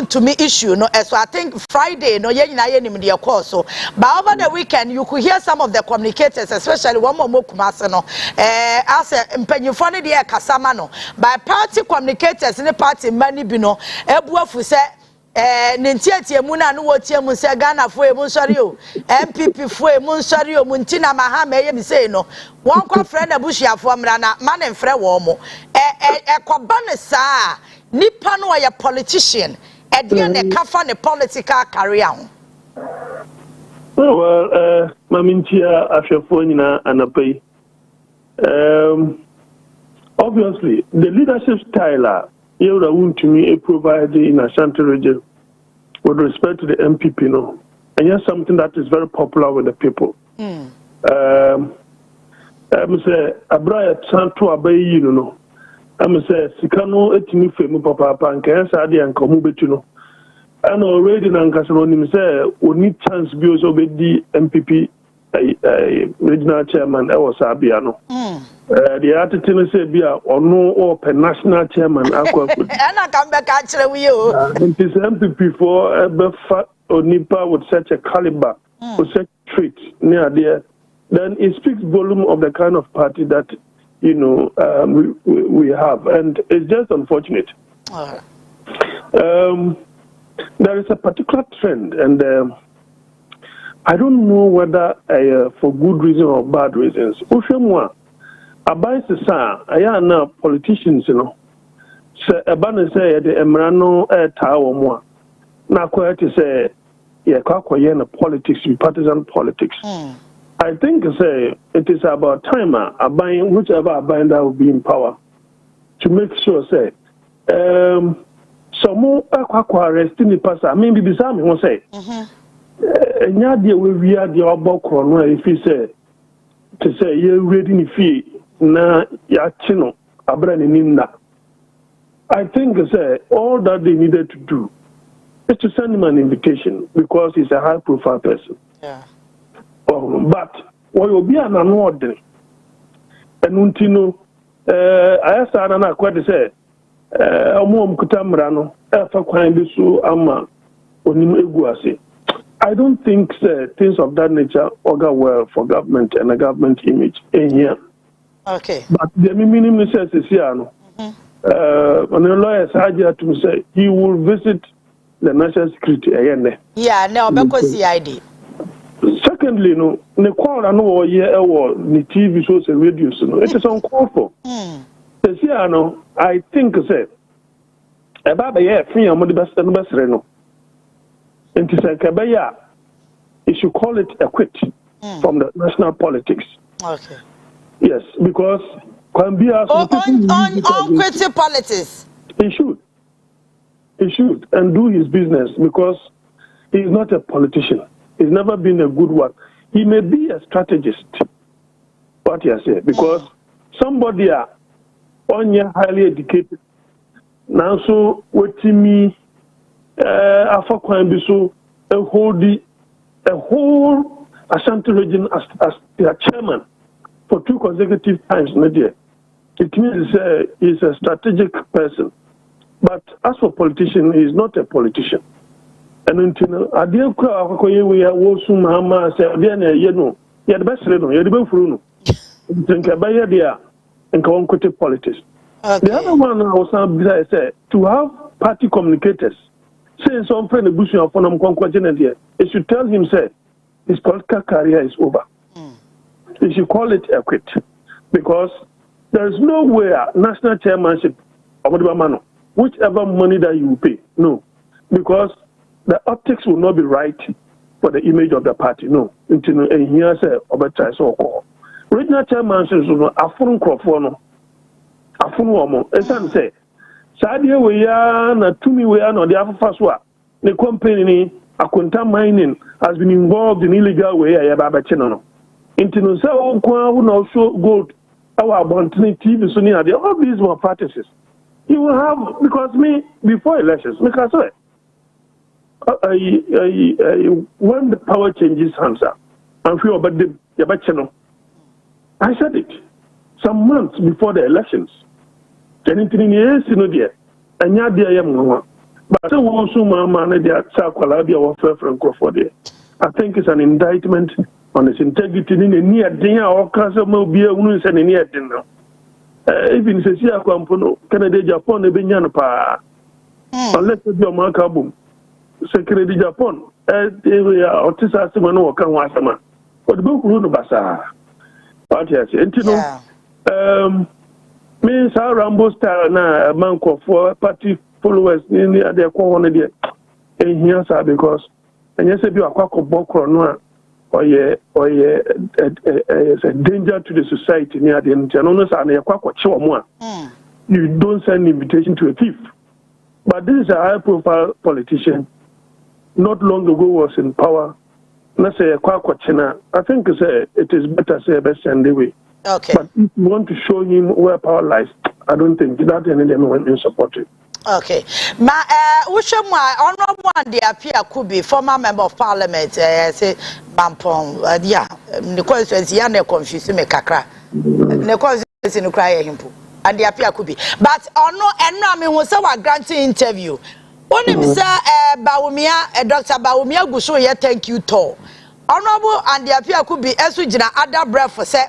to me issue no so I think Friday no ye nyina ye nim de course so but over the weekend you could hear some of the communicators especially one more kumase no as mpanyifo ne de kasama no by party communicators ne party mani bi no ebuafu se nintiatie mu na no wotie mu se Ghana fo e mu sori o MPP fo e mu sori o mu ntina ma ha ma ye mi sei no won kwa frɛ na busuafo mra na ma ne mfrɛ wo mo ekoba ne saa nipa no ye politician e de ne kafa ne political career ho. Well, mamintia afyafo nyina anapai. Obviously the leadership style you want to me provide in Ashanti region with respect to the MPP, no, and yes, something that is very popular with the people. I'm say Abraya Santo Abayi, you know. I'm say Sikano etimi femu papa and Kansa di and Komu betuno. And already Nankasoni say we need chance because of the MPP regional chairman I was Abiano. The article say be or no or national chairman. And I come back actually you. It is MPP for or Nipa with such a caliber, with such traits near there. Then it speaks volume of the kind of party that you know we have, and it's just unfortunate. There is a particular trend, and I don't know whether for good reason or bad reasons. Abai sisa aya na politicians no se eba ne say the emrano tawo mo na kwete say ye kwakoye na politics, partisan politics. I think say it is about time abai whichever abai that will be in power to make sure say some kwakwa arrest ni pasa I mean bibisa me won say enya de we are the obokro no if say to say you ready ni fee na ya chino abra ni ninna. I think say all that they needed to do is to send him an invitation because he's a high profile person. Yeah. But what will be an award and untino I asked na quite say omo mkutamra no fa kwan bi so ama onim eguase. I don't think things of that nature augur well for government and a government image in here. Okay. But the minimum says is here. No. When the lawyer said to say he will visit the national security again. Yeah, no, because CID. Secondly, no, the call I know here or the TV shows and radio, no, it is uncalled for. This year, no, I think say about a year free and the best and best reno. And to say Kabaya, you should call it a quit from the national politics. Okay. Yes, because can be on quitting politics. He should and do his business because he is not a politician. He's never been a good one. He may be a strategist. What you say because somebody on your highly educated now so what to me Alpha Crime be so a whole Ashanti region as their chairman for 2 consecutive times, Nadia. It means he's a strategic person. But as for politician, he is not a politician. And until I did we are Wosu Mahama say, you know, you're the best, you're the best for think about there and go on quitting politics. The other one I was say to have party communicators saying some friend of Bush for them it should tell him say his political career is over. You should call it a quit because there is no way national chairmanship of Odehyeeba, whichever money that you pay, no, because the optics will not be right for the image of the party, no. Until and here say Obacha so called regional chairmanship no afun crofo afun womo. Esan say Sadia we ya na tumi we ya no the afafa so a the company ni Akunta mining has been involved in illegal way. I have a channel. Into so who now show gold. Our Bontini TV, Sonia, all these were practices. You will have, because me, before elections, because when the power changes hands up, I'm sure about the channel. I said it some months before the elections. Anything yes, you know, dear, and yet, dear, but so also, my man, they are Sakwalabia or Fairfront Crawford. I think it's an indictment on his integrity in a near dinner or Castle beer, who is any near dinner. Even says, yeah, Canada, Japan, a Binyana, unless your mark album, Secretary Japan, or Tisa Simano, Kanwasama, or the book Runu Basa. But yes, and you know, means our Rambo style now, a man for party followers in their corner there. And here, because, and yes, if you are quack of Bokro, or it's a danger to the society near the end. You don't send invitation to a thief. But this is a high-profile politician. Not long ago was in power. I think it is better say best send away. Okay. But if you want to show him where power lies, I don't think that anyone will support it. Okay. Ma Ushemwa honorable and the appear could be former member of parliament say Bampong yeah the constituency and confuse me kakra. The constituency no cry him and the appear could be. But no and no me who say wa granting interview. Only say Bawumia Dr. Bawumia Gusho ye thank you to. Honorable and the appear could be esu gina other breath for say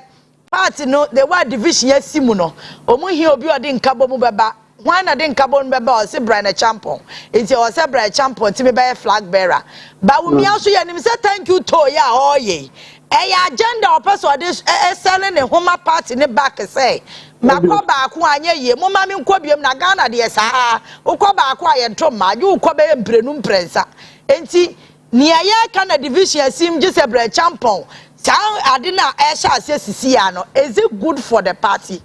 party no the word division yes simuno. Omu hi obi odi nkabo mu beba. Why not in Cabon Beba or say Brian Champon? It's your Sebra Champon to be by a flag bearer. But we also say thank you to ya oh ye. A agenda or person this selling a home party in the back say. Makoba kwanye ye, Mumma Quabium Nagana de Sa, Okoba quiet Toma, you Kobe and Prenum Prensa. And see, near ya can a division seem just a bread champon. Sound Adina Asha says Ciano. Is it good for the party?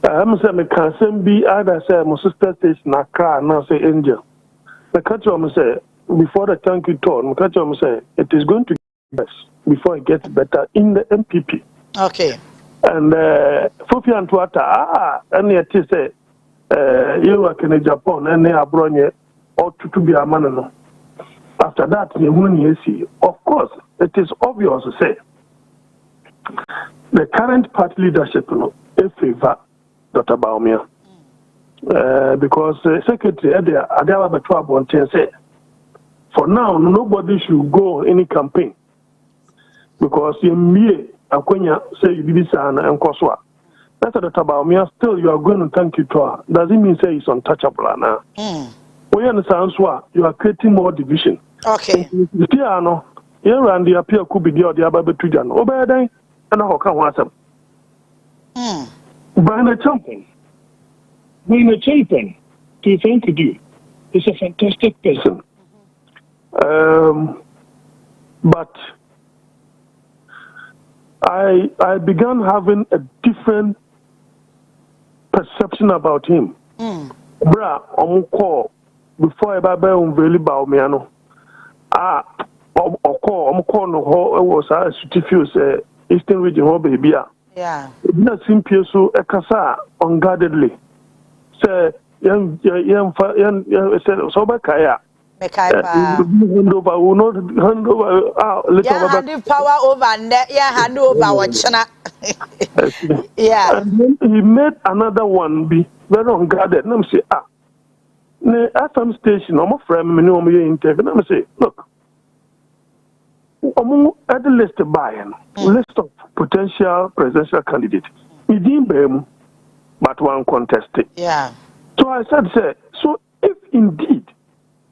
I'm saying, I can't be either say my sister says Naka, now say Angel. The catcher say before the thank you talk, the catcher say it is going to get best before it gets better in the MPP. Okay. And Fufi and Tuata, and yet say you work in Japan and they are brought ought to be a man. After that, you won't see. Of course, it is obvious to say the current party leadership in favor. Dr. Bawumia. Because Secretary Adela Betwabo said, for now, nobody should go any campaign. Because you may say you did this and NKOSUO. That's Dr. Bawumia, still you are going to thank you to her. Doesn't mean say it's untouchable now. We understand you are creating more division. Okay. The piano, here and the appear could be the other Tujan. Obey and I can want them. Brian Champon, to thank you, is a fantastic person. But I began having a different perception about him. Bra, call before I unveil Bawumia. Call no was a certificate Eastern Region baby. Yeah. It does seem so ekasa unguardedly. Say young so bakaya. Hand over power over and hand over Wachana. Yeah. And then he made another one be very unguarded. Let me say, the FM station, I'm a friend, interview. Let me say, look. At the list of buying, list of potential presidential candidates. He didn't bear but one contested. Yeah. So I said, so if indeed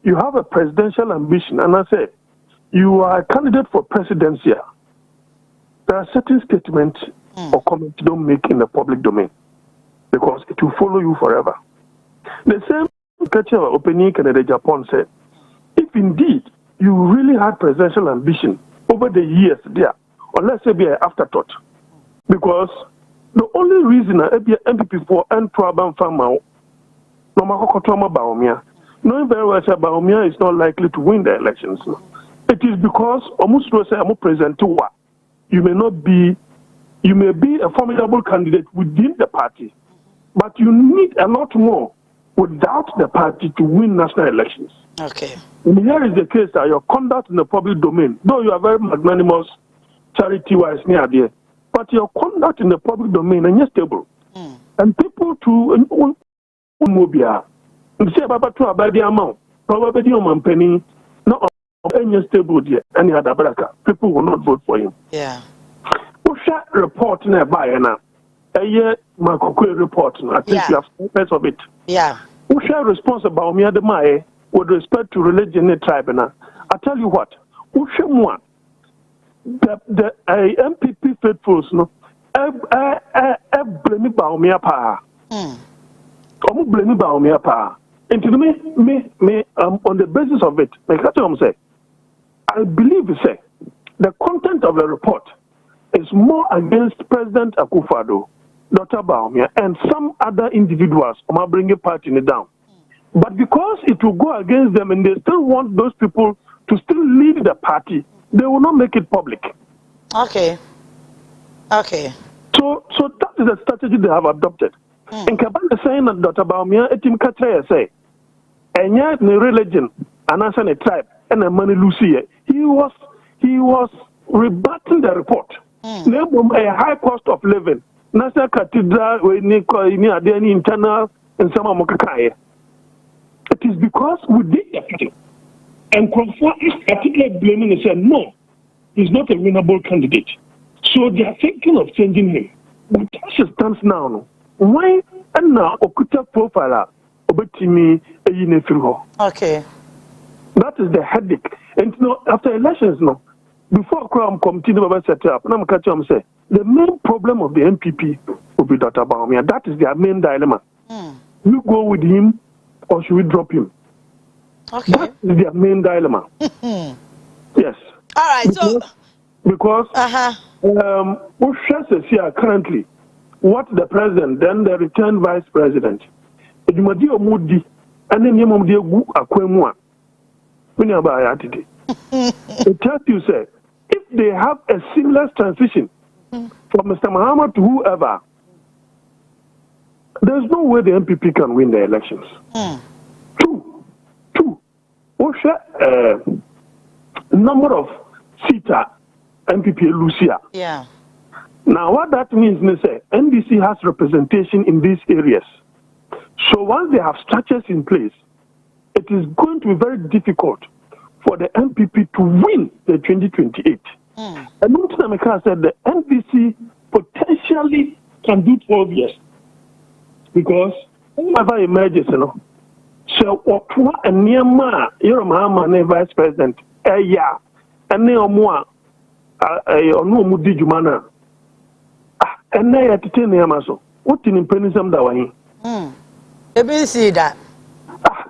you have a presidential ambition, and I said, you are a candidate for presidency, there are certain statements or comments you don't make in the public domain because it will follow you forever. The same catcher opening Canada Japan said, if indeed you really had presidential ambition over the years there, or let's say be an afterthought. Because the only reason I be MPP for N Traban Farmer, no Bawumia, knowing very well that Bawumia is not likely to win the elections. It is because almost present you may not be, you may be a formidable candidate within the party, but you need a lot more without the party to win national elections. Okay. And here is the case that your conduct in the public domain, though you are very magnanimous, charity-wise near there, but your conduct in the public domain is stable. And people to Mobia, and say about to abide the amount, probably on penny, not any stable there, any other bracket. People will not vote for him. Yeah. Who shall report in a bayana? A year, Makokwe report, I think you have parts of it. Yeah. Who shall responsible me at the Mae with respect to religion and tribe? I tell you what, who shall one? The MPP faithfuls, no, blame Bawumia pa. Blame Bawumia pa. And to me, on the basis of it, I believe the content of the report is more against President Akufo-Addo, Dr. Bawumia, and some other individuals who are bringing party down. But because it will go against them and they still want those people to still lead the party, they will not make it public. Okay. Okay. So that is the strategy they have adopted. And Kabal is saying that Dr. Bawumia, etim katre say, and yet the religion, and as a tribe, and a money Lucia, he was rebutting the report. A high cost of living. National Cathedral, any internal and some Mokakai. It is because we did that. And Kronfo is particularly blaming and said, no, he's not a winnable candidate. So they are thinking of changing him. But as it stands now, why and now Okuta profile Obetimi Eyinefiro? Okay. That is the headache. And after elections, before Crown Committee never set up, and I'm catching them say the main problem of the MPP will be Dr. Bawumia. That is their main dilemma. You go with him or should we drop him? Okay. That is their main dilemma. Yes. All right. Because currently, what the president, then the returned vice president, Moody, and then Obaapa Yaa Titi. It tells you, say, if they have a seamless transition from Mr. Muhammad to whoever, there's no way the MPP can win the elections. Two, number of seater MPP Lucia. Yeah. Now, what that means is that NDC has representation in these areas. So once they have structures in place, it is going to be very difficult for the MPP to win the 2028. And Nameka said the NDC potentially can do 12 years. Because whoever emerges, so Okwa and Niama, you're Mahama, vice president, and Neomwa, Mudi Jumana, and they are to tell Niamaso. What in Penisam Dawahi? Maybe see that.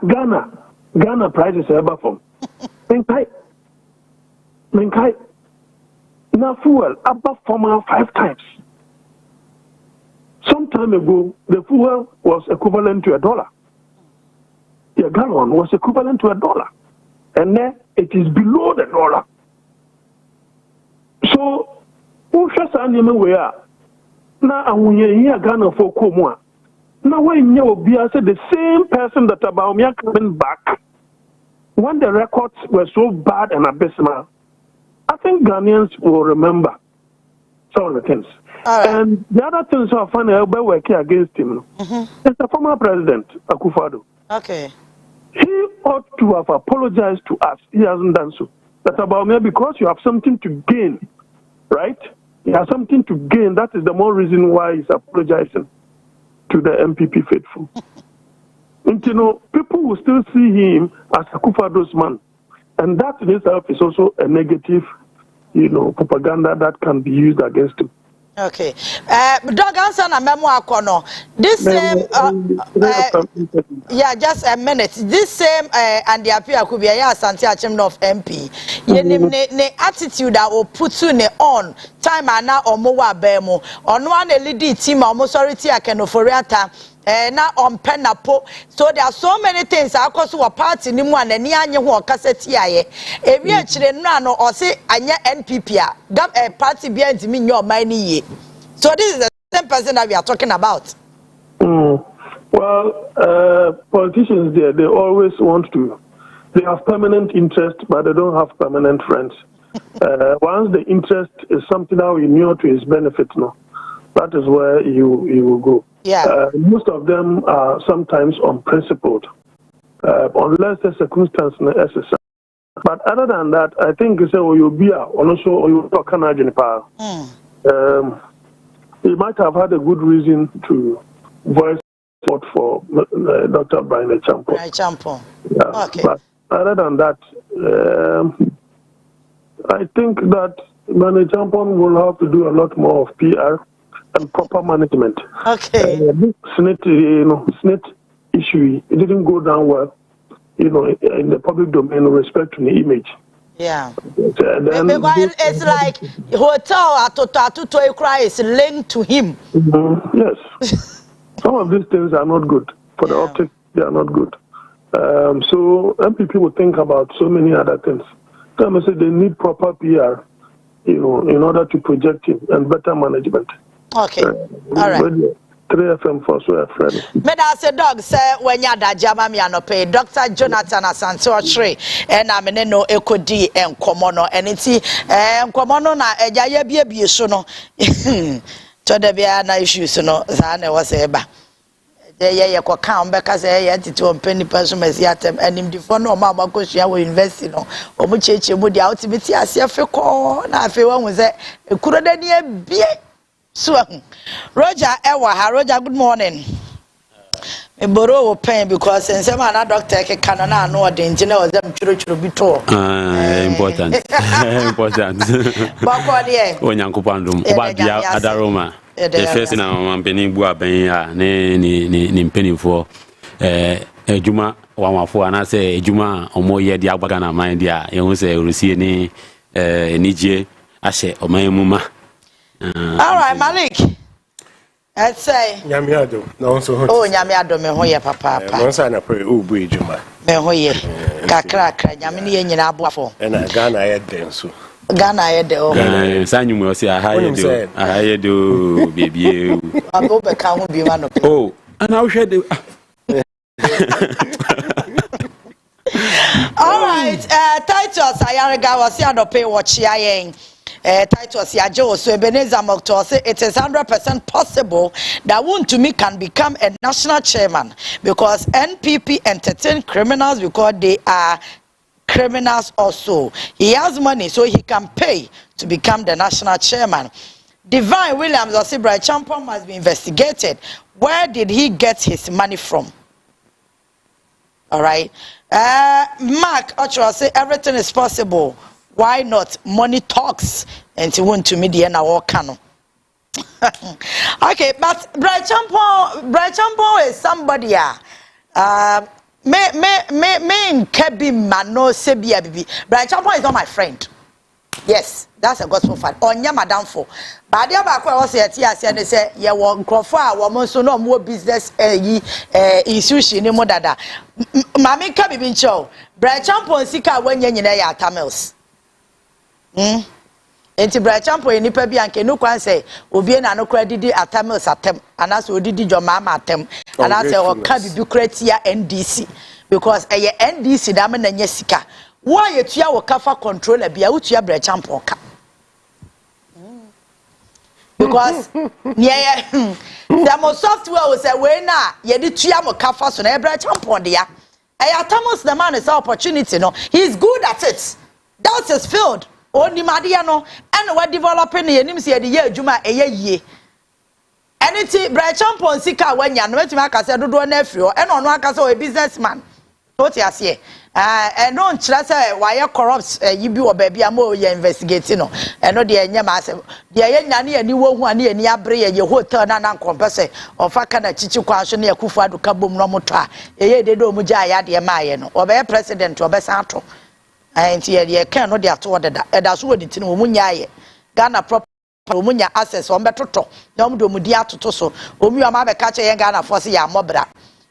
Ghana prices ever from. Menkai. Now fuel above former 5 times. Some time ago, the fuel was equivalent to $1. The gallon was equivalent to $1. And then it is below the $1. So, who shall say we are? Now, when you hear Ghana for Komwa, now when you be the same person that Bawumia coming back, when the records were so bad and abysmal, I think Ghanaians will remember some of the things. And the other things I find working against him. It's the former president, Akufo-Addo. Okay. He ought to have apologized to us. He hasn't done so. That's about me because you have something to gain, right? You have something to gain. That is the more reason why he's apologizing to the MPP faithful. And people will still see him as Akufo-Addo's man. And that in itself is also a negative, propaganda that can be used against him. Okay. Dog answer na memo akono. This same just a minute. This same and the appear could be a Asante Achimno of MP. Ne attitude that will put you on time ana omo wa bemu ono na lead team omo sorry ti akenoforiata na on penapo. So there are so many things akoso wa party ni mu anani anye ho okaseti aye ebi akire no ano o se anya NPP a party bia ntimi nye oman ni ye. So this is the same person that we are talking about. Well, politicians they always want to. They have permanent interest, but they don't have permanent friends. Once the interest is something that we know to his benefit, no, that is where you will go. Yeah. Most of them are sometimes unprincipled, unless the circumstance necessary. But other than that, I think you say, you'll be also you talk Canadian power. He might have had a good reason to voice support for Dr. Brian Champon. Yeah. Okay. But other than that, I think that Brian Champon will have to do a lot more of PR and proper management. Okay. This snit issue, it didn't go down well, in the public domain with respect to the image. Yeah. It's like hotel atoto cry is linked to him. Yes. Some of these things are not good. For the optic, they are not good. So MPP will think about so many other things. So I say they need proper PR, in order to project him and better management. Okay. All right. 3FM for so a friend. Meda say dog say when ya da jama me anope Dr. Jonathan Asante Ochre na me no ekodi enkomo no eniti enkomo no na eja ya bie so no to da bia na issues no za na wo say ba ye ko kan be ka say ye titi on penny person mesi atem anim di fo no ma makosua wo university no o mu cheche mu dia ultimate ase fe ko na afi wo hu say ekuro da ni bie. So, Roger Ewa, Roger, good morning. Me borrow pen because in some other doctor can know the engineer was them churu bito. Important. Important. Bako die. Onyankopandum. Oba bia adaroma. The first na mampeni bua ben ya ne mpenifo ejuma wanwafo ana se ejuma omo ye dia agbaga na man dia ye hu se rusie ni nije ahye omanmuma. All right, Malik. Let's say. Nyamiado. No so. Oh, Nyamiado me hoye papa. No say na pray obu ejuma. Me hoye. Kakra nyame ne nyina aboafo. Na Ghana ye den so. Ghana ye de o. Sanyum o say ahaye do bebie. Abo be ka ho bi ma no. Oh, ana wo hwe de. All right, Titus Ayarega was here to pay watch yen. Titus Yajo, so Ebenezer Mokto say it is 100% possible that Wontumi can become a national chairman because NPP entertain criminals because they are criminals also. He has money so he can pay to become the national chairman. Divine Williams or Sibra Champon must be investigated. Where did he get his money from? All right. Mark Ochoa say everything is possible. Why not? Money talks and you want to media na wakano. Okay, but Brian Champon is somebody me kebi mano sebia bibi. Brian Champon is not my friend. Yes, that's a gospel fan. Onya madam for. But the other question was they say ye won crofo a wo so no more business institution ni mo dada. Mami ka bibi ncho. Brian Champon sika wanya nyina ya Tamils. Enti Brian Champon nipa bi anke no kwan say obi na no kra didi Atamils atem anaso odidi jomama atem anaso o ka bibi kratia NDC because NDC da me na nya sika. Why you tua wo kafa controller bia wo tua Brian Champon ka. Because the most software was say we na ye di tua mo kafa so na Brian Champon dia. Atamils the man is opportunity no. He's good at it. That's his field. Only Madia no, and what developing the enemies here the year Juma a year. Anything Brian Champon Sika when you know to make us a do nephew, and on one case a businessman. What you say? And no chance why corrupts you be or baby more you investigating no. And no dear Yamas, the Yanni and you won't near Niabre, your hotel and compensate or Fakana Chichu Kwashi near Kufa to Kabum Nomotra. They do Mujaya, dear Mayan, or be president or Besanto. And here, you cannot get to order that. That's what it's in Munya. Ghana proper. omunya access on betoto na omdo mudi atoto so omi ama be ka che yen Ghana for say ya mobra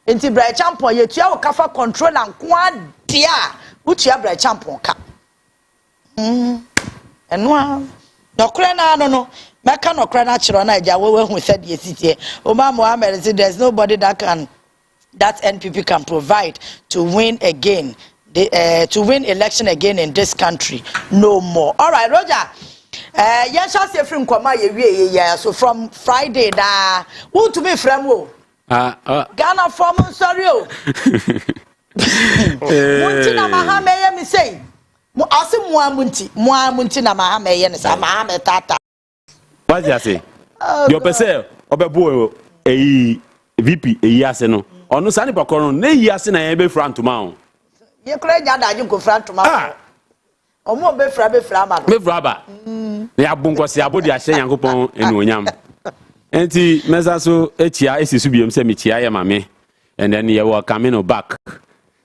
enti bra champion ye tua wo kafa control and kwa dia utua bra champion ka enwa nokre na no meka nokre na chiro na ja we hu said ye sitie Omar Mohammed said there's nobody that NPP can provide to win again to win election again in this country no more. All right, Roger. Yes, I say from Kwama ye so from Friday da who to be from wo Ghana from sorry o munti na mahame ye me say mo ase mo munti na mahame ye ne sa mahame tata what you say your person obebo VP ase no ono sani pakoro na ase na ye be front ma o ye kura nya da ji ko front ma omo be fra ma be fra ba ya bunko se abodi ahye Yankopon enu onyam enti meza so echia esisu biem se mechia ye mame and then you were coming back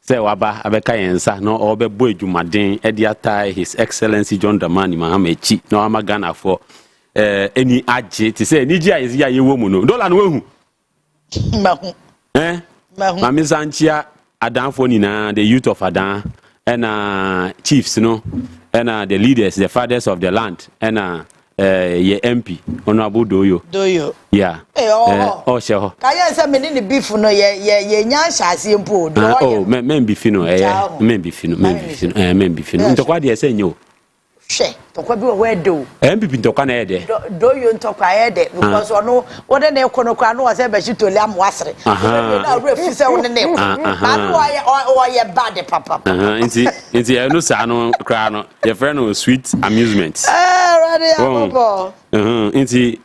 say waba abeka yensa no obebo adwumaden e dia tie his excellency John Dramani Mahama echi no amagana for eni age ti say ni gia ya ye wo mu no dollar no wehu mahu mame sanchia adanfo ni na the youth of Adan and chiefs no and the leaders, the fathers of the land, and ye MP, Honorable Doyo. Yeah. Oh, sure. Can you say me beef no ye nyansha simple. Oh, men beef no, men beef no. Into what they say no. She, to kwa bi we do. MPP to kwa na ede. Doyo to kwa ede because ono what dey kono kwa no say be shito liam wasre. Na refi say won ne. Ma no ye bad papa. Inti no sa no kra no. Your friend no sweet amusement. Ready papa. Inti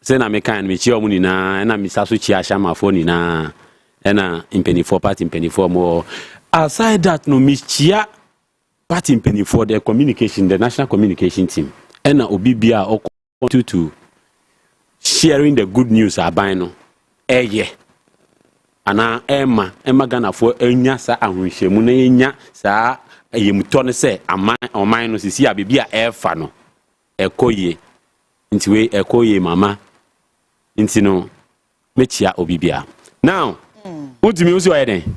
say na me kan me chi omu ni na na me saso chi ashama fo ni na na impeni party impeni more. Aside that no me chia party penny for the communication, the national communication team. And Obibia or to sharing the good news abino. Yeah. Ana Emma Gana for Enya sa ahunhye mu na enya sa yemuto ne se aman no sisi abibia efa no ekoye nti we ekoye mama nti no mechia Obibia. Now, what do you say again?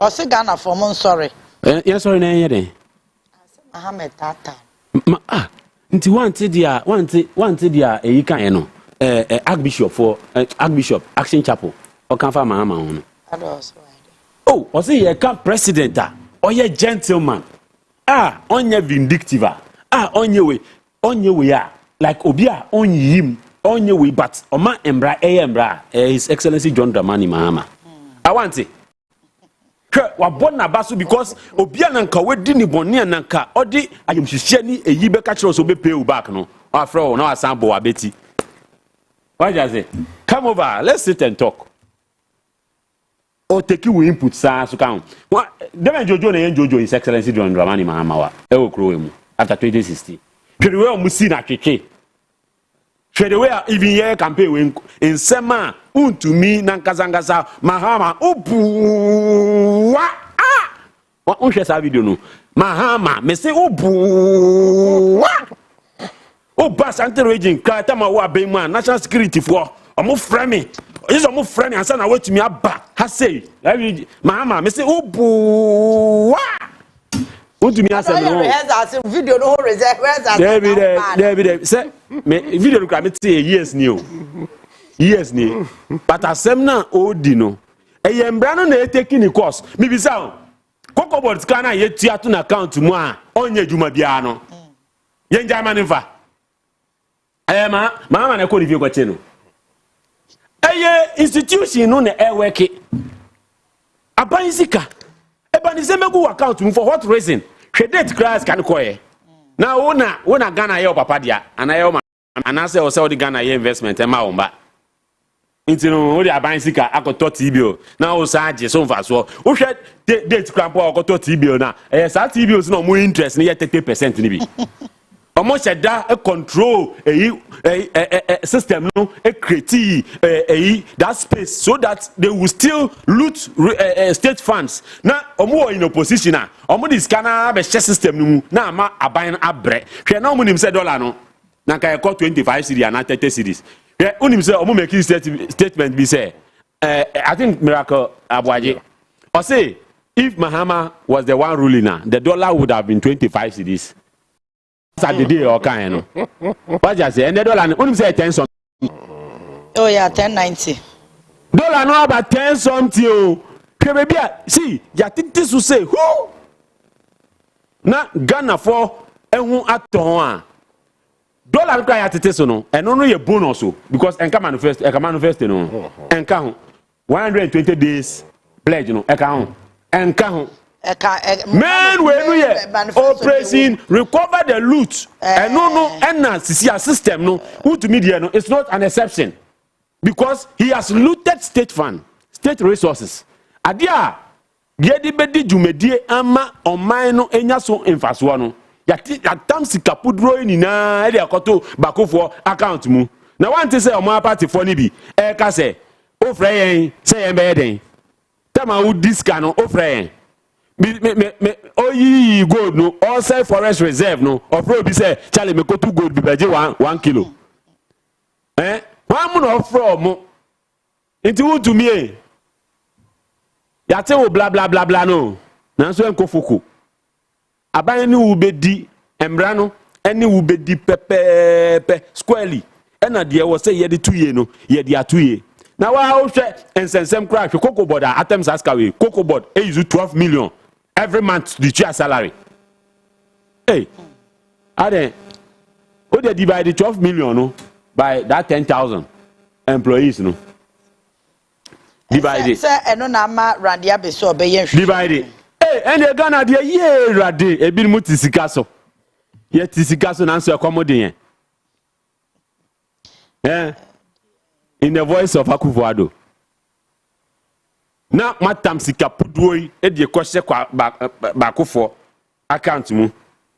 O se Ghana for mon sorry. Yes, sorry, na yede. Mohammed tata. Nti wanti dia eyi kan no. Archbishop Action Chapel. O kan fa Mahama hono. Oh, o say ye kan president or ye gentleman. Onye vindictive. Onye we like obia onye him. Onye we but oma embra His Excellency John Dramani Mahama. I want it. Wa bona baso because obia nanka wedi ni boni nanka odi ayomhihye ni eyi be ka kire so be pay you back no afre o na asambo wa beti. What you say? Come over, let's sit and talk. Or take you input sa so kan. Dem Jojo na Jojo His Excellency John Dramani Mahama wa e wo kro emu after 2016. Hwede we o musi na twetwe. Hwede we even year campaign we in sema untumi nankazangasa Mahama ubu wa unhwe sa video no Mahama me say ubu oba Sante region krata ma wa be man national security for omo frame is omo frame ansa na watumi aba ha say Mahama me say ubu untumi asa no video no reserve where's that David say me video no kra me say years ni o yes ni but asem na odi no eyembra no na eteki ni course mi bisa o kokobot kana ye tiatu na account mu a onye djuma bia no ye njama ne fa mama na ko review ko che no institution no na e work abansika ebanise megu account mu for what reason credit class kan ko ye na wona Ghana ye papa dia anaye ma anase o se o di Ghana ye investment e ma womba intino o di abansika akoto tibio na o sa age so mfa so o hwe date crampo akoto tibio na sa tibio so no mo interest ni ye 30% ni bi omo sheda e control system no e create that space so that they will still loot state funds na omo in opposition omo this kana be share system no na ama aban abre hwe na omo nim say dollar no na ka e 25 series and 30 series unim say omo make statement be say I think Miracle Abwaje or say if Mahama was the one ruling now the dollar would have been 25 series at the day or kind no what you say and the dollar unim say 10 something oh yeah 1090 dollar no about 10 something oh baby see ya Titi to say who na Ghana for ehun aton a dollar kwa ya Titi so no eno no ye bonus so because enka manifest no enka ho 120 days pledge no enka ho man we no ye operation recover the loot no enna sisi system no who to media no it's not an exception because he has looted state fund state resources adia yedi bedi jumedie ama oman no enya so emfaso no yatam sikapudro ni na e de akoto bakofo account mu na want say oman party for ni bi e ka say o frɛ yen say yen be den tama wo diska no o frɛ yen me oyi gold no all say forest reserve no ofro bi say chale me kotu gold bi beje 1 kilo one mu no ofro mo nti wo to me yate wo bla bla bla bla no nanso enkofuku aban ni wo bedi emra no eni wo bedi pepepe squarely ena de wo say ye de 2 ye no ye de 2 ye na wa ho hwe ensensem kra hwe cocoa board items askawe cocoa board e use 12 million every month to the chair salary hey ade o de divide 12 million no by that 10,000 employees no divide say eno na ma randia be so obeye hwe divide and the Ghana de ye rade e bi mu tisika so ye tisika so na so ekomode yen in the voice of Akufo-Addo na matam sika puduoi e de kwhye kwa bakofo account mu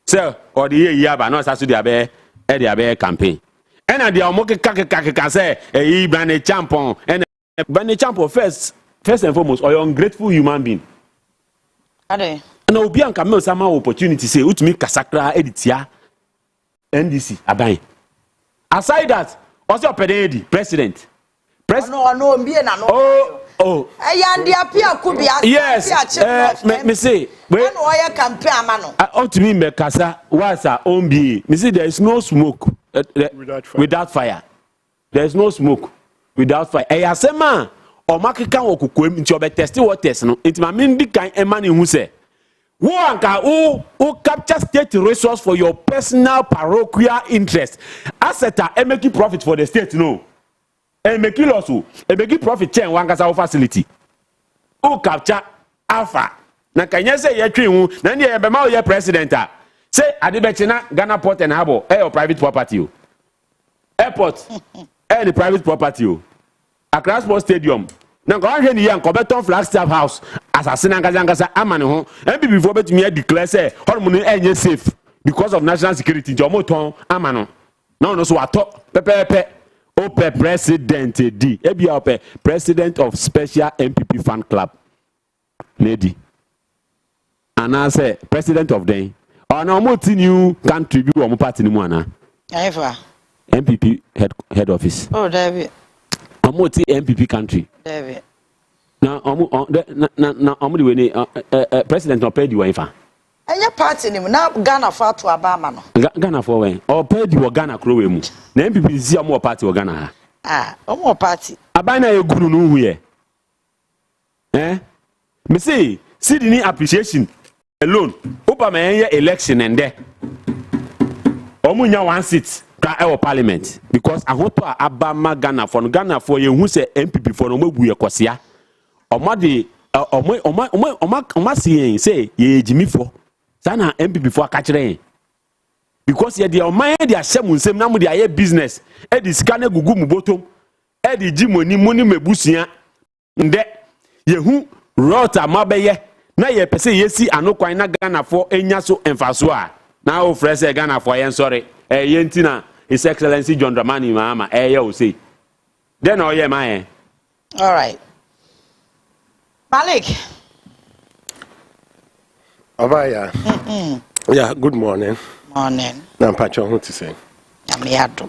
say Odehyeeba no sa so de abe e de abe campaign and the omoke kaka say e brand champion and brand champion first and foremost or ungrateful human being ade na obi anka me osama opportunity say utumi kasakra editia NDC aban aside that also opededi president no mbie na no oh ayandi apia kubi yes me say when oya campaign amano utumi me kasa wasa ombi me say there is no smoke without fire there is no smoke without fire ayasema o makeka okukwem nti obetest waters no nti ma mendi kan emane hu se wo anka o capture state resource for your personal parochial interest asset e make profit for the state no e make loss o e make profit chain wan kasa facility o capture alpha na kanya say ye twen hu na ne ye be ma o ye president a say adebechi na Ghana Port and Harbour your private property o airport the private property o Accra Sports Stadium na ko ahwe ni yan ko beton Flagstaff House assassin angasa amane ho MPP before betumi declare say hormone enye safe because of national security jomoton amano no so ato pepepe ope president di ebi ope president of special MPP fan club lady and I say president of them or no mo ti new country bi wo mo party ni mu ana ever MPP head office oh David Amoti MPP country. David. Na the way president no pay the wife. Anya party ni na Ghana for to Obama no. Ghana for when? Or pay the Ghana krowe mu. Na MPP zi am party o Ghana. Omo party. Abana e guru no hu ye. Me say Sydney appreciation alone. Opa me election and there. Omunya 1 seat. Our parliament because ahoto abama Ghana for ye hu se MPP for no mabu ye kwasea omade oma say ye ejimi for sana MPP for akachire because ye de oman de ahyem nsem na mo de aye business e de sika na gugu mu botom e de jimoni muni mebusia nde ye hu rota mabeye na ye pese ye si anokwan na Ghana for enya so emfaso a na o frese Ghana for ye sorry ye ntina His Excellency John Dramani Mahama will say. Then all my all right. Malik. Ovaya. Yeah, good morning. Morning. I'm Pacho, what to say?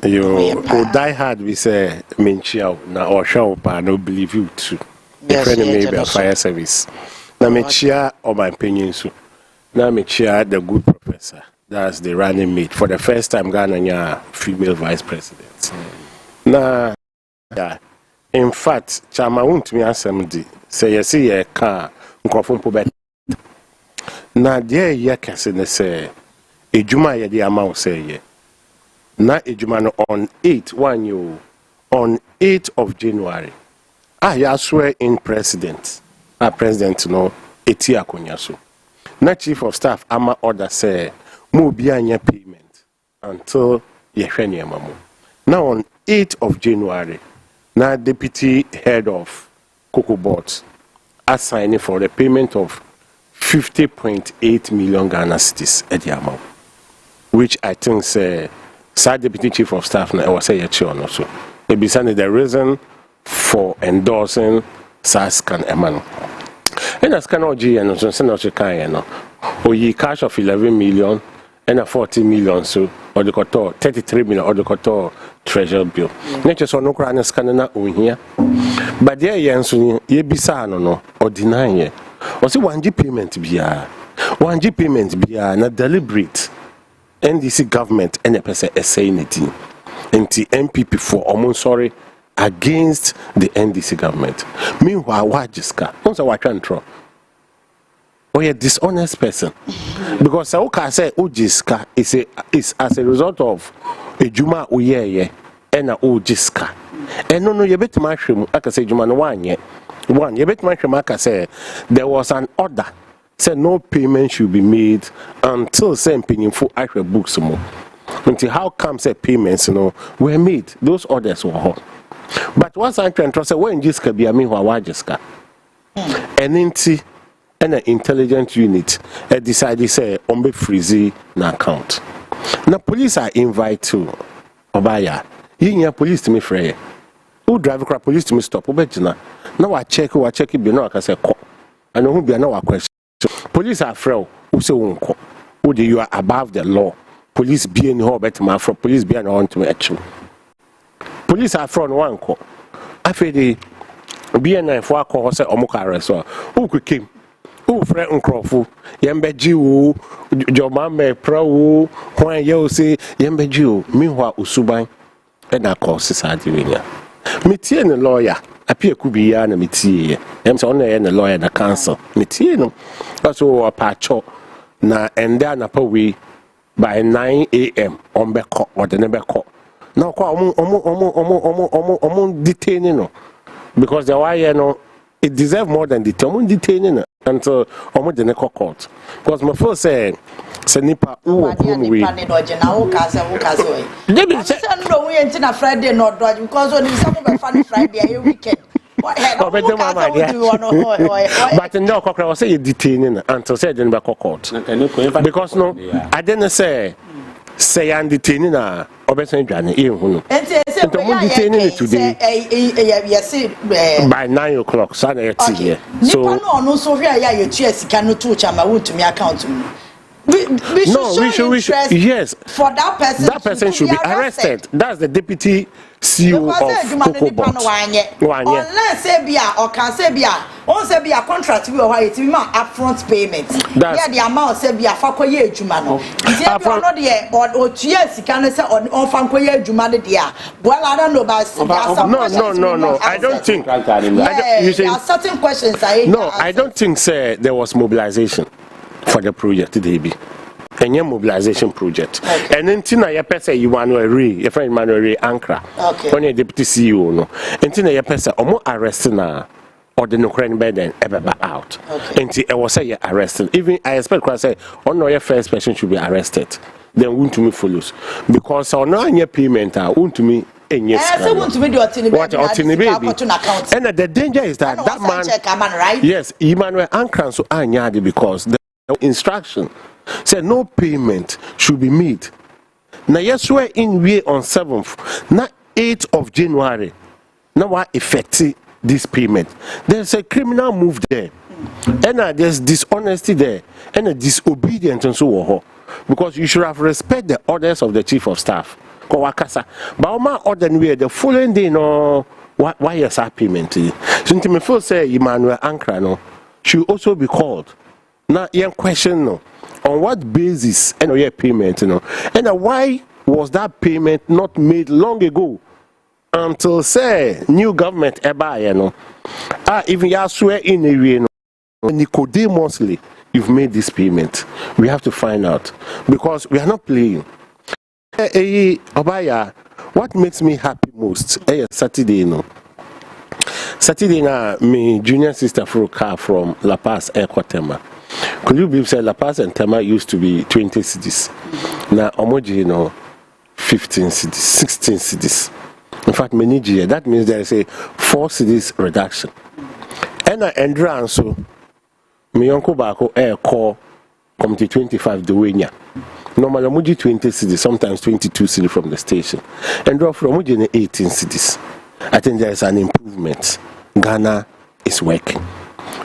You die hard, we say, Minchia, now or show, but I don't believe you too. The friend may be a fire service. Now, Minchia, or my opinion, so now Minchia, the good professor. That's the running mate. For the first time, Ghana, female vice president. Now, in fact, Chama won't me assembly. Say, you see a car, Nkofun Pobet. Now, dear, ye can say, a Juma, ye the amount say, ye. Na ejumano on 8th of January. I swear in president. President no etia konyaso. Na chief of staff ama order say mo bia nya payment until ye hwene mamu. Now on 8th of January, na deputy head of Cocoa Board assigning for the payment of 50.8 million Ghana cedis at the amount, which I think say deputy chief of staff na was say no so it be saying the reason for endorsing SASCAN Emmanuel and as can OG and so no can no or ye cash of 11 million and a 40 million so or the koto 33 million or the koto treasure bill nature so no crane scan na on here but there yenso ye bisa no or deny ye or say 1G payment bia 1G payment bia na deliberate NDC government and a person is saying it in the MPP for almost sorry against the NDC government. Meanwhile, Wajiska, once I watch control. Oh, a dishonest person. Because Sauka say Ujiska is as a result of a Juma Uye and a Ujiska. And no, you bet mushroom, I can say Juma one yet. One, you bet mushroom, I can say there was an order. Said no payment should be made until same meaningful actual books more. Until how come say payments were made? Those orders were hot. But once I can trust when Jiska be a mean Jiska. An an intelligent unit decided say on be freezy na account. Now police are invited to Obaya. You police to me free. Who drive a police to me stop Obejina. Now I check it be no I can say I know who be no question. Police are frail. Who say won't who you are above the law. Police be in the better man from police be on to me. Police are from one call. I feel the BNI for call say Omuka arrest. Who came? Who friend Uncrofu? Yembeji, Jomame Pro, when you say Yembeji, meanwhile Usuban, and I call society winner. Meeting a lawyer. Appear could be an amity. I'm only a lawyer in the council. Mitino. Also a patcho. Na and then a way by 9 a.m. on Beco or the Nebeco. Now call detaining because the why it deserves more than detaining until almost the Neco court. Because my first said Senipa Friday not because on some funny Friday weekend. But no cockroach was say detaining until said in Beco court. Because no, I didn't say I'm detaining Obesan Johnny. Detaining today by 9 o'clock Sunday. So no so here you choose cannot touch my wood to me account. We should yes for that person. That person should be arrested. That's the deputy CEO of Cocoa Board. Unless say be or can say be on say be a contract we or it be upfront payment. Yeah, the amount say be a fakoye ejuma no. Upfront no there or yes can say on fakoye ejuma there. Well, I don't know about no. I don't think. There are certain questions I don't think say there was mobilization for the project today be any mobilization project and then tina ya pese Emmanuel Ray your friend Emmanuel Ray Ankara when a deputy CEO no and tina ya pese omo arrest na or the Ukraine burden ever out and I was say arrested even I expect I say no your first person should be arrested then won't to me follows because on no payment won't to me and the danger is that man right? Yes Emmanuel Ankara so anyadi because the instruction said no payment should be made. Now yes we're in way on 7th, not 8th of January. Now what affected this payment? There's a criminal move there, and there's dishonesty there, and a disobedience and so on. Because you should have respect the orders of the chief of staff. wakasa. But Oma order we the following day no why is our payment? So to me feel say Emmanuel Ankra no should also be called. Now young question no on what basis and your payment and why was that payment not made long ago until say new government even you swear in a way Nicodemously you've made this payment. We have to find out because we are not playing. Obaya, what makes me happy most? Saturday na my junior sister flew car from La Paz Airport Tema. Could you believe La Paz and Tema used to be 20 cities? Now Omoji 15 cities, 16 cities. In fact, many years. That means there is a 4 cities reduction. And I endure so my uncle Bako air call committee 25 the way. Normally Muji 20 cities, sometimes 22 cities from the station. And draw from Muji 18 cities. I think there is an improvement. Ghana is working.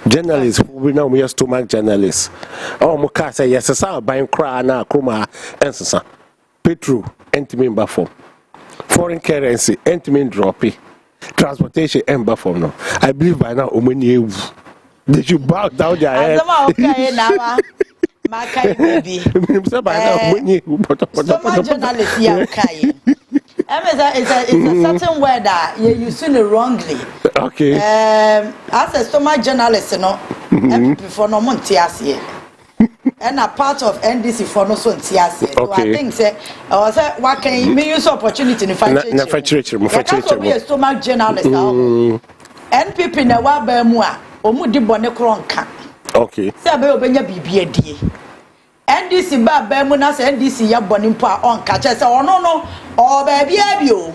Journalists, we now we are stomach journalists. Oh, Muka say yes, sir, buying cry na kroma and petrol, entimin form. Foreign currency, entimin droppy. Transportation and form no. I believe by now Omani they should bow down their head. Makai baby. Stomach journalist ya okay. It's a certain word that you using it wrongly. Okay. As a stomach journalist, before no montiasi. And a part of NDC for no so tiasi. So I think say I say what can me use opportunity in fight. Na fight be a stomach journalist. NPP na wa ba mu a omu di bone kronka. Okay. Say be obenya bibia die. NDC ba mu na say NDC ya bone mpo a on ka che say ono no o ba bia bi o.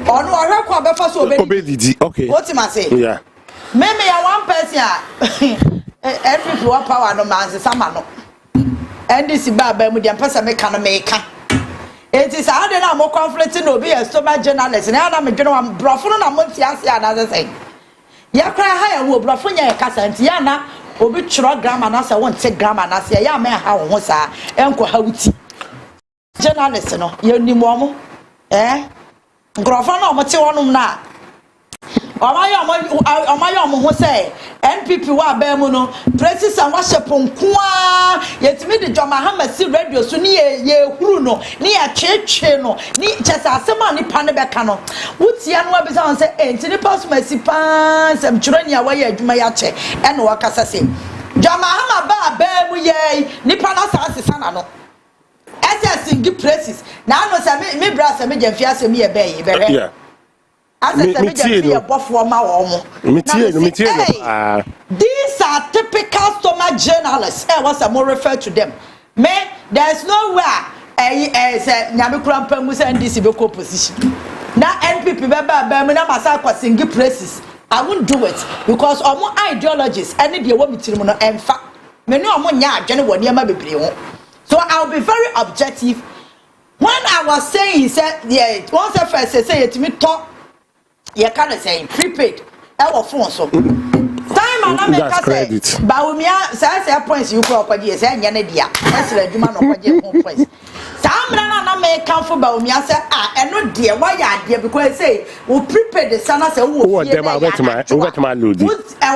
Ono ahwekwa be fa so obedidi. Okay. What am I say? Yeah. Me ya one person NPP wa power no man se sama no. NDC ba mu de mpesa me ka no me ka. It is how they na mo conflict no be a stomach journalist. Na na me dwene wa brofo no na mo tiase ana say. Ya kra ha ya wo brofo nya kasa nti ya na obi chro grammar na say won te grammar na say ya me ha wo sa enko ha wuti journalist no ye ni mo grofo na mo te wonum na omayo mo ho say NPP wa ba mu no president wa sheponkoa yetimi de John Mahama si radio so ni ye huru no ni ya cheche no ni chesa asema ni pa ne beka no wutia no abisa on say enti ni pass masi pa sem churani ya wa ye adwuma ya che e no wakasa say John Mahama ba mu ye ni pa na sa asesa na no SS give praises na no say me bra say me jamfia say me ye be ye be yeah. These are typical stomach journalists. What's I more refer to them? Me, there's nowhere Nyamikura Musa NDC be position. Now NPP be na masa kwa singi praises. I won't do it because omo ideologies any dey wo mitiri no emfa. Me no omo nya adwene wo niam bebre ho. So I'll be very objective. When I was saying he said yeah, once I first say it me talk you can't say prepaid. Our phone so. Time and I say, Baumia says points you call for years and Yanadia. That's the human of points. Some na make come for Baumia say, and no dear, why are dear? Because I say, we prepaid the son as a woman. I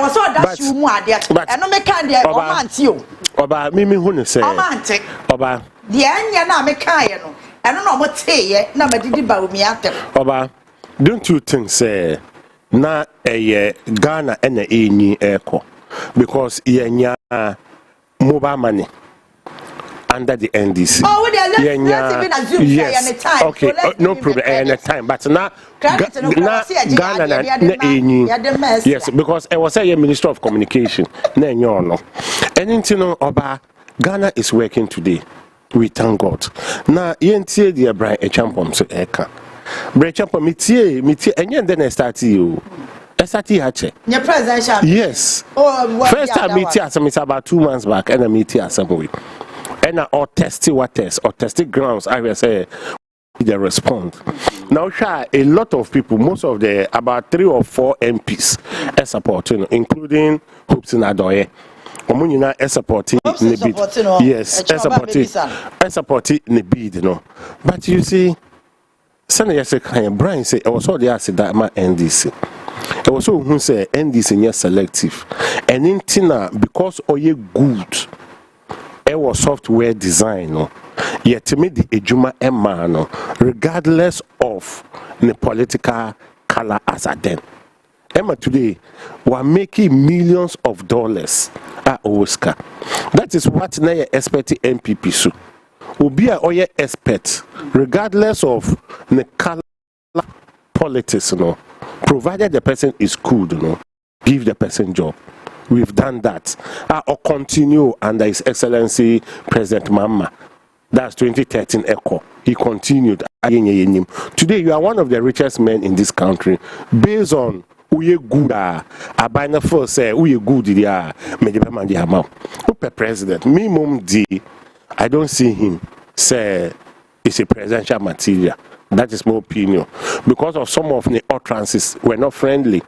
was so that you more dear, and no make candy or you. Oba Mimi Hune say, Oba, the Anya na make kayano, and no more say, no, but did Baumia. Oba. Don't you think say na Ghana and any echo because yenya mobile money under the NDC. Oh, let's even assume yes. Any time. Okay, So no problem any time. But now Ghana na any yes because I was a Minister of Communication na no. Anything about Ghana is working today. We thank God. Now yentie the Brian a champion so eka. Brecha for metie and then I start you. I start here. Your presidential. Yes. Oh, first time meet here about 2 months back and I meet here somewhere. And I or testy what test or tested grounds I will say they respond. Now a lot of people, most of the about 3 or 4 MPs are supporting, including Hopes in Adoye. Omunina is supporting the bid. Yes, is supporting the bid, no. But you see Sana yase kan Brian say, I was all the acid that my NDC. I was so who say NDC near selective. And in Tina, because oye good, it was software design, no. Yet to me the ejuma emma, regardless of the political color as a then. Emma today, we're making millions of dollars at Oscar. That is what now expect MPP so. Will be a oye expert, regardless of the color politics, no. Provided the person is good, no, give the person job. We've done that. Or continue under His Excellency President Mama. That's 2013 echo. He continued. Today, you are one of the richest men in this country, based on who you good are. Abina first say who you good they are. President, me mom D. I don't see him say it's a presidential material. That is my opinion. Because of some of the utterances were not friendly.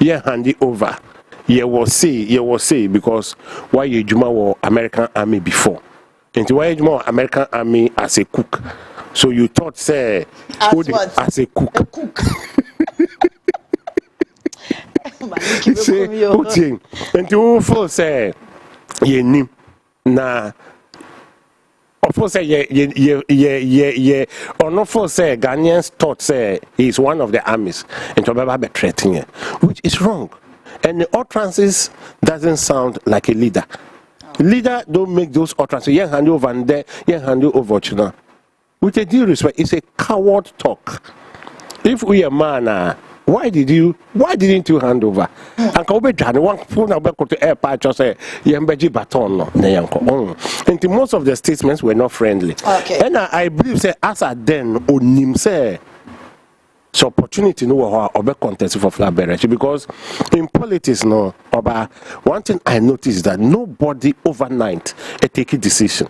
Yeah, hand it over. You will say because why you Juma were American Army before. And why you Juma American Army as a cook. So you thought say as a cook. A cook. Say okay. And you first say ye nim na of course, yeah. Or not for say Ghanaians thought say he's one of the armies and to be threatening, which is wrong. And the utterances doesn't sound like a leader. Leader don't make those utterances. Yeah, hand over and there, yeah, hand over China. With a due respect, it's a coward talk. If we are man, why didn't you hand over? And one phone about to airport just say Yembeji baton no. And most of the statements were not friendly. Okay. And I believe say as a then onim say so opportunity no or be contest for flag bearers because in politics no oba one thing I noticed that nobody overnight take a decision.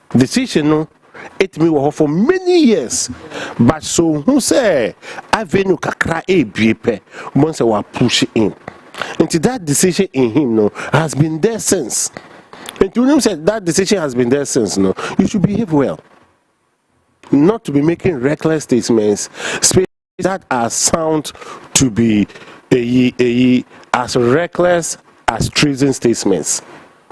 Decision no. It me for many years, but so who say avenue kakra ebipe once I push in. Into that decision in him no has been there since. And to him said that decision has been there since no. You should behave well, not to be making reckless statements that are sound to be as reckless as treason statements.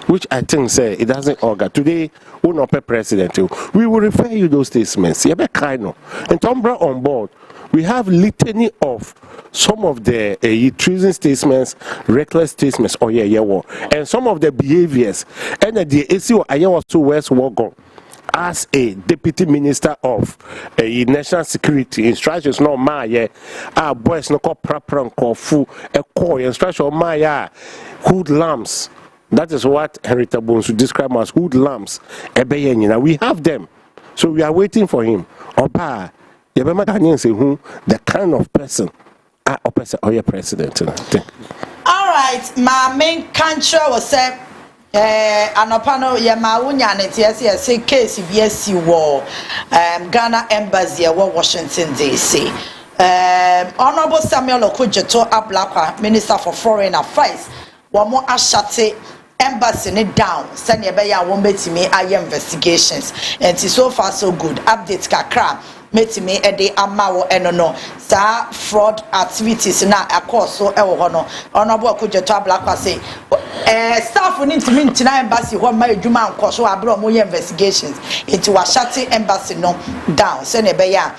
Which I think say it doesn't augur. Today, we not pay president. We will refer you those statements. You be kind of. And Tombra on board, we have litany of some of the treason statements, reckless statements. Oh yeah, and some of the behaviors. And the issue I was to West Wagon as a deputy minister of national security instructions. No my boys no call proper call full a call instruction my hoodlums. That is what Henrietta Bones would describe as hoodlums. We have them. So we are waiting for him. Oba, the kind of person or your president. All right, my main country was said anopano yamaunya netiasi case BSC war Ghana Embassy Washington DC. Honorable Samuel Okudzeto Ablakwa, Minister for Foreign Affairs, wamo ashate embassy ne down send ebe ya won betimi aye investigations and so far so good update kakra metimi e de amawo enono sa fraud activities na akoso e wo no Honorable Okudzeto Ablakwa say staff need to meet na embassy ho ma edwuma nkoso abro mo investigations into washate embassy no down send ebe ya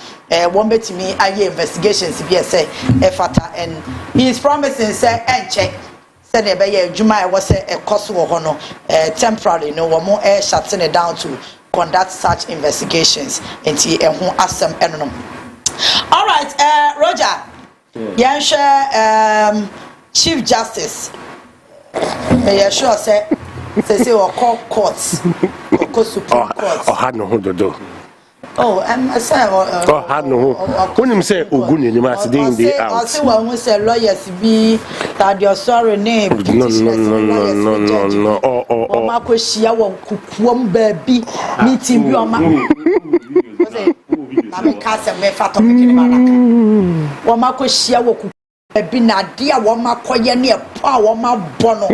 won betimi aye investigations bi say efata and he is promising say check said ebe Juma was a CLOGSAG hono temporarily no wo shutting it down to conduct such investigations into ehun asem enonom. All right, Roger. Yeah, share Chief Justice. Yeah, sure say we call courts. Supreme Court. Had no do. Oh, I say had no. When him say Ogun in the match day in the out. I say one who say lawyers be that your sorry name. No. Oh. Mako shia won kukuom baby meeting bi o ma. Na me ka se me fa topic ni manaka. Wo mako shia wo baby na dia wo makoye ne epo a wo ma bono.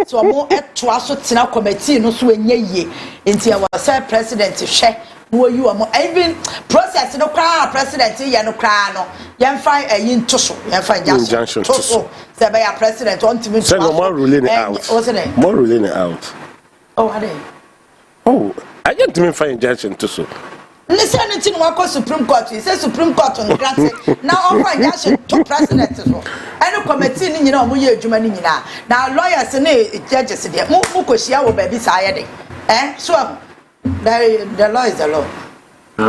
So mo eto aso tena committee no so enye ye. Enti I was say president hwe no you am even process no cry president ye no cry no yen fa yin to so yen fa injunction to so say be president want to say no more ruling it out more ruling it out oh are they oh I get to me find injunction to so listen to no Supreme Court he say Supreme Court on grant now offer injunction to president so any committee ni nyina omo ye adwuma ni nyina na lawyers ne judges dey mo koshia wo ba bi sa ye dey so the law is the law. The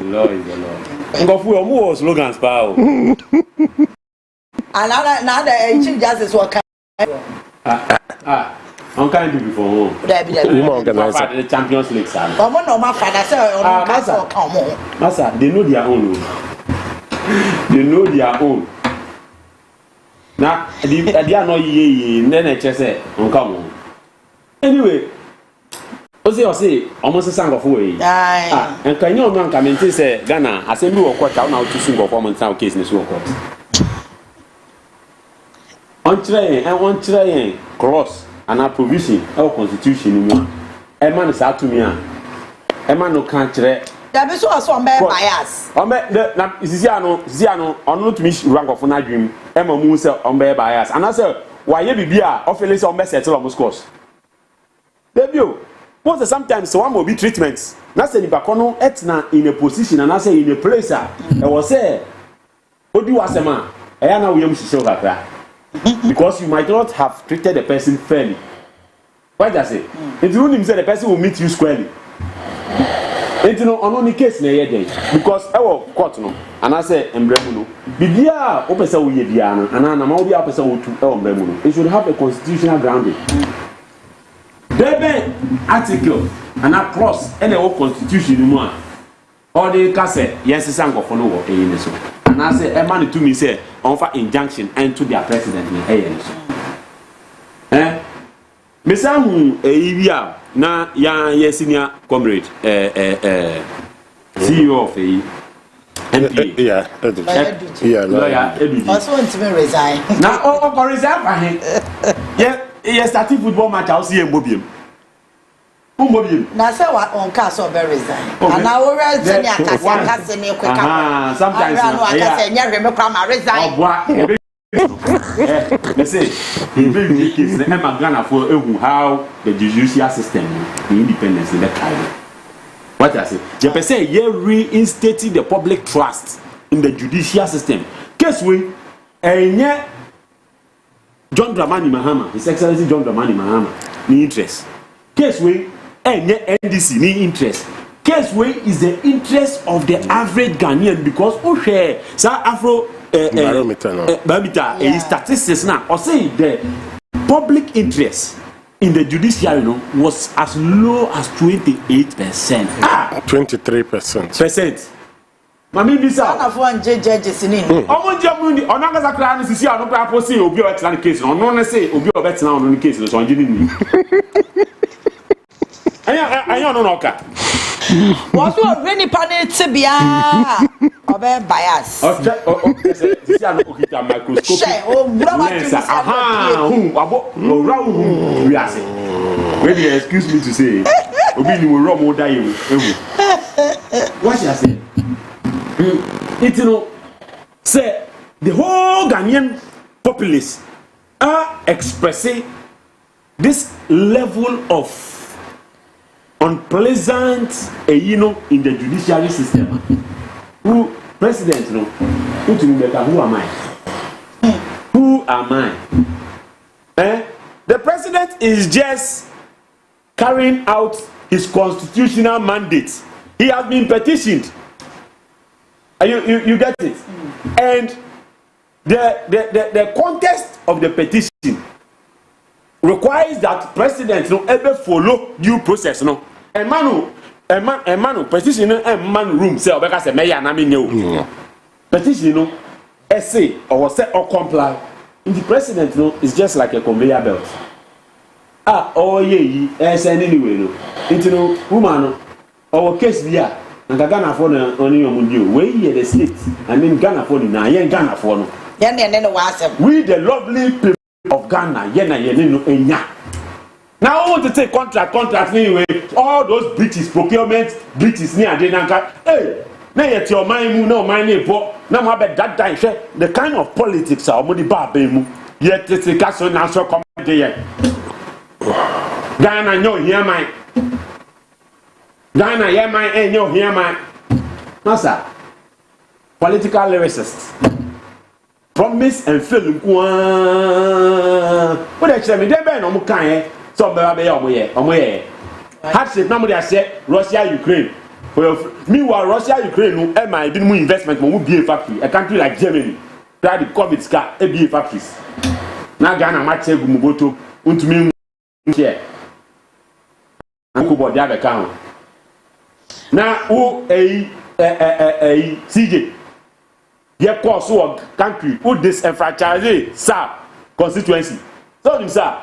law is the law. Ngofu omo slogans pa o. Another chief justice work. On can do before. The Champions League sir. Omo no ma father say on case o kan mo. Massa, they know their own. They know their own. Na they are not ye nene chese on come. Anyway, Ose almost a sang of way. And can you man come and say Ghana assembly or court now to sing of woman's now case in the court. On trying cross and our provision our constitution in one. A man is out to me. A man no can't there be so bias. Ziano, or not to me rank of an dream. Emma Moose on bear bias. And I said, why you be or Phyllis on message almost course. Debut. Because sometimes one will be treatments. That's the Bacono etna in a position and I say in a place. I was say, what do you ask a man? I know we must show that. Because you might not have treated the person fairly. Why does it? If you him say the person will meet you squarely. It's no on only case na day. Because I will court no. And I say embremu. Bibia opesa wo ye bia no. And na ma wo bia opesa wo tu embremu no. It should have a constitutional grounding. Debe article and across any old constitution no more. All the case yes sango for no work in so. And I say a man to me say offer injunction and to their president in Mesamu bia na ya senior comrade CEO of NPA. Lawyer also want to resign. Now resign yes starting football match I'll see Mbobium. Na say what on cast or very resign. And now we are saying akase ne kweka. Sometimes akase nya hweme kwa ma resign. They say in very case the Ghana for how the judicial system the independence in the country. What I say? The person here reinstating the public trust in the judicial system. Case we John Dramani Mahama, His Excellency John Dramani Mahama, ni interest. Case way, NDC ni interest. Case way is the interest of the average Ghanaian because share Afro barometer statistics now. Or say the public interest in the judiciary was as low as 28%. 23%. Mami bisa na fo anje judges ni omo jamu ni onanga zakra na sisi anu pra posi obi o betina case no no na say obi o betina on case no so anje ni anya no ka was already panic bia obe bias sisi anu okita microscope abo we are say maybe excuse me to say obi ni mo ro mo da you what you say it say the whole Ghanaian populace are expressing this level of unpleasant in the judiciary system. Who president who to better who am I? Who am I? The president is just carrying out his constitutional mandate. He has been petitioned. You get it? And the context of the petition requires that president ever follow due process a man petition man room say obeka say meya na me new petition essay or say or comply. The president is just like a conveyor belt. Anyway woman our case here. And Ghana for the only way here the state. I mean Ghana for the Ghana for no. We the lovely people of Ghana, Now I want to take contract anyway. All those British procurement, British near Denanka. Hey, now yet your mind, no my name for now. I bet that time the kind of politics are only barbarian. Yet it's a castle now so come there. Ghana, no, hear my Ghana, hear my, and no, hear my. No, sir. Political lyricists. Promise and fail. What actually, they be no kind. So, baby, omoye. Hardship. Nobody has said Russia, Ukraine. Meanwhile, Russia, Ukraine, no, MI didn't move investment. We will be a factory. A country like Germany, try the COVID scar, be a factories. Now Ghana might say Gumuboto, to me, here. Uncle Body have a count. Now, who a CJ? Ye CLOGSAG country who disenfranchise sir constituency. So him sir.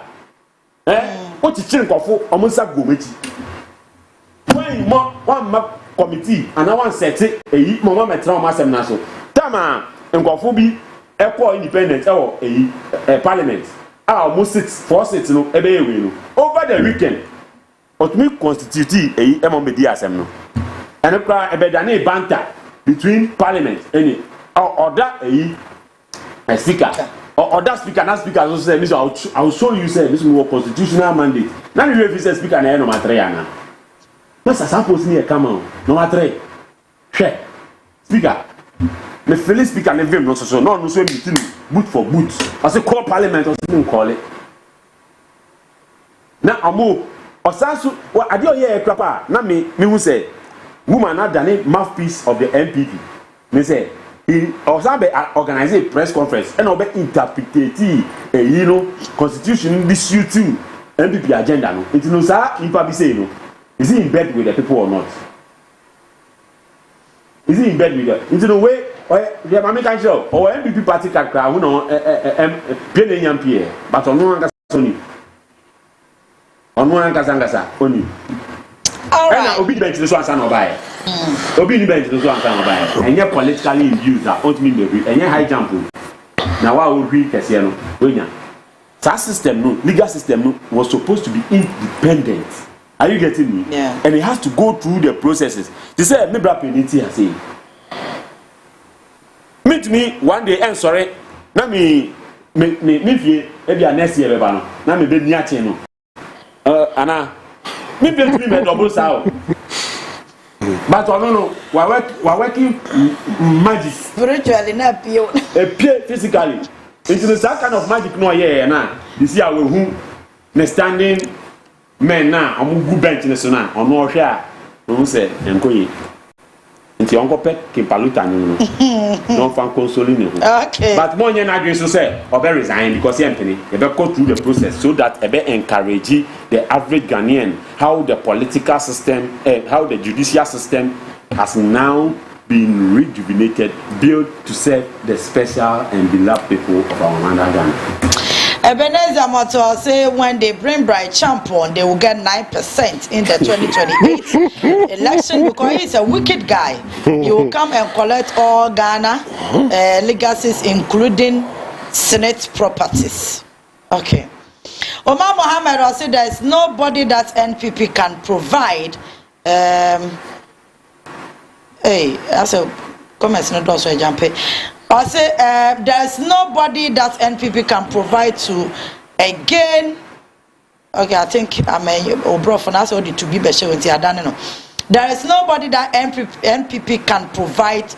What you think of almost a gometi? When one map committee and I want set it a mama metra masem naso. Tama nkofo bi equal independent or a parliament. Almost 4 seats no ebe ewe no. Over the weekend, otumi constitute a emomedi asem no. And ebe dane banter between parliament and or that a speaker or that speaker also say this I'll show you say this more constitutional mandate. Now you if say speaker na no matter yana. No suppose me come on no matter. Share speaker. Me feel speaker na vim no so no so meeting boot for boot. I say call parliament or something call it. Now amo osanso what adio ye krapa na me who say woman na dane mouthpiece of the MPP. Me say he also organize a press conference and obe interpretate constitution this you too MPP agenda no it no sir impa be say no is he in bed with the people or not is he in bed with them into the way or the American show or MPP party kakra who no PNP but ono anga soni ono anga sangasa oni alright obi bench this one san obaye obi ni bench this one san obaye enye politically imbued that don't mean baby enye high jump na wa o hwi kese no onya that system no legal system no was supposed to be independent. Are you getting me? Yeah. And it has to go through the processes. They say me bra penity has say meet me one day and sorry na me fie e bia next year be ba no na me be ni ache no ana me be me double sao but no we're working magic spiritually na pio physically it's the kind of magic no here na this year we who na standing men na amugu bench ne so na ono hwe a won say enkoyi nti onko pe ke paluta no don't fan consoling me okay but more yen agree so say obe resign because he empany e be go through the process so that e be encourage the average Ghanaian how the political system how the judicial system has now been rejuvenated built to serve the special and beloved people of our land Ghana. Ebenezer Motor say when they bring Bright Champion, they will get 9% in the 2028 election because he's a wicked guy. He will come and collect all Ghana legacies, including Senate properties. Okay. Omar Mohammed also said there is nobody that NPP can provide. Hey, that's a comment. Not also a jump. I say there's nobody that NPP can provide to again. Okay, I think I'm a Obaapa that's all the to be better when they are done. No, there is nobody that NPP can provide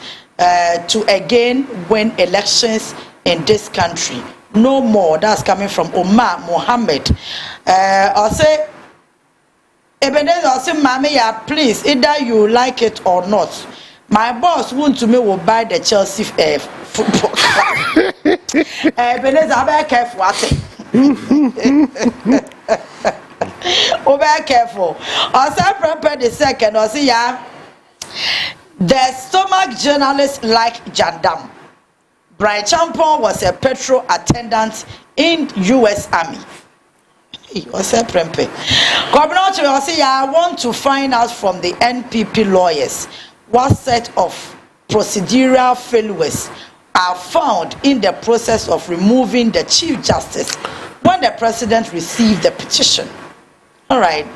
to again win elections in this country. No more. That's coming from Omar Mohammed. I say, Ebenezer, I say, Mami, yeah, please, either you like it or not. My boss won't to me will buy the Chelsea football club. Ebenezer, I be careful. Be careful. I say, prepare the second. I say, yeah. The stomach journalist like Jandam. Brian Champon was a petrol attendant in U.S. Army. He was a prempe. Governor, I say, yeah, I want to find out from the NPP lawyers what set of procedural failures are found in the process of removing the Chief Justice when the President received the petition. All right.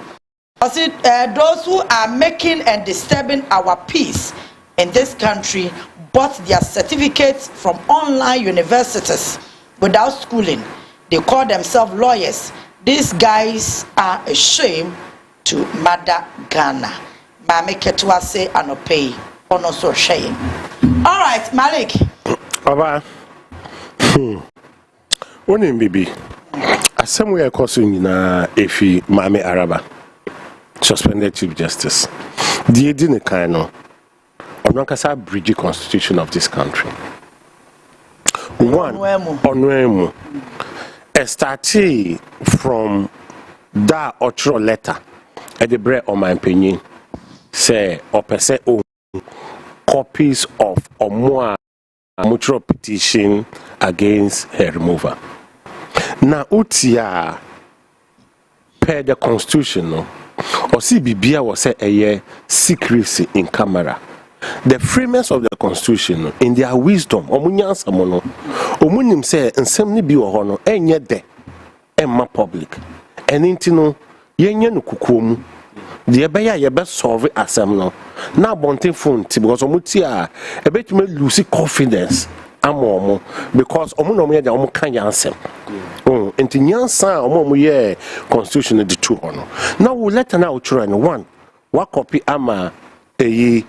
Those who are making and disturbing our peace in this country bought their certificates from online universities without schooling. They call themselves lawyers. These guys are a shame to mother Ghana. Mame Ketua say anopay ono so shame. All right, Malik. Baba. One baby. Somewhere causing na efi Mame Araba. Suspended Chief Justice. The Edine Kano. Onankasa bridge constitution of this country. One Onwemu. Started from that otro letter at the bread of my opinion. Say or percent copies of or more mutual petition against her removal. Now utia per the constitution or CBBA was say a year secrecy in camera. The framers of the constitution in their wisdom omunyansa mono omunim say nsem bi wo ho no enye de emma public enintino yenye no kukuomu de be ya ye be solve asem no na bonten phone ti because omuti a ebetuma lose confidence amomo because omuno ye de omu kan yansem enti nyansa omu ye constitution de two ho no now we let na outro no one wa copy ama eyi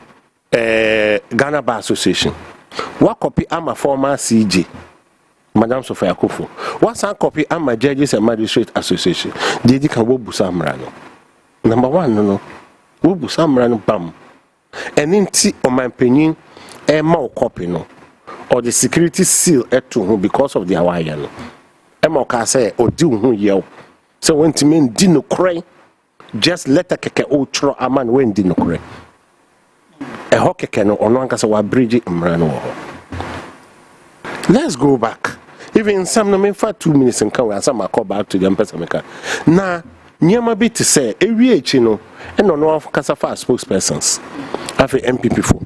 Ghana Bar Association. What copy am a former CJ, Madame Sophia Kufu. What's a copy am a Judges and Magistrate Association? Did can wo busamrano. Number one, no. Wo busamrano bam. And in tea on my opinion, a more copy no. Or the security seal to because of the Hawaiian. A more say or do who yell. So when to mean dino cray, just let a keke outro a man when dino cray. A hockey can on wa bridge mrano. Let's go back. Even some no for 2 minutes and come some call back to the Empress. Na nyama bit to say a no and on of Casafa spokespersons. Have a MPP for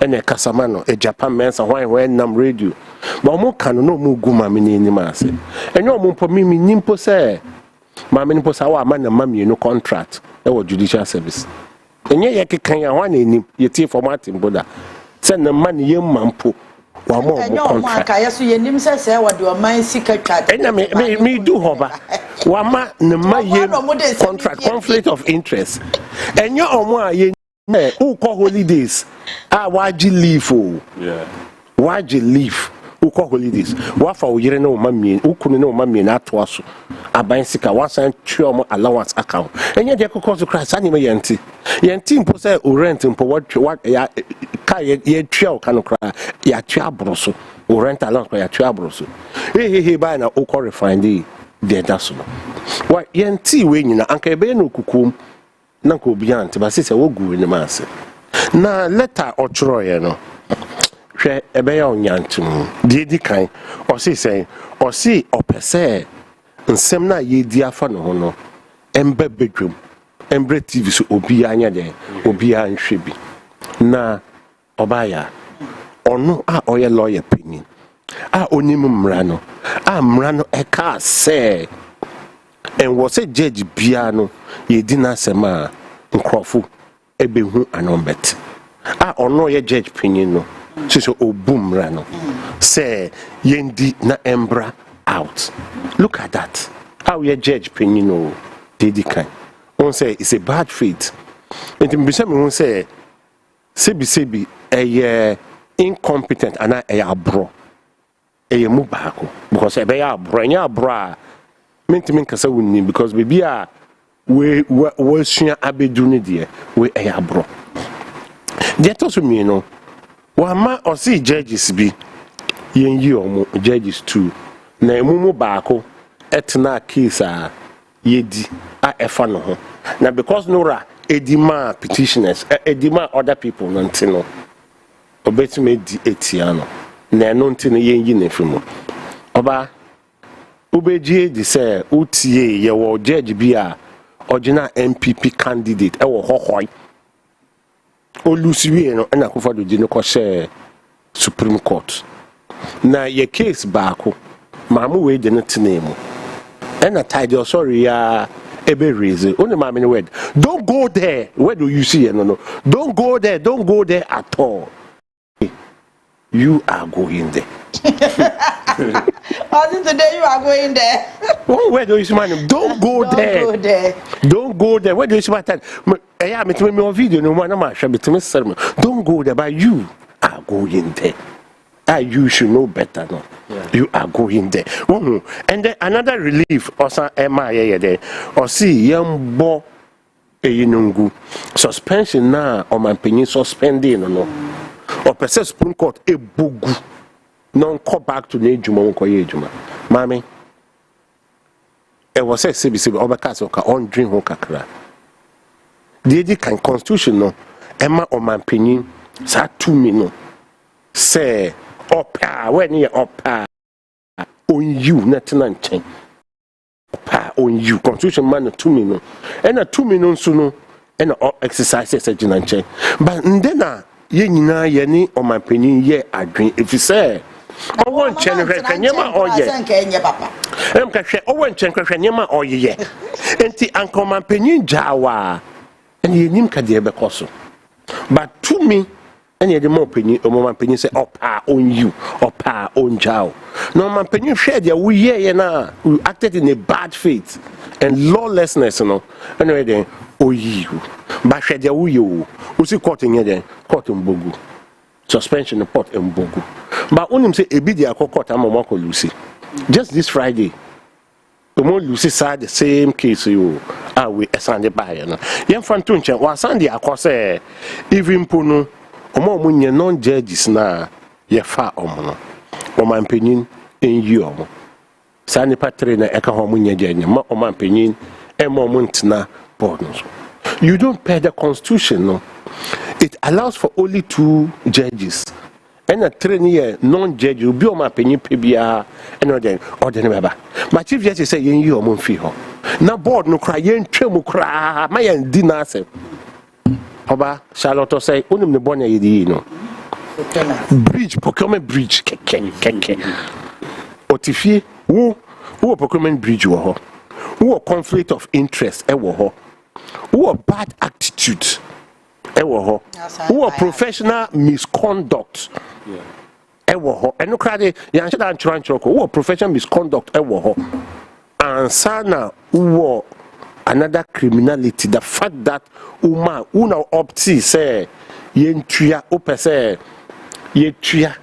and a Casamano, a Japan man's and why when nam radio. But more can no more guma mini in the mass. And no more for me nimpo say. Mamma Posawa man and mammy no contract. That was judicial service. And yet, you can't one in your tea for Martin Buddha. Send the money, young mampo. One more contract. I saw your name says, what do a mind secret cat? And me do hover. One man, the my contract, conflict of interest. And your own who call holidays. Why'd you leave? Yeah. Why'd you leave? Who call holidays? What for you know, mammy, who couldn't know mammy not to us? A bicycle, once and trauma allowance account. And yet, you could cause a crash anime yanti. Yantim possess or rent and for what ya trail can cry, ya triabroso, or rent allowance by ya triabroso. Hey, by now, O refine the dasso. What yanti winning, Uncle Beno Kukum, Nanko Bianti, but sister will go in the mass. Now, let her or Troyano. A bear on yantum, dear kind, or say, or see, or per se. And semna ye dear fan hono, embe bedroom, embre TV so obianya de, obia and shibi. Na obaya, or no oya lawyer opinion. Onimum mrano, mrano eka say. And was a judge piano, ye dina sema, nkrofu, ebehu anombet. Ono ye judge opinion no, so boom rano. Say, yendi na embra. Out. Look at that. How you judge Penino Dedikai. One say it's a bad faith. And to be some won't say Sebi a incompetent and a bro. A mubako. Because a bear bra meant to make us a winning because we are we share abedunidia we a bro. That also mean no. Wama or see judges be yen you judges too. Na emumu baako etna case a yedi a efa no ho na because nora edima petitioners edima other people no ntino obetime di etiano na no ntino yenyi na fimu oba ubeji di say utie ye wo judge bi a original MPP candidate e wo hohoi olusiwe no na kofado di no ko share Supreme Court na ye case baako Mamu we de not name. And a title sorry ebe raise only my many word don't go there. Where do you see no don't go there at all. You are going there. Today you are going there. Oh, where do you see my name? Don't go there. Don't go there. Where do you see my time? Yeah, me to me video no one ma shall be to me sermon. Don't go there, but you are going there. You should know better no. Yeah. You are going there. And then another relief also MIA there. Or see young boy eyinungu suspension na OMAN penny suspending no. Or per se Supreme Court ebogu. Non come back to Nejuma Nkoye Ejuma. Mami. It was a CBC Obakaso ka on dream ho kakra. The kan constitution no Emma OMAN penny sa 2 minutes. Say opa when you opa on you nothing change. Opa on you constitution man 2 minutes. And a 2 minutes no and exercises a change. But then ye nyina ye ni OMAN penny ye adwin if you say I want chen nyema oye em ka hwe o want chen hwe nyema oye ye enti ankoman penyin jawa eni yenim ka de be koso but to me eni de mo penyin o man penyin say opa on you opa on jaw no man penyin hwe de wo ye na we acted in a bad faith and lawlessness no anyway then oyi ba hwe de wo ye wo usi court nye den court mbogu suspension report mbogu. But when say a bit the court amamako Lucy. Just this Friday, the more Lucy said the same case you are we a Sunday by. Young Fantuncha was Sunday akose even puno omo munye non judges na ye fa omo OMAN penyin in you omo. Sunday patre na eka ho munye jenya ma OMAN penyin e mo muntina board. You don't pay the constitution no. It allows for only 2 judges. And a 3-year non-judge will be on my opinion, PBR, and then order. My chief justice say, you are Monfiho. Now, board no cry, yen tremu cry, my and dinner say. Oba, Charlotte say, Unum the bonnet, you know. Bridge, procurement bridge, keke. Otifi, who procurement bridge were who a conflict of interest, who a bad attitude. Who are professional misconduct? And no credit, who are professional misconduct? And sana who another criminality. The fact that una opti say yentuya opese yentuya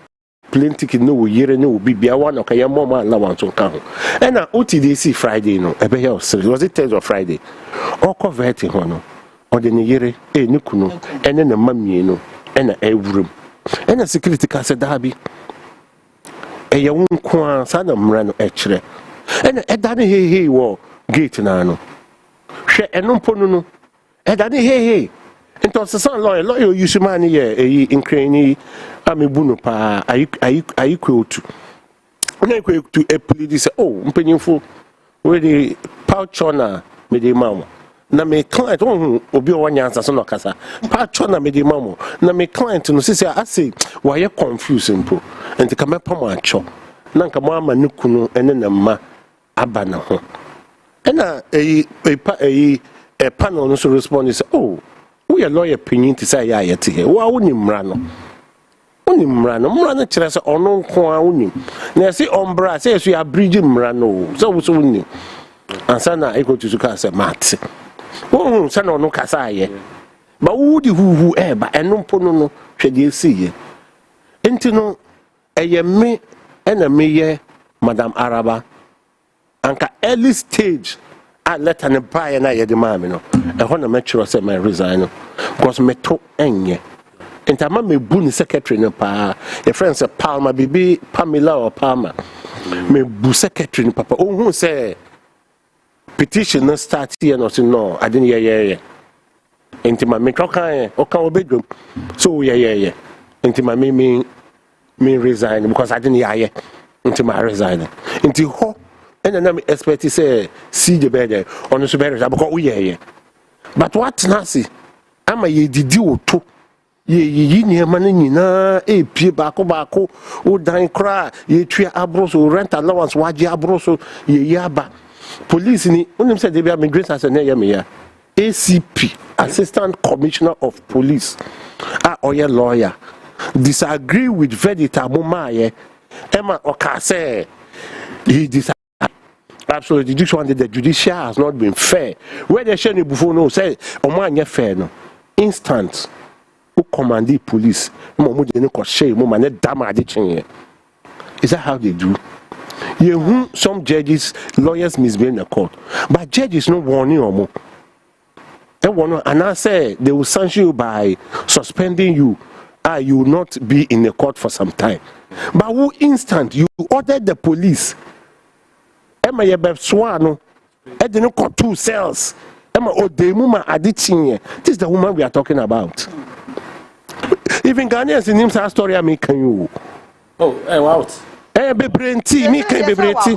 plenty kid no yere no bibia one okay mama allowance on can. And na OTDC Friday no ebe here was it Thursday or Friday? All converting hono. Odehyeeba nikuno ene na mamienu ena ewurum ena security ka se dabi ye wonko an sa na mra no ekire ena edane he wo gate na no hwe eno mpono no edane he into sesan lawyer Essuman ye increase amebunu pa ayi kwotu ona kwotu e plead say oh mpanyimfo we dey pouch na me dey mamo na me client obi o nyansa so no kasa patcho na me di mamo na me client no say I say why you confused mpo enti ka mepa mo acho na nka mo ama nukunu ene na ma aba na ho ena panel no so respond say oh we a lawyer opinion to say ya yete he wa woni mra no mra no kire say ono nko a woni na say ombra say so ya bridge mra no so wo so woni ansa na eko to ka say mat oh sana no kasa ye ba wudi huhu ba eno mpono no hwede siye enti no eye me ena me ye Madam Araba anka early stage a letter ne buy na ye de mame no e ho na metro say my resign because me to enye enti ama me bu ni secretary no pa your friend say Palma bibi Pamela or Palma me bu secretary ni papa oh hu say petition no start here no say no I didn't yeah enti ma me trokan o kan obedrum so yeah enti ma me resign because I didn't yeah enti ma resign enti ho and na me expect say see the bed on so better because we yeah but what nasi ama ye didi oto ye niema na nyina pie baako o dan kra ye twa abroso rent allowance waje abroso ye yaba police ni unim say they be immigration as na me ya ACP Assistant Commissioner of Police or your lawyer disagree with verdict amumaye Emma Okase he disagree. Absolutely, this one the judiciary has not been fair. Where they share before no say OMAN fair no instant who command the police is that how they do? Some judges, lawyers misbehave in the court, but judges no warning or more. And I say they will sanction you by suspending you. You will not be in the court for some time. But who instant you ordered the police? Emma Yebeswano, Edino got 2 cells. Emma Odehyeeba Aditi. This is the woman we are talking about. Even Ghanaians in him story I make you. Oh, wow. Be brenti, me can be brenti.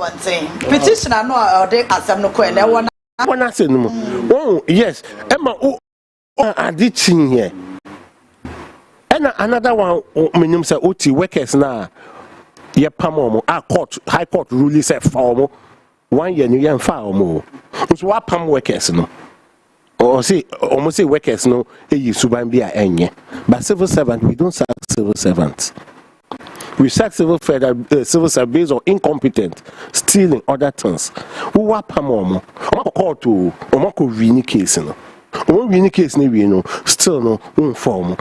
Petitioner no they asem no ko ele wona. Wona say no. Oh, yes. Emma Aditi here. And another one minimum say OT workers na ye pam court high court ruling say for 1 year no yen fa omo. So what pam workers no. Or say almost say workers no e suban bia enye. But civil servant we don't sack civil servants. We sack civil servants based on incompetent, stealing other things. Who are Pamomo? I'm call to Omako Vini case. No, Vini case, we know still no form.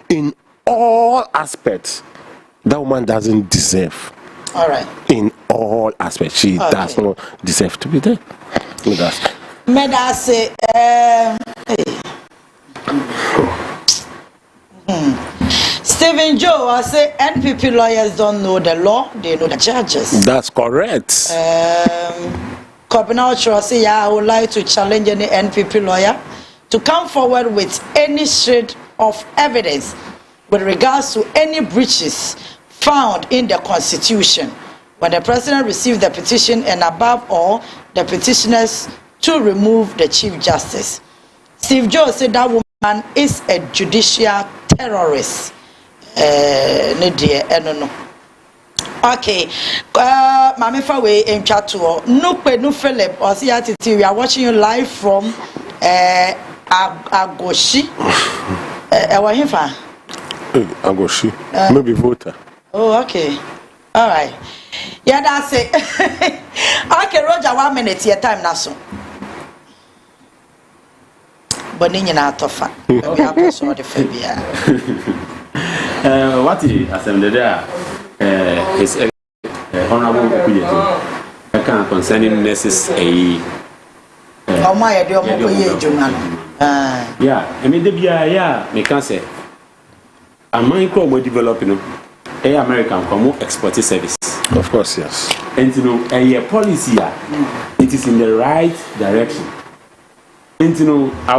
In all aspects, that woman doesn't deserve. All right. In all aspects, she does not deserve to be there with us. Medase, Stephen Joe, I say NPP lawyers don't know the law, they know the judges. That's correct. Kobinacho, I say, I would like to challenge any NPP lawyer to come forward with any shred of evidence with regards to any breaches found in the Constitution when the President received the petition, and above all, the petitioners to remove the Chief Justice. Steve Joe said that woman is a judicial terrorist. Okay, Mami Fawe in Chatuo. No Philip or Titi. We are watching you live from Agoshi. Agoshi, maybe voter. Oh, okay. All right. Yeah, that's it. Okay, Roger, 1 minute. Your time now, so. But you not tough. We have also the Fabia. What is assembly there? His honorable opinion concerning nurses yeah, I mean, yeah, me can say. A micro more developing American for export service. Of course, yes. And you know, a policy, it is in the right direction. And you know, I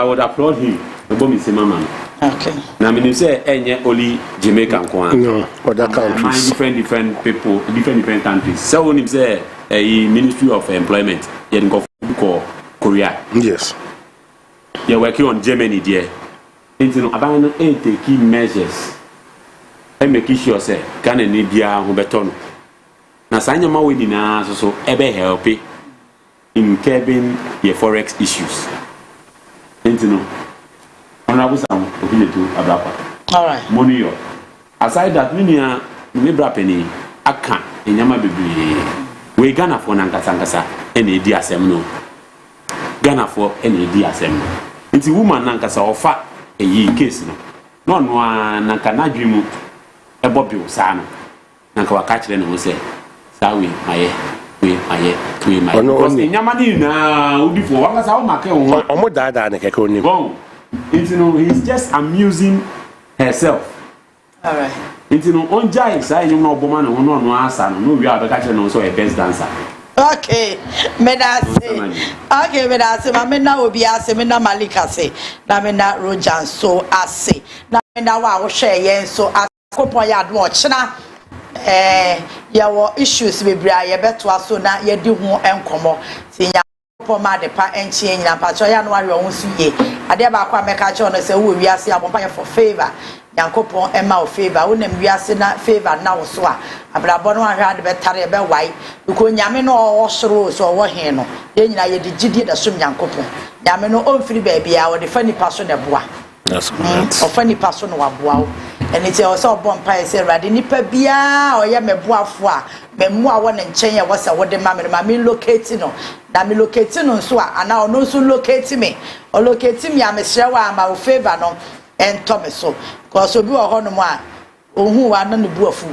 would applaud him. Okay. Now, I mean, you say only Jamaican. No, other countries. Different people, different countries. So when you say a Ministry of Employment, you go for Korea. Yes. You're working on Germany, dear. And you know, about taking measures. I make sure say can any be a beton. Now, sign my wedding so ebe help in curbing your forex issues. And you know. Honorable Sam, opinion to Obaapa. All right. Money. Aside that, many Libra penny, I can't in Yama baby. We Ghana for Nankasangasa, any DSM no. Ghana for any DSM. It's a woman Nankasa or fat a ye case no. No one Nankanajim a Bobby Sana. Nankawa catch them who say, Sawi, my. Because in Yamadi now, before what was our market or dad and a caconi. You know, he's just amusing herself. All right. You know, on Jai side, you know, woman, no answer, no, we are the catcher, also a best dancer. Okay, Medase. Okay, Medase. Mamena will be asking me na Malika say. Namena Rojan so I say. Namena wa share yen so I couple yard watch na. Your issues be bria ye beto aso na ye di ho enkomo. Tinya poma de pa enchi nyina pa cho ya no awe won su ye. Ade ba kwa meka cho no say wo wi ase abompa for favor. Yankopon Emma o favor wonem wiase na favor na wo so a abrabɔ no ahwa de betare be wai because nyame no o soro so wo he no ye nyina ye de gidie da som Yankopon nyame no o mfiri ba bia wo de fa nipa so ne boa that's correct o fa nipa so no wa boa wo ene tie o so bɔ mpa se rade nipa bia o ye meboafo a memu a wo ne nkyɛn ya wo se wo de ma me locate no na me locate no so a ana ono so locate me o locate me amesre wa ama o favor no entome so cause obi wo hono mo a ohun wa na ne buafu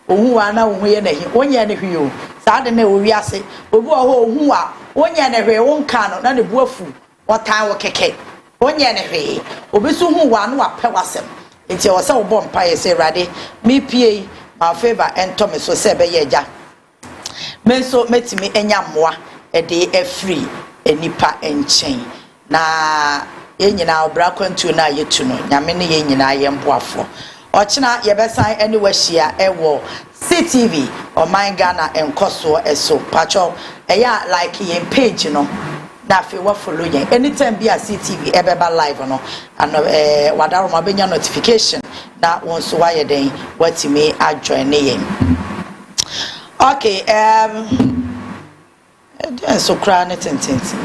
ohun wa na ohun ye na hi onye ne hwi o saa de na o wi ase obi wo ho ohun wa onye ne hwe won ka no na ne buafu wotan wo keke onye ne hwe obi so hu wa no wa pe wasem enti wo se wo bom pa ye se rade me pie ma favor entome so se be ye ja men so metimi enya moa e de e free enipa enchen na yenyina obra kwantu na yetu no nyame ne yenyina yemboafo ochina yebesan anywhere hia ewo CTV OMAN Ghana NKOSUO eso pacho eya like yen page no na fe wa follow yen anytime be a CTV ebeba live no and wadaro ma benya notification na won so waye den watimi adjoin yen okay so crane tententi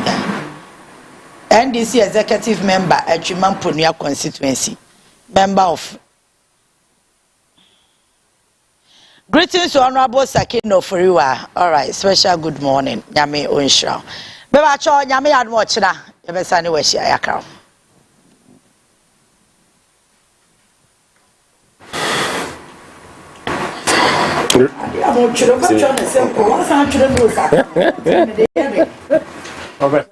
NDC executive member at Chimampunia constituency, member of. Greetings to Honorable Sakino Furiwa. All right, special good morning. Nyame Onshra. Beba cho nyame admochna. Yebesani weshi ayakra. Okay.